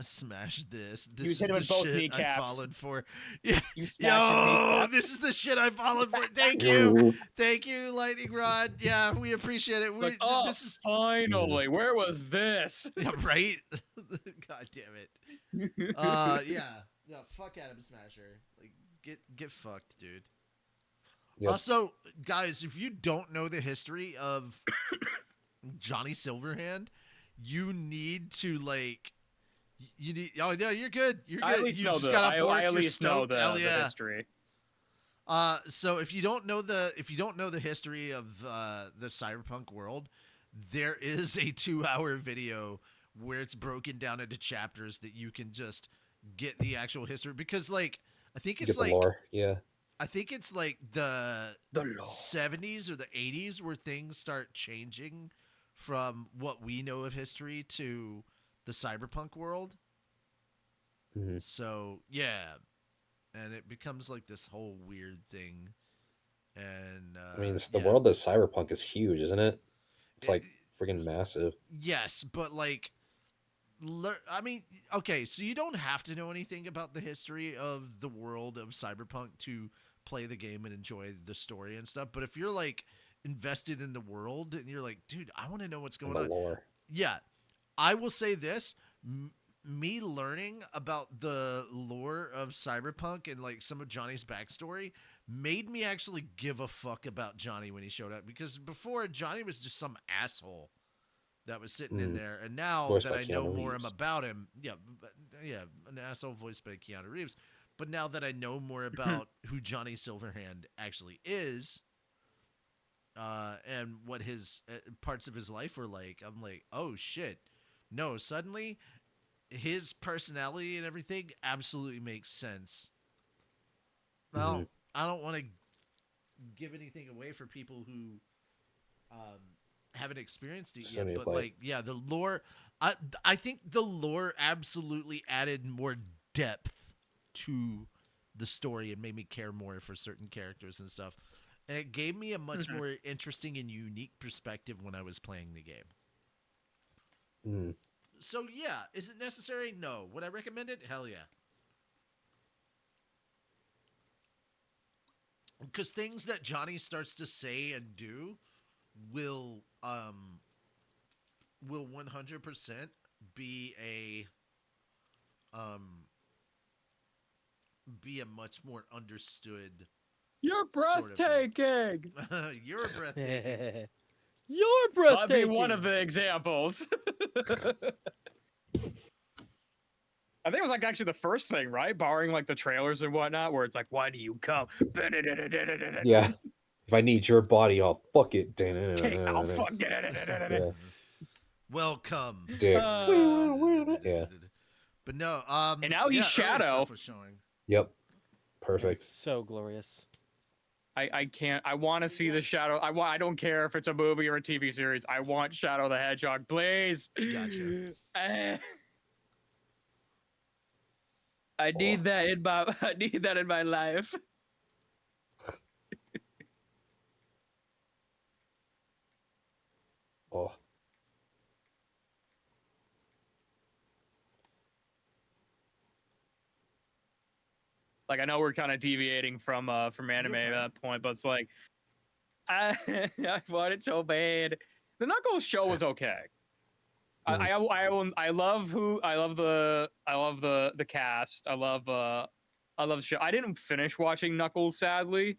Smash this. You This is hit him the in both shit I kneecaps. followed for. Yeah. You smash his Yo, kneecaps. this is the shit I followed for. Thank you. Ooh. Thank you, Lightning Rod. Yeah, we appreciate it. Like, oh, This is finally, where was this? yeah, right? God damn it. Yeah, fuck Adam Smasher. Like get fucked, dude. Yep. Also, guys, if you don't know the history of Johnny Silverhand, you need to like you need. Oh no, you're good. You're good. I at least you know just the. got off work. I at You're least know stoked. Hell the yeah. history. So if you don't know the history of the cyberpunk world, there is a 2-hour video where it's broken down into chapters that you can just get the actual history, because like I think it's Get the like lore. Yeah. I think it's like the The law. 70s or the 80s where things start changing from what we know of history to the cyberpunk world. Mhm. So, yeah. And it becomes like this whole weird thing. And I mean, the yeah. world of cyberpunk is huge, isn't it? It's It- like freaking massive. Yes, but like I mean, okay, so you don't have to know anything about the history of the world of cyberpunk to play the game and enjoy the story and stuff, but if you're like invested in the world and you're like, dude, I want to know what's And going the on. lore. Yeah, I will say this: me learning about the lore of cyberpunk and like some of Johnny's backstory made me actually give a fuck about Johnny when he showed up, because before Johnny was just some asshole that was sitting in there, and now Voiced that by I know Keanu more Reeves. about him, an asshole voiced by Keanu Reeves. But now that I know more about who Johnny Silverhand actually is, and what his parts of his life were like, I'm like, oh shit, no! Suddenly, his personality and everything absolutely makes sense. Well, Mhm. I don't want to give anything away for people who haven't experienced it Still yet, need to but play it. like, yeah, the lore. I think the lore absolutely added more depth to the story and made me care more for certain characters and stuff. And it gave me a much more interesting and unique perspective when I was playing the game. Mhm. So yeah, is it necessary? No. Would I recommend it? Hell yeah. Because things that Johnny starts to say and do will 100% be a much more understood You're sort of thing. breathtaking. You're breathtaking. You're That'd be breathtaking. one of the examples. I think it was like actually the first thing, right? Barring like the trailers and whatnot, where it's like, "Why do you come?" Yeah. If I need your body, I'll fuck it. I'll fuck. Yeah. Welcome. Dick. Uh, Yeah. But no, And now he's yeah, earlier Shadow. stuff was showing. Yep. Perfect. So glorious. I can't. I want to see the Shadow. I don't care if it's a movie or a TV series. I want Shadow the Hedgehog, please. Gotcha. I need that in my. I need that in my life. Oh. Like I know we're kind of deviating from anime at fine. that point, but it's like I want it so bad. The Knuckles show was okay. I love the cast. I love the show. I didn't finish watching Knuckles, sadly.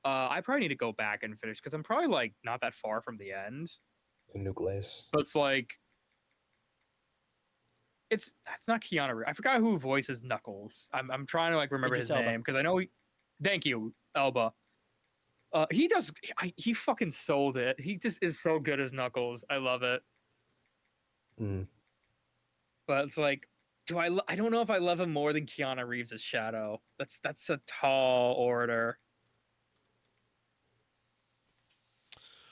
I probably need to go back and finish because I'm probably like not that far from the end. Nucleus. But it's like it's not Keanu Reeves. I forgot who voices Knuckles. I'm trying to like remember Idris his Elba. name because I know he. Thank you, Elba. He does. He fucking sold it. He just is so good as Knuckles. I love it. Mm. But it's like, I don't know if I love him more than Keanu Reeves as Shadow. That's a tall order.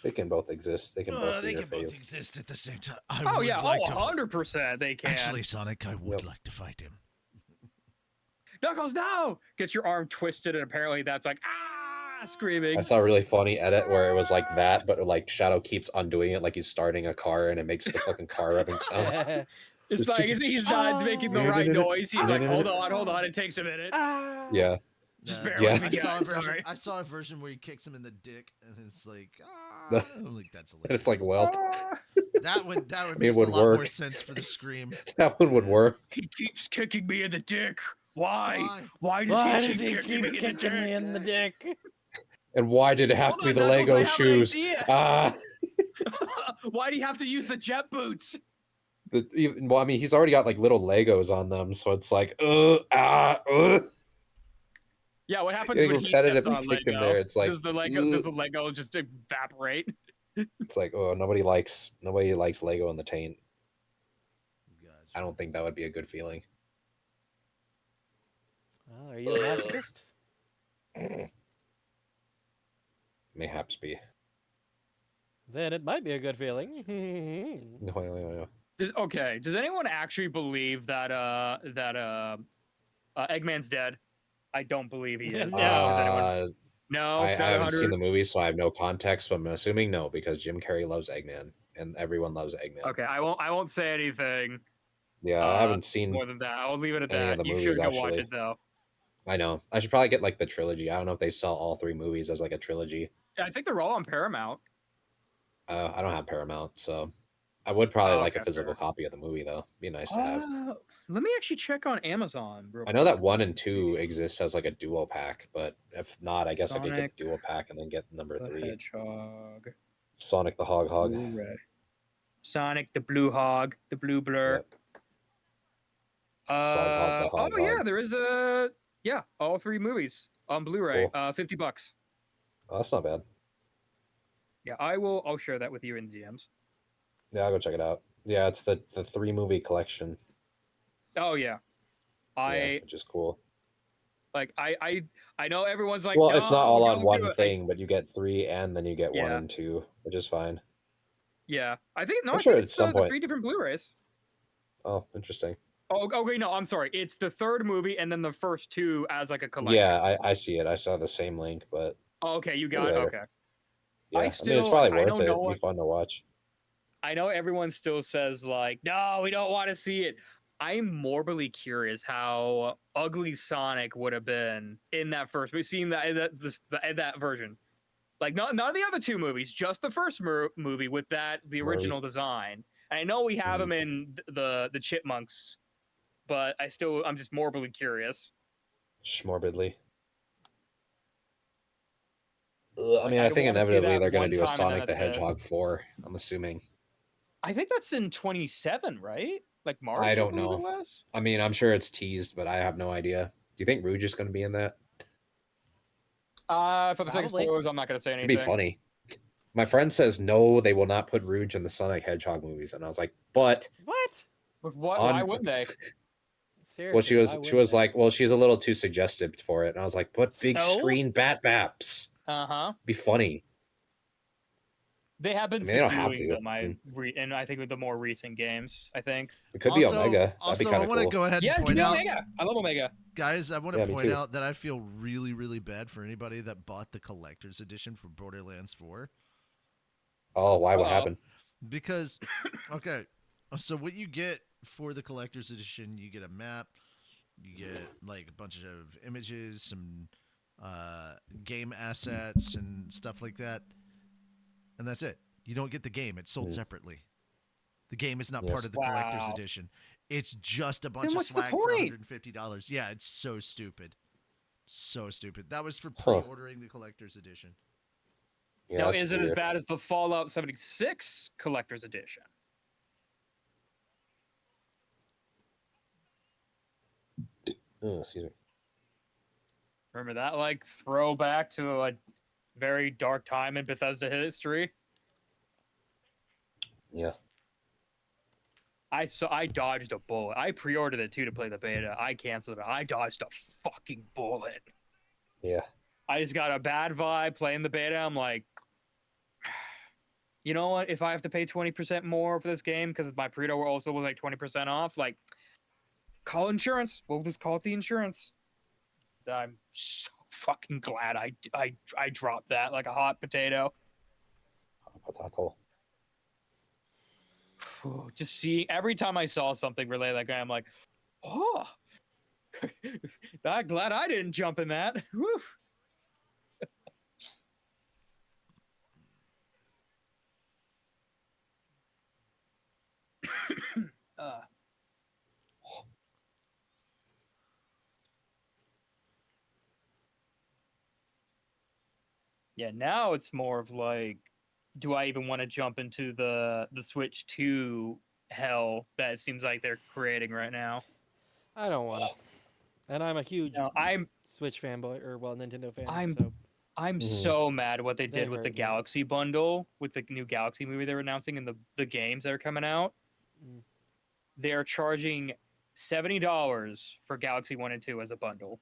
They can both exist. They can both be They your can both favorite. exist at the same time. I Oh would yeah, like to 100% they can. Actually, Sonic, I would Yep. like to fight him. Knuckles, no! Gets your arm twisted, and apparently that's like screaming. I saw a really funny edit where it was like that, but like Shadow keeps undoing it like he's starting a car and it makes the fucking car revving sounds. It's like he's not making the right noise. He's like, hold on. It takes a minute. Yeah. Just Nah, bear Yeah. with me, I saw a guys. version. Sorry. I saw a version where he kicks him in the dick, and it's like, I'm like, that's hilarious. And it's like, well, that would it make a would lot more work. sense for the scream. that one would Yeah. work. He keeps kicking me in the dick. Why? Why? Why Does does he he keep keep kicking me in the dick? And why did it have to be Hold the on, Knuckles, I Lego have an shoes? idea. Ah. Why do you have to use the jet boots? Well, I mean, he's already got like little Legos on them, so it's like, Yeah, what happens Getting when he steps repetitive, we on kicked him Lego? there. It's like, Does the Lego just evaporate? it's like, oh, nobody likes Lego in the taint. Gotcha. I don't think that would be a good feeling. Oh, are you a masochist? Mayhaps be. Then it might be a good feeling. No. Does anyone actually believe that Eggman's dead? I don't believe he is. No. Does anyone? No, I not haven't seen 100. the movie, so I have no context, but I'm assuming no, because Jim Carrey loves Eggman, and everyone loves Eggman. Okay, I won't say anything. Yeah, I haven't seen more than that. I'll leave it at any that. of the You movies, should go watch actually. it though. I know. I should probably get like the trilogy. I don't know if they sell all 3 movies as like a trilogy. I think they're all on Paramount. I don't have Paramount, so I would probably like a Okay, physical fair. copy of the movie though. Be nice to have. Let me actually check on Amazon. Real I know that quick. 1 and 2 exist as like a duo pack, but if not, I guess I could get Sonic the duo pack and then get number the 3. Hedgehog. Sonic the Hog. Blu-ray. Sonic the Blue Hog, the Blue Blur. Yep. Sog the Oh Hog. yeah, there is all 3 movies on Blu-ray. Cool. $50. Oh, that's not bad. Yeah, I'll share that with you in DMs. Yeah, I'll go check it out. Yeah, it's the 3 movie collection. Oh yeah. Which is cool. I know everyone's like, Well, no, it's not all on don't one do it. thing, but you get 3 and then you get 1 Yeah. and 2, which is fine. Yeah, I think I'm I sure think at it's some the point. 3 different Blu-rays. Oh, interesting. Oh, okay, no, I'm sorry. It's the 3rd movie and then the first 2 as like a collection. Yeah, I see it. I saw the same link, but Oh, okay, you got it. later. Okay. Yeah, I mean, still- it's probably I worth know it. no It'd be one- fun to watch. I know everyone still says like, no, we don't want to see it. I'm morbidly curious how ugly Sonic would have been in that first. We've seen that version, like none of the other 2 movies, just the first movie with the original design. And I know we have him in the Chipmunks, but I'm just morbidly curious. Schmorbidly. I Like, mean, I I don't think wanna see inevitably that they're going one to do a time and then Sonic the that's it. Hedgehog 4, I'm assuming. I think that's in 27, right? Like March. I don't believe know. It was? I mean, I'm sure it's teased, but I have no idea. Do you think Rouge is going to be in that? For the sake of Probably. spoilers, I'm not going to say It'd anything. be funny. My friend says no, they will not put Rouge in the Sonic Hedgehog movies, and I was like, but What? But why On- wouldn't they? Seriously. well, she why was wouldn't they? like, well, she's a little too suggestive for it, and I was like, but big So? screen Bat Baps, Uh-huh. be funny. They have been I mean, they don't have subduing to. them. And I think with the more recent games, I think. It could be Also- Omega. That'd Also, be I kind of want to cool. go ahead and Yes, give point me out, Omega. I love Omega. guys, I want Yeah, to me point too. out that I feel really, really bad for anybody that bought the collector's edition for Borderlands 4. Oh, why? What Uh-oh. happened? Because, okay, so what you get for the collector's edition, you get a map, you get like a bunch of images, some game assets, and stuff like that, and that's it. You don't get the game; it's sold separately. The game is not part Yes. of the collector's Wow. edition. It's just a bunch Then of what's the swag for point? $150. Yeah, it's so stupid. So stupid. That was for Huh. pre-ordering the collector's edition. Yeah, now, that's is it as weird. bad as the Fallout 76 Collector's Edition? Oh, excuse me. Remember that, like, throwback to a very dark time in Bethesda history? Yeah. I dodged a bullet. I pre-ordered it too to play the beta. I canceled it. I dodged a fucking bullet. Yeah. I just got a bad vibe playing the beta. I'm like, you know what? If I have to pay 20% more for this game because my pre-order also was like 20% off, like, call insurance. We'll just call it the insurance. I'm so fucking glad I dropped that like a hot potato. Potato. just see every time I saw something related to that guy, I'm like, oh, I'm glad I didn't jump in that. Whew. uh, yeah, now it's more of like, do I even want to jump into the Switch 2 hell that it seems like they're creating right now? I don't want to. And I'm a huge No, Switch fanboy, or well, Nintendo fan. I'm So I'm Mhm. so mad what they They did with the hurt me. Galaxy bundle with the new Galaxy movie they're announcing and the games that are coming out. Mm. They're charging $70 for Galaxy 1 and 2 as a bundle.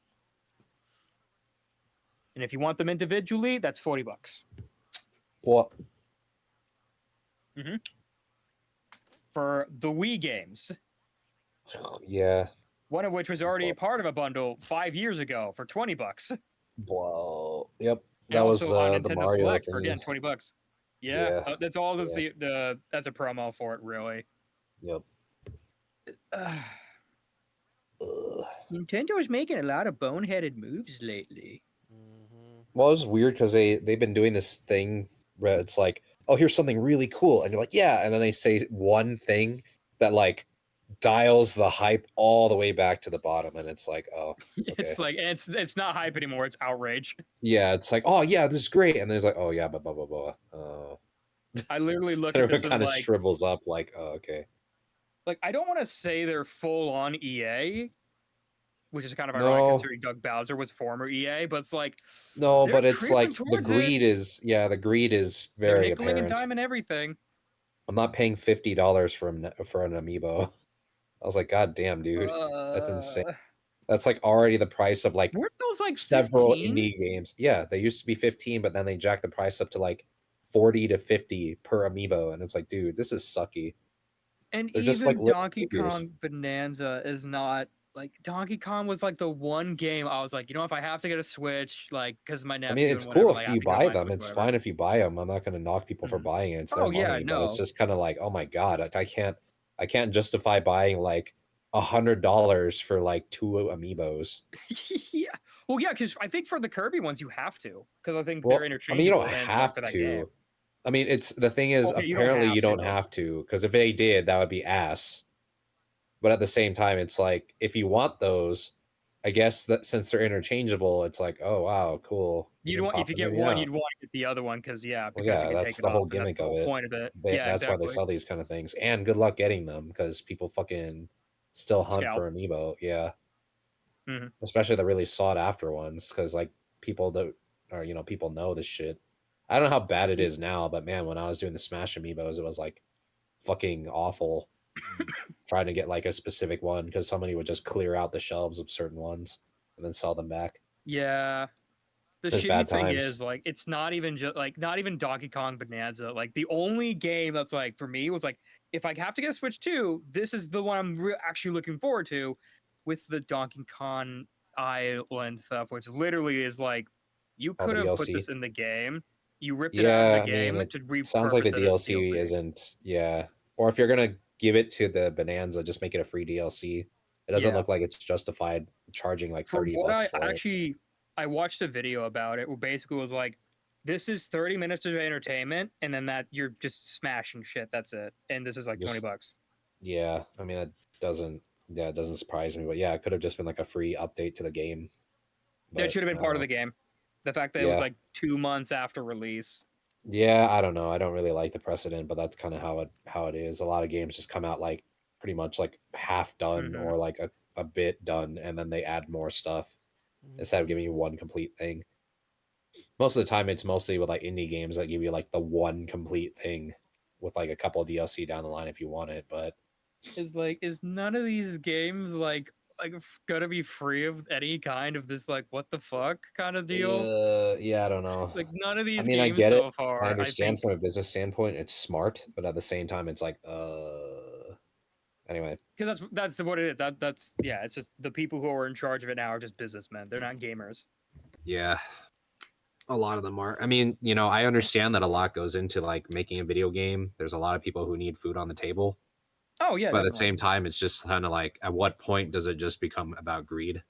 And if you want them individually, that's $40. What? For the Wii games, Yeah. one of which was already a part of a bundle 5 years ago for $20. Well, yep. And That was also on the Nintendo Mario Select for thingy. again $20. Yeah, Yeah. that's all. That's Yeah. that's a promo for it, really. Yep. Ugh. Nintendo's making a lot of boneheaded moves lately. Hmm. Well, it's weird because they've been doing this thing where it's like, oh, here's something really cool, and you're like, yeah, and then they say one thing that like dials the hype all the way back to the bottom, and it's like, oh, okay, It's like it's not hype anymore. It's outrage. yeah, it's like, oh yeah, this is great, and then it's like, oh yeah, but blah blah blah. I literally look at Everyone this as kind of like shrivels up, like, oh, okay. I don't want to say they're full on EA, which is kind of ironic No, considering Doug Bowser was former EA, but it's like no, they're but it's creeping like the towards it. greed is, yeah, the greed is They're very nickeling and apparent. diming everything. I'm not paying $50 for an amiibo. I was like, God damn, dude, that's insane. That's like already the price of like Weren't those like several 15? indie games. Yeah, they used to be 15, but then they jacked the price up to like 40 to 50 per amiibo, and it's like, dude, this is sucky. And They're just like even little Donkey figures. Kong Bonanza is not like Donkey Kong was like the one game I was like, you know, if I have to get a Switch, like because my I nephew mean, and it's whatever, cool like if I have you to get buy my them. Switch, It's whatever. fine if you buy them. I'm not going to knock people for Mhm. buying it. It's their Oh yeah, money, but it's no. just kind of like, oh my god, I can't justify buying like $100 for like 2 amiibos. Yeah. Well, yeah, because I think for the Kirby ones you have to, because I think Well, they're I mean, you don't interchangeable and it's like have for that game. to. I mean, it's the thing is, Okay, you don't apparently have you don't to. have to, because if they did, that would be ass. But at the same time, it's like if you want those, I guess that since they're interchangeable, it's like, oh wow, cool. You You'd can want if pop you them get in and one, out. you'd want to get the other one because Well, because you yeah, can that's take it the whole off, and that's gimmick the of whole it. point of it. Yeah, That's why they exactly. sell these kind of things. And good luck getting them because people fucking still hunt Scalp. for amiibo. Yeah, Mhm. especially the really sought after ones because like people that are people know this shit. I don't know how bad it is now, but man, when I was doing the Smash amiibos, it was like fucking awful trying to get like a specific one because somebody would just clear out the shelves of certain ones and then sell them back. Yeah. The There's shitty bad thing times. is like it's not even just like not even Donkey Kong Bonanza. Like the only game that's like for me was like if I have to get a Switch 2, this is the one I'm actually looking forward to with the Donkey Kong Island stuff, which literally is like you All could the have put DLC. this in the game. You ripped it out of the Yeah, I mean, game it to sounds like the repurpose it as a DLC DLC. isn't. Yeah, or if you're gonna give it to the Bonanza, just make it a free DLC. It doesn't Yeah. look like it's justified charging like From what $30 I for it. actually I watched a video about it where basically was like this is 30 minutes of entertainment and then that you're just smashing shit, that's it, and this is like Just $20. yeah, I mean that doesn't yeah it doesn't surprise me, but yeah, it could have just been like a free update to the game. That But should have I been don't part of know. the game, the fact that it was Yeah, like 2 months after release. yeah, I don't know. I don't really like the precedent, but that's kind of how it is. A lot of games just come out like pretty much like half done Hmm. or like a bit done, and then they add more stuff instead of giving you one complete thing. Most of the time, it's mostly with like indie games that give you like the one complete thing with like a couple of DLC down the line if you want it. But Is none of these games gonna be free of any kind of this like what the fuck kind of deal? yeah, I don't know. Like none of I these mean, I games get it. so I far, I understand think, from a business standpoint, it's smart, but at the same time, it's like, anyway. because that's what it is. That's yeah. It's just the people who are in charge of it now are just businessmen. They're not gamers. Yeah, a lot of them are. I mean, I understand that a lot goes into like making a video game. There's a lot of people who need food on the table. Oh yeah, But at the definitely. same time, it's just kind of like, at what point does it just become about greed?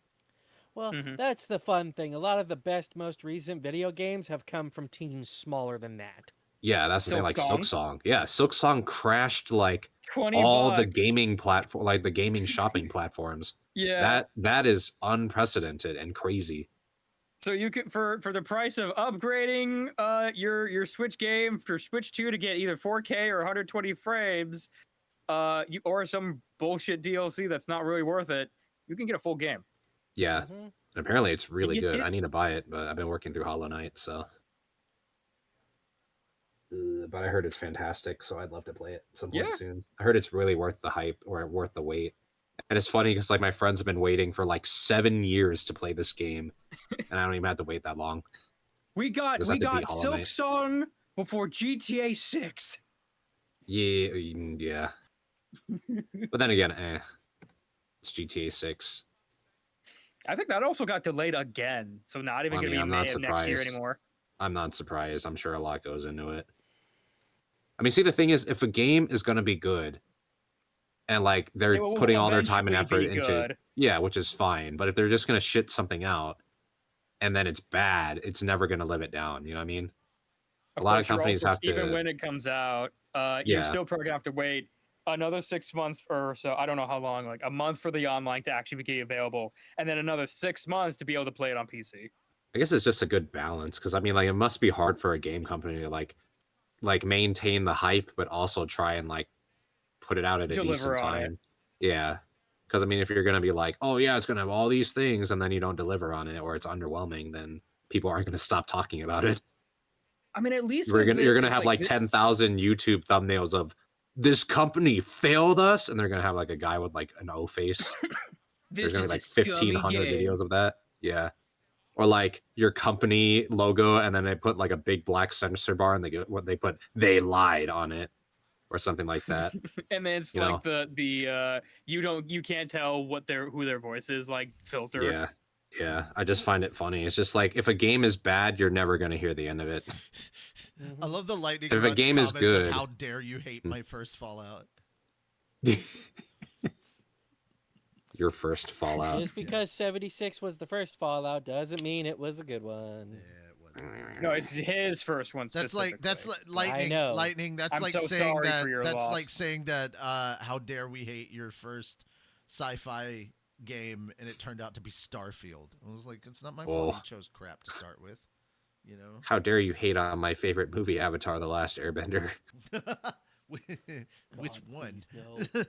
Well, Mhm. that's the fun thing. A lot of the best, most recent video games have come from teams smaller than that. Yeah, that's the thing. Silk Like Song, Silksong, yeah, Silksong crashed like 20 all the bucks. gaming platform, like the gaming shopping platforms. Yeah. That is unprecedented and crazy. So you could for the price of upgrading your Switch game for Switch 2 to get either 4K or 120 frames, or some bullshit DLC that's not really worth it, you can get a full game. Yeah, Mm-hmm. and apparently it's really You- good. it- I need to buy it, but I've been working through Hollow Knight, so. But I heard it's fantastic, so I'd love to play it at some point Yeah. soon. I heard it's really worth the hype or worth the wait. And it's funny because like my friends have been waiting for like 7 years to play this game, and I don't even have to wait that long. We got Just have to beat Hollow Silk Knight. Song before GTA 6. Yeah, yeah. But then again, it's GTA 6. I think that also got delayed again, so not even I going mean, to I'm be not May of next year surprised. anymore. I'm not surprised. I'm sure a lot goes into it. I mean, see, the thing is, if a game is going to be good, and like they're It will putting all their time and eventually effort be into, good. yeah, which is fine. But if they're just going to shit something out, and then it's bad, it's never going to live it down. You know what I mean? Of A lot of course, you're companies also have even to, when it comes out, you're yeah. still probably gonna have to wait another 6 months or so. I don't know how long, like a month for the online to actually be available, and then another 6 months to be able to play it on PC. I guess it's just a good balance because I mean, like, it must be hard for a game company to like maintain the hype, but also try and like put it out at a Deliver decent on it. time. Yeah, because I mean, if you're gonna be like, oh yeah, it's gonna have all these things, and then you don't deliver on it, or it's underwhelming, then people aren't gonna stop talking about it. I mean, at least You're with gonna you're this, gonna it's have like like 10,000 YouTube thumbnails of this company failed us, and they're gonna have like a guy with like an O face. There's this gonna is be a like scummy 1,500 game. videos of that. Yeah. Or like your company logo, and then they put like a big black censor bar, and they put "they lied" on it, or something like that. And then it's You like know? the you can't tell who their voice is, like filter. Yeah, yeah. I just find it funny. It's just like if a game is bad, you're never gonna hear the end of it. I love the lightning If a rod's game is comments of good- how dare you hate my first Fallout. Your first Fallout. Just because 76 was the first Fallout doesn't mean it was a good one. Yeah, it wasn't. No, it's his first one. That's like specifically. lightning. know. Lightning. That's I'm like so saying sorry that. for your That's loss. like saying that. How dare we hate your first sci-fi game, and it turned out to be Starfield. I was like, it's not my fault. Whoa. You chose crap to start with. You know. How dare you hate on my favorite movie, Avatar: The Last Airbender? Which God, one? please,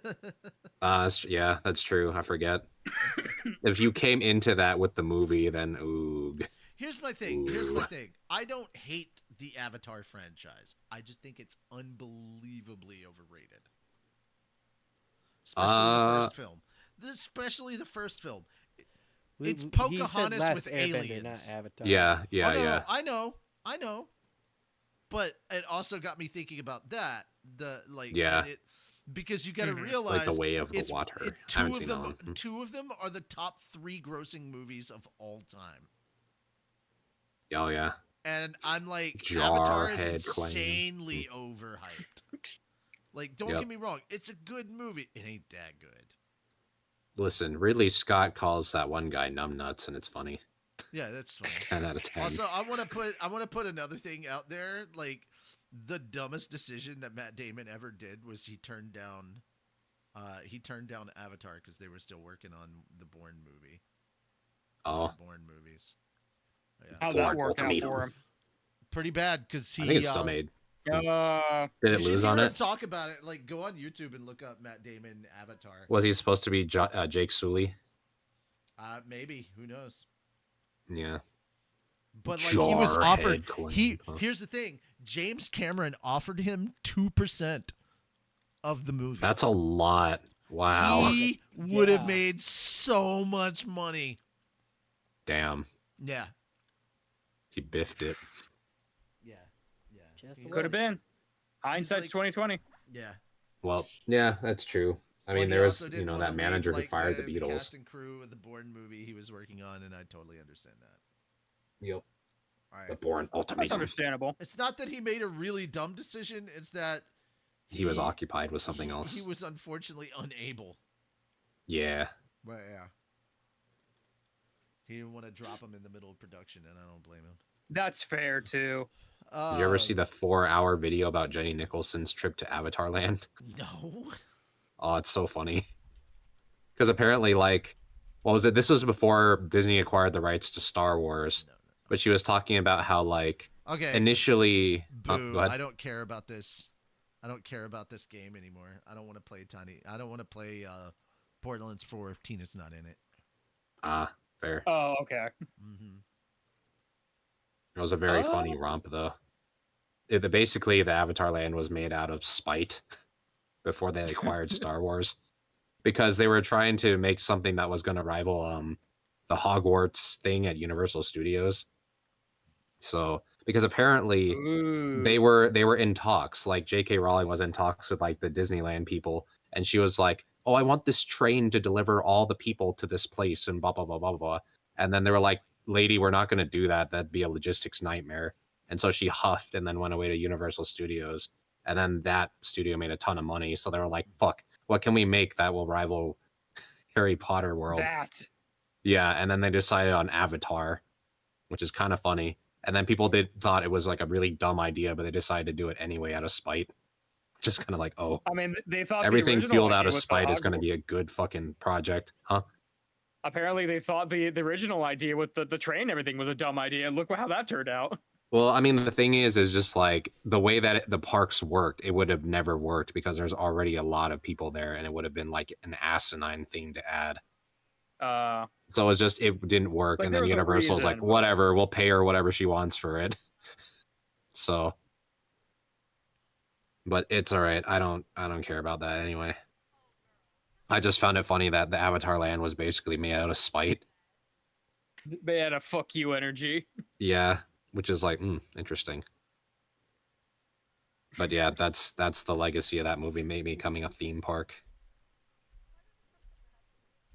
no. Yeah, that's true. I forget. If you came into that with the movie, then oog. Here's my thing. Here's my Ooh. thing. I don't hate the Avatar franchise. I just think it's unbelievably overrated. Especially the first film. Especially the first film. It's He said Pocahontas Last with Airbender, aliens. not Avatar. Yeah, yeah, Oh, no, yeah. no, I know. But it also got me thinking about that. Yeah. and because you got to Mhm. realize Like The Way of the it's- Water. I two haven't of seen them, that one. two of them are the top 3 grossing movies of all time. Oh yeah. And I'm like, Avatar is Jarhead Clan. insanely overhyped. Like, don't Yep. get me wrong, it's a good movie. It ain't that good. Listen, Ridley Scott calls that one guy numbnuts, and it's funny. Yeah, that's funny. 10 out of 10. Also, I want to put another thing out there. Like, the dumbest decision that Matt Damon ever did was he turned down Avatar because they were still working on the Bourne movie. Oh, Bourne movies. Yeah. How'd Born that work out Ultimatum. for him? Pretty bad because he. I think it's still made. Uh, Did You it should lose hear on him it? talk about it. Like, go on YouTube and look up Matt Damon Avatar. Was he supposed to be Jake Sully? Maybe, who knows? Yeah. But like he was offered. Jarhead Clan, He huh? here's the thing. James Cameron offered him 2% of the movie. That's a lot. Wow. He would have Yeah. made so much money. Damn. Yeah. He biffed it. Yeah. Yeah. Just a He- could have been. Hindsight's like- 2020. Yeah. Well, yeah, that's true. I mean, Well, he there was, also didn't that wanna manager leave, who like, fired the the Beatles. cast and crew of the Bourne movie he was working on, and I totally understand that. Yep. All The right. Bourne That's Ultimatum. understandable. It's not that he made a really dumb decision. It's that he was occupied with something He else. was unfortunately unable. Yeah. But yeah. He didn't want to drop him in the middle of production, and I don't blame him. That's fair too. Did you ever see the 4-hour video about Jenny Nicholson's trip to Avatar Land? No. Oh, it's so funny. Because apparently, like, what was it? This was before Disney acquired the rights to Star Wars. No. But she was talking about how, like, Okay. initially... Boo. go ahead. I don't care about this. I don't care about this game anymore. I don't want to play I don't want to play Borderlands 4 if Tina's not in it. Ah, fair. Oh, okay. Mm-hmm. It was a very funny romp, though. Basically, the Avatar Land was made out of spite before they acquired Star Wars, because they were trying to make something that was going to rival the Hogwarts thing at Universal Studios. So, because apparently they were in talks, like J.K. Rowling was in talks with like the Disneyland people, and she was like, "Oh, I want this train to deliver all the people to this place," and blah blah blah blah blah. And then they were like, "Lady, we're not going to do that. That'd be a logistics nightmare." And so she huffed and then went away to Universal Studios. And then that studio made a ton of money. So they were like, "Fuck, what can we make that will rival Harry Potter World?" That. Yeah, and then they decided on Avatar, which is kind of funny. And then people thought it was like a really dumb idea, but they decided to do it anyway out of spite. Just kind of like, oh, I mean, they thought everything the original fueled out idea of was spite is going to be a good fucking project, huh? Apparently, they thought the original idea with the train and everything was a dumb idea, and look how that turned out. Well, I mean, the thing is just like the way that the parks worked, it would have never worked because there's already a lot of people there, and it would have been like an asinine thing to add. So it's just it didn't work, Like, and there then was a Universal's like, reason, but- whatever, we'll pay her whatever she wants for it. So, but it's all right. I don't care about that anyway. I just found it funny that the Avatar Land was basically made out of spite. They had a fuck you energy. Yeah, which is like interesting. But yeah, that's the legacy of that movie, maybe becoming a theme park.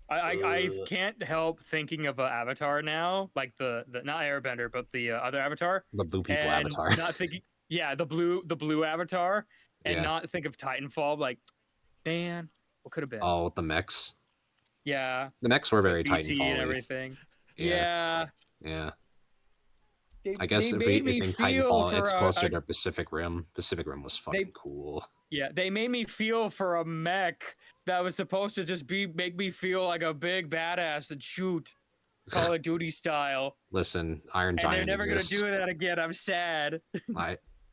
I can't help thinking of Avatar now, like the not Airbender, but the other Avatar. The blue people and Avatar. Not thinking, yeah, the blue Avatar, and Yeah. not think of Titanfall. Like, man, what could have been? Oh, with the mechs. Yeah, The mechs were very BT and Titanfall-y. everything. Yeah. Yeah. Yeah. I guess if we think Titanfall, it's closer to Pacific Rim. Pacific Rim was fucking cool. Yeah, they made me feel for a mech that was supposed to just make me feel like a big badass and shoot Call of Duty style. Listen, Iron And Giant they're never exists. gonna do that again. I'm sad.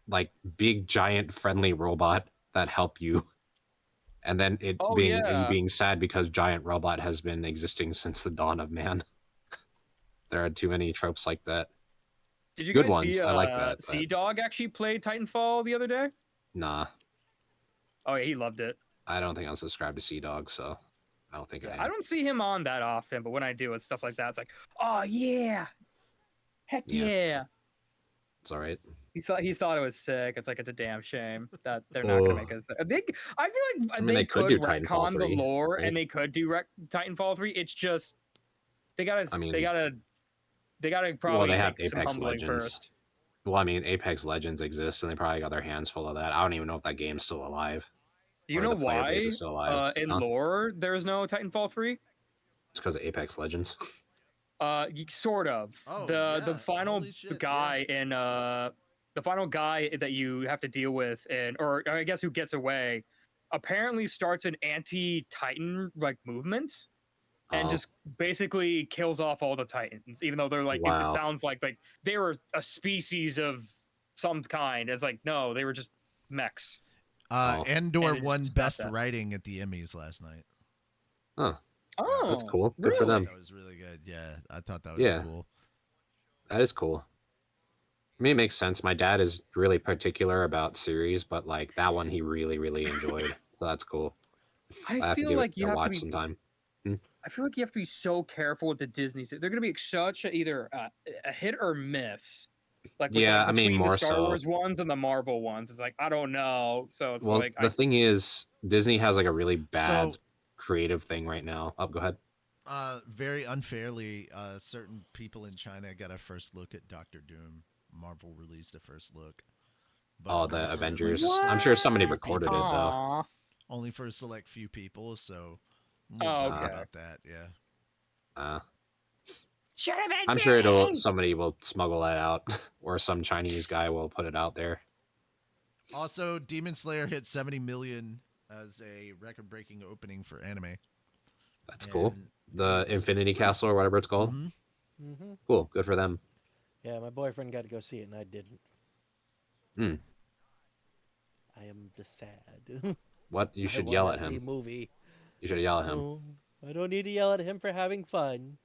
like big giant friendly robot that help you, and then it being sad because giant robot has been existing since the dawn of man. There are too many tropes like that. Did you Good guys ones. see I like that. Sea Dog actually played Titanfall the other day? Nah, Oh yeah, he loved it. I don't think I'm subscribed to Sea Dog, so I don't think I am. I don't see him on that often, but when I do, it's stuff like that. It's like, oh yeah, heck yeah. It's all right. He thought it was sick. It's like it's a damn shame that they're not gonna make it. I feel like they could do retcon Titanfall the 3, lore, right? and they could do Titanfall 3. It's just they gotta probably they have take some Apex humbling Legends. first. Well, I mean, Apex Legends exists, and they probably got their hands full of that. I don't even know if that game's still alive. Do you or know the player why base is still alive. in lore there's no Titanfall 3? It's because of Apex Legends. Sort of. Oh, the final holy shit, guy in the final guy that you have to deal with, or I guess who gets away, apparently starts an anti-Titan like movement, and just basically kills off all the Titans, even though they're like it sounds like they were a species of some kind. It's like no, they were just mechs. Andor won best writing at the Emmys last night. Huh. Oh, that's cool. Good for them. That was really good. Yeah, I thought that was cool. That is cool. I mean, it makes sense. My dad is really particular about series, but like that one he really, really enjoyed. So that's cool. I feel like you have to be sometime. I feel like you have to be so careful with the Disney. They're going to be such either a hit or miss. Like I mean, more the Star so. Wars ones and the Marvel ones. It's like I don't know. So it's like the thing is, Disney has like a really bad creative thing right now. Go ahead. Very unfairly, certain people in China got a first look at Doctor Doom. Marvel released a first look. but Oh, only the for, Avengers. like, a I'm select sure somebody few recorded people. it though. Aw. Only for a select few people, so I'm a Oh, little bummed okay. about that. Yeah. Uh, Should have been I'm sure me! somebody will smuggle that out, or some Chinese guy will put it out there. Also, Demon Slayer hit 70 million as a record-breaking opening for anime. That's cool. And The it's- Infinity Castle or whatever it's called. Mhm. Mm-hmm. Cool. Good for them. Yeah, my boyfriend got to go see it, and I didn't. Hmm. I am the sad. What? You I should yell wanna at see him. movie. You should yell at him. No, I don't need to yell at him for having fun.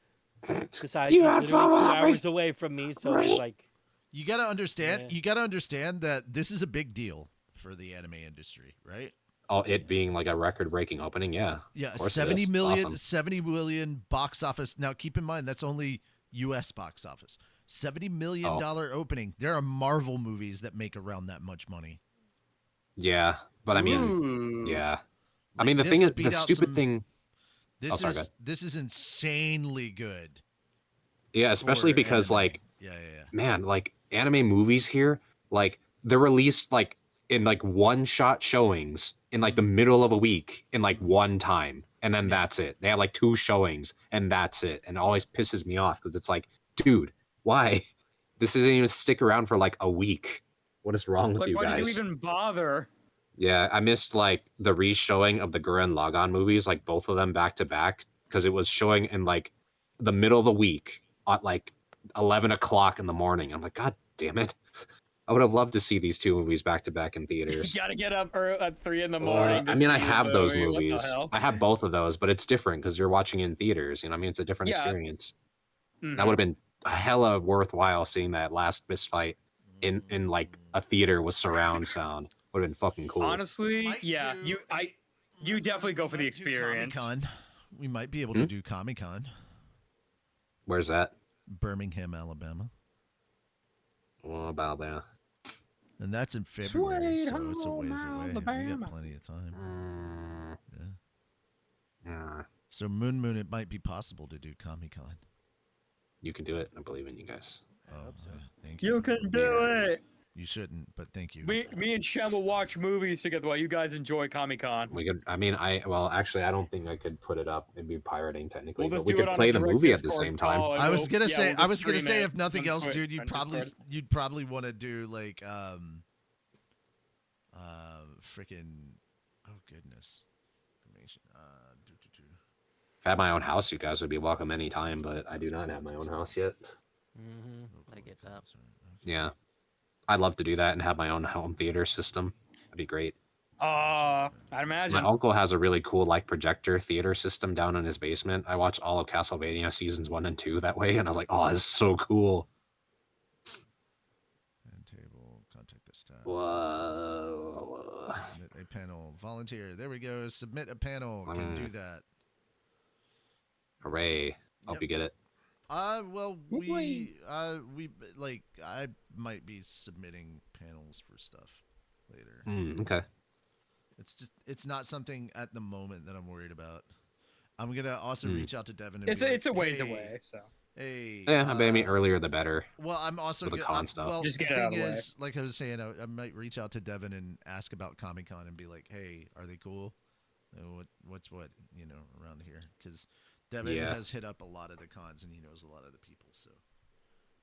Besides, You he's had literally fun 2 without me. hours away from me, so it's like, You gotta understand. Yeah. You gotta understand that this is a big deal for the anime industry, right? Oh, it being like a record-breaking opening, yeah. Yeah, Of course it 70 is. million, Awesome. 70 million box office. Now, keep in mind that's only U.S. box office. $70 million Oh. opening. There are Marvel movies that make around that much money. Yeah, but I mean, Ooh. yeah. I Like, mean, the this thing has is, the beat out stupid some- thing. This sorry, is go ahead. this is insanely good. Yeah, especially for because, anime. like, yeah. man, like anime movies here, like they're released like in like one-shot showings in like the middle of a week in like one time, and then Yeah. that's it. They have like 2 showings, and that's it. And it always pisses me off because it's like, dude, why? This doesn't even stick around for like a week. What is wrong with Like, you why guys? did you even bother? Yeah, I missed like the re-showing of the Gurren Lagann movies, like both of them back to back, because it was showing in like the middle of the week at like 11 o'clock in the morning. I'm like, God damn it! I would have loved to see these 2 movies back to back in You theaters. gotta get up at 3 in the morning to I mean, see I the have those movie. What the movies. hell? I have both of those, but it's different because you're watching in theaters. You know, what I mean, it's a different Yeah. experience. Mhm. That would have been hella worthwhile seeing that last fist fight in like a theater with surround sound. Would have been fucking cool. Honestly, Might yeah, do you definitely go for the might do experience. Comic-Con. We might be able Hmm? to do Comic-Con. Where's that? Birmingham, Alabama. What about that? And that's in February, Sweet so it's a home ways away. We Alabama. got plenty of time. Yeah. Yeah, So Moon, it might be possible to do Comic-Con. you can do it. I believe in you guys. Oh, thank you. You can do it. You shouldn't, but thank you. Me and Shem will watch movies together while you guys enjoy Comic Con. We could. I mean, well, actually, I don't think I could put it up. It'd be pirating technically. We'll but just we do could it on play a the direct movie at the Discord same time. call, and I was we'll- gonna yeah, say, we'll I just was gonna stream say, it if nothing on else, dude, you'd Discord. probably want to do like freaking, oh goodness, information. If I had my own house, you guys would be welcome anytime. But I do not have my own house yet. Mm-hmm. I get that. Yeah, I'd love to do that and have my own home theater system. That'd be great. I'd My imagine. uncle has a really cool like projector theater system down in his basement. I watched all of Castlevania seasons 1 and 2 that way, and I was like, oh, this is so cool. And table, contact the staff. Whoa. Submit a panel. Volunteer. There we go. Submit a panel. Can do that. Hooray. Hope Yep. you get it. Well, Woo-wee. we like I might be submitting panels for stuff later. Okay. It's not something at the moment that I'm worried about. I'm gonna also Hmm. reach out to Devin. And It's be a, like, it's a ways hey, away, so Hey. Yeah, I mean, earlier the better. Well, I'm also with the get- con I'm- stuff. Well, Just the get it out thing of the way. is, like I was saying, I might reach out to Devin and ask about Comic Con and be like, "Hey, are they cool? What's what around here?" Because Devin Yeah. has hit up a lot of the cons and he knows a lot of the people. So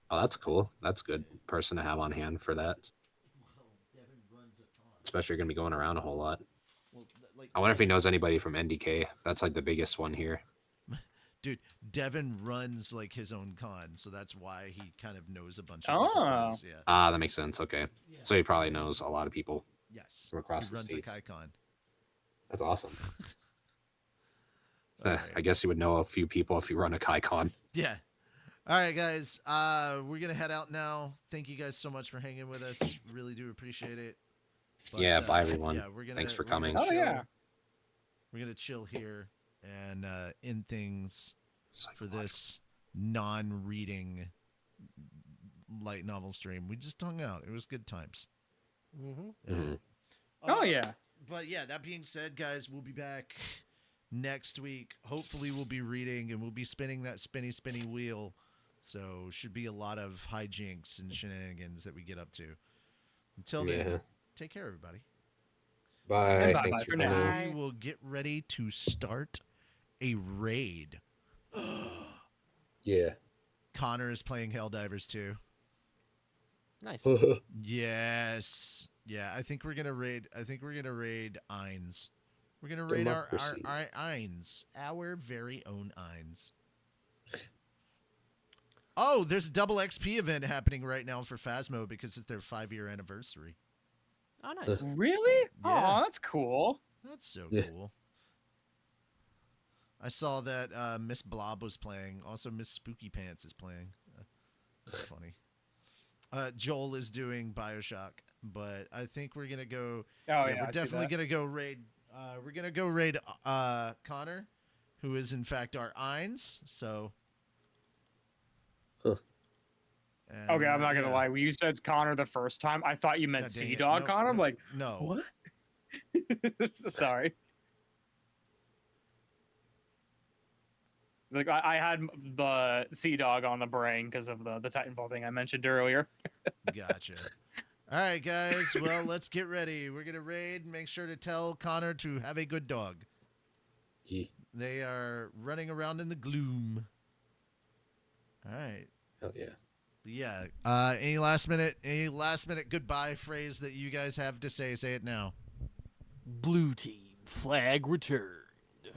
Oh, that's cool. That's a good person to have on hand for that. Devin runs a con. Especially you're going to be going around a whole lot. Well, like, I wonder if he knows anybody from NDK. That's like the biggest one here. dude, Devin runs like his own con, so that's why he kind of knows a bunch of Oh. different things. Yeah. Ah, that makes sense. Okay. So he probably knows a lot of people. Yes. From across he the runs states. a KaiCon. That's awesome. All right. I guess you would know a few people if you run a KaiCon. Yeah. All right, guys. We're gonna head out now. Thank you guys so much for hanging with us. Really do appreciate it. But, Yeah, bye, everyone. Yeah, we're gonna. Thanks for we're gonna coming. Oh, chill. yeah. We're gonna chill here and end things for Psychological. this non-reading light novel stream. We just hung out. It was good times. Mm-hmm. Mhm. Oh yeah. But yeah, that being said, guys, we'll be back next week. Hopefully, we'll be reading and we'll be spinning that spinny wheel. So should be a lot of hijinks and shenanigans that we get up to. Until then, Yeah. take care, everybody. Bye. And bye-bye Thanks for for now. coming. We will get ready to start a raid. Yeah. Connor is playing Helldivers 2. Nice. Yes. Yeah, I think we're gonna raid. Eins. We're gonna raid our Democracy. Eins, our very own Eins. Oh, there's a double XP event happening right now for Phasmo because it's their 5-year anniversary. Oh, nice. Really? Yeah. Oh, that's cool. That's so Yeah. cool. I saw that Miss Blob was playing. Also, Miss Spooky Pants is playing. That's funny. Joel is doing Bioshock, but I think we're gonna go. Oh We're I see definitely that. gonna go raid. We're gonna go raid Connor, who is in fact our Eins. So. Huh. And, Okay, I'm not gonna yeah. lie. When you said Connor the first time, I thought you meant God dang Sea it. Dog Nope, Connor. I'm nope, like, no. what? Sorry. It's like I had the Sea Dog on the brain because of the Titanfall thing I mentioned earlier. Gotcha. All right, guys. Well, let's get ready. We're gonna raid. Make sure to tell Connor to have a good dog. Yeah. They are running around in the gloom. All right. Hell yeah. Yeah. Any last minute goodbye phrase that you guys have to say? Say it now. Blue team flag returned.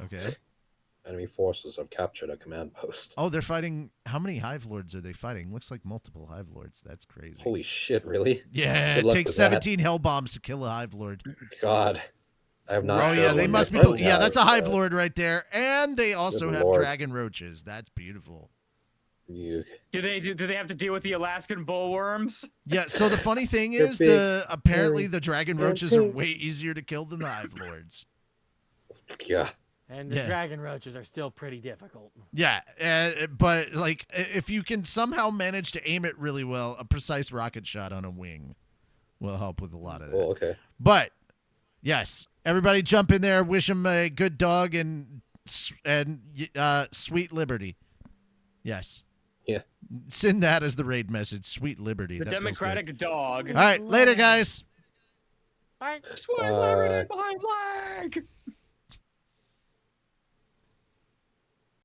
Okay. Enemy forces have captured a command post. Oh, they're fighting. How many Hive Lords are they fighting? Looks like multiple Hive Lords. That's crazy. Holy shit, really? Yeah, Good it luck takes with that. 17 Hell Bombs to kill a Hive Lord. God. I have not Oh killed yeah, they one. My must be. friends Yeah, have, that's a Hive but Lord right there, and they also Good have Lord. Dragon Roaches. That's beautiful. You... Do they have to deal with the Alaskan bullworms? Yeah. So the funny thing They're is, big, apparently hairy, the Dragon and Roaches are pink. way easier to kill than the Hive Lords. Yeah. And the Yeah. dragon roaches are still pretty difficult. Yeah, but like if you can somehow manage to aim it really well, a precise rocket shot on a wing will help with a lot of that. Oh, okay. But yes, everybody jump in there, wish him a good dog and sweet liberty. Yes. Yeah. Send that as the raid message. Sweet liberty. The That feels good. Democratic dog. All right, later, guys. Bye. Sweet Bye. liberty behind flag.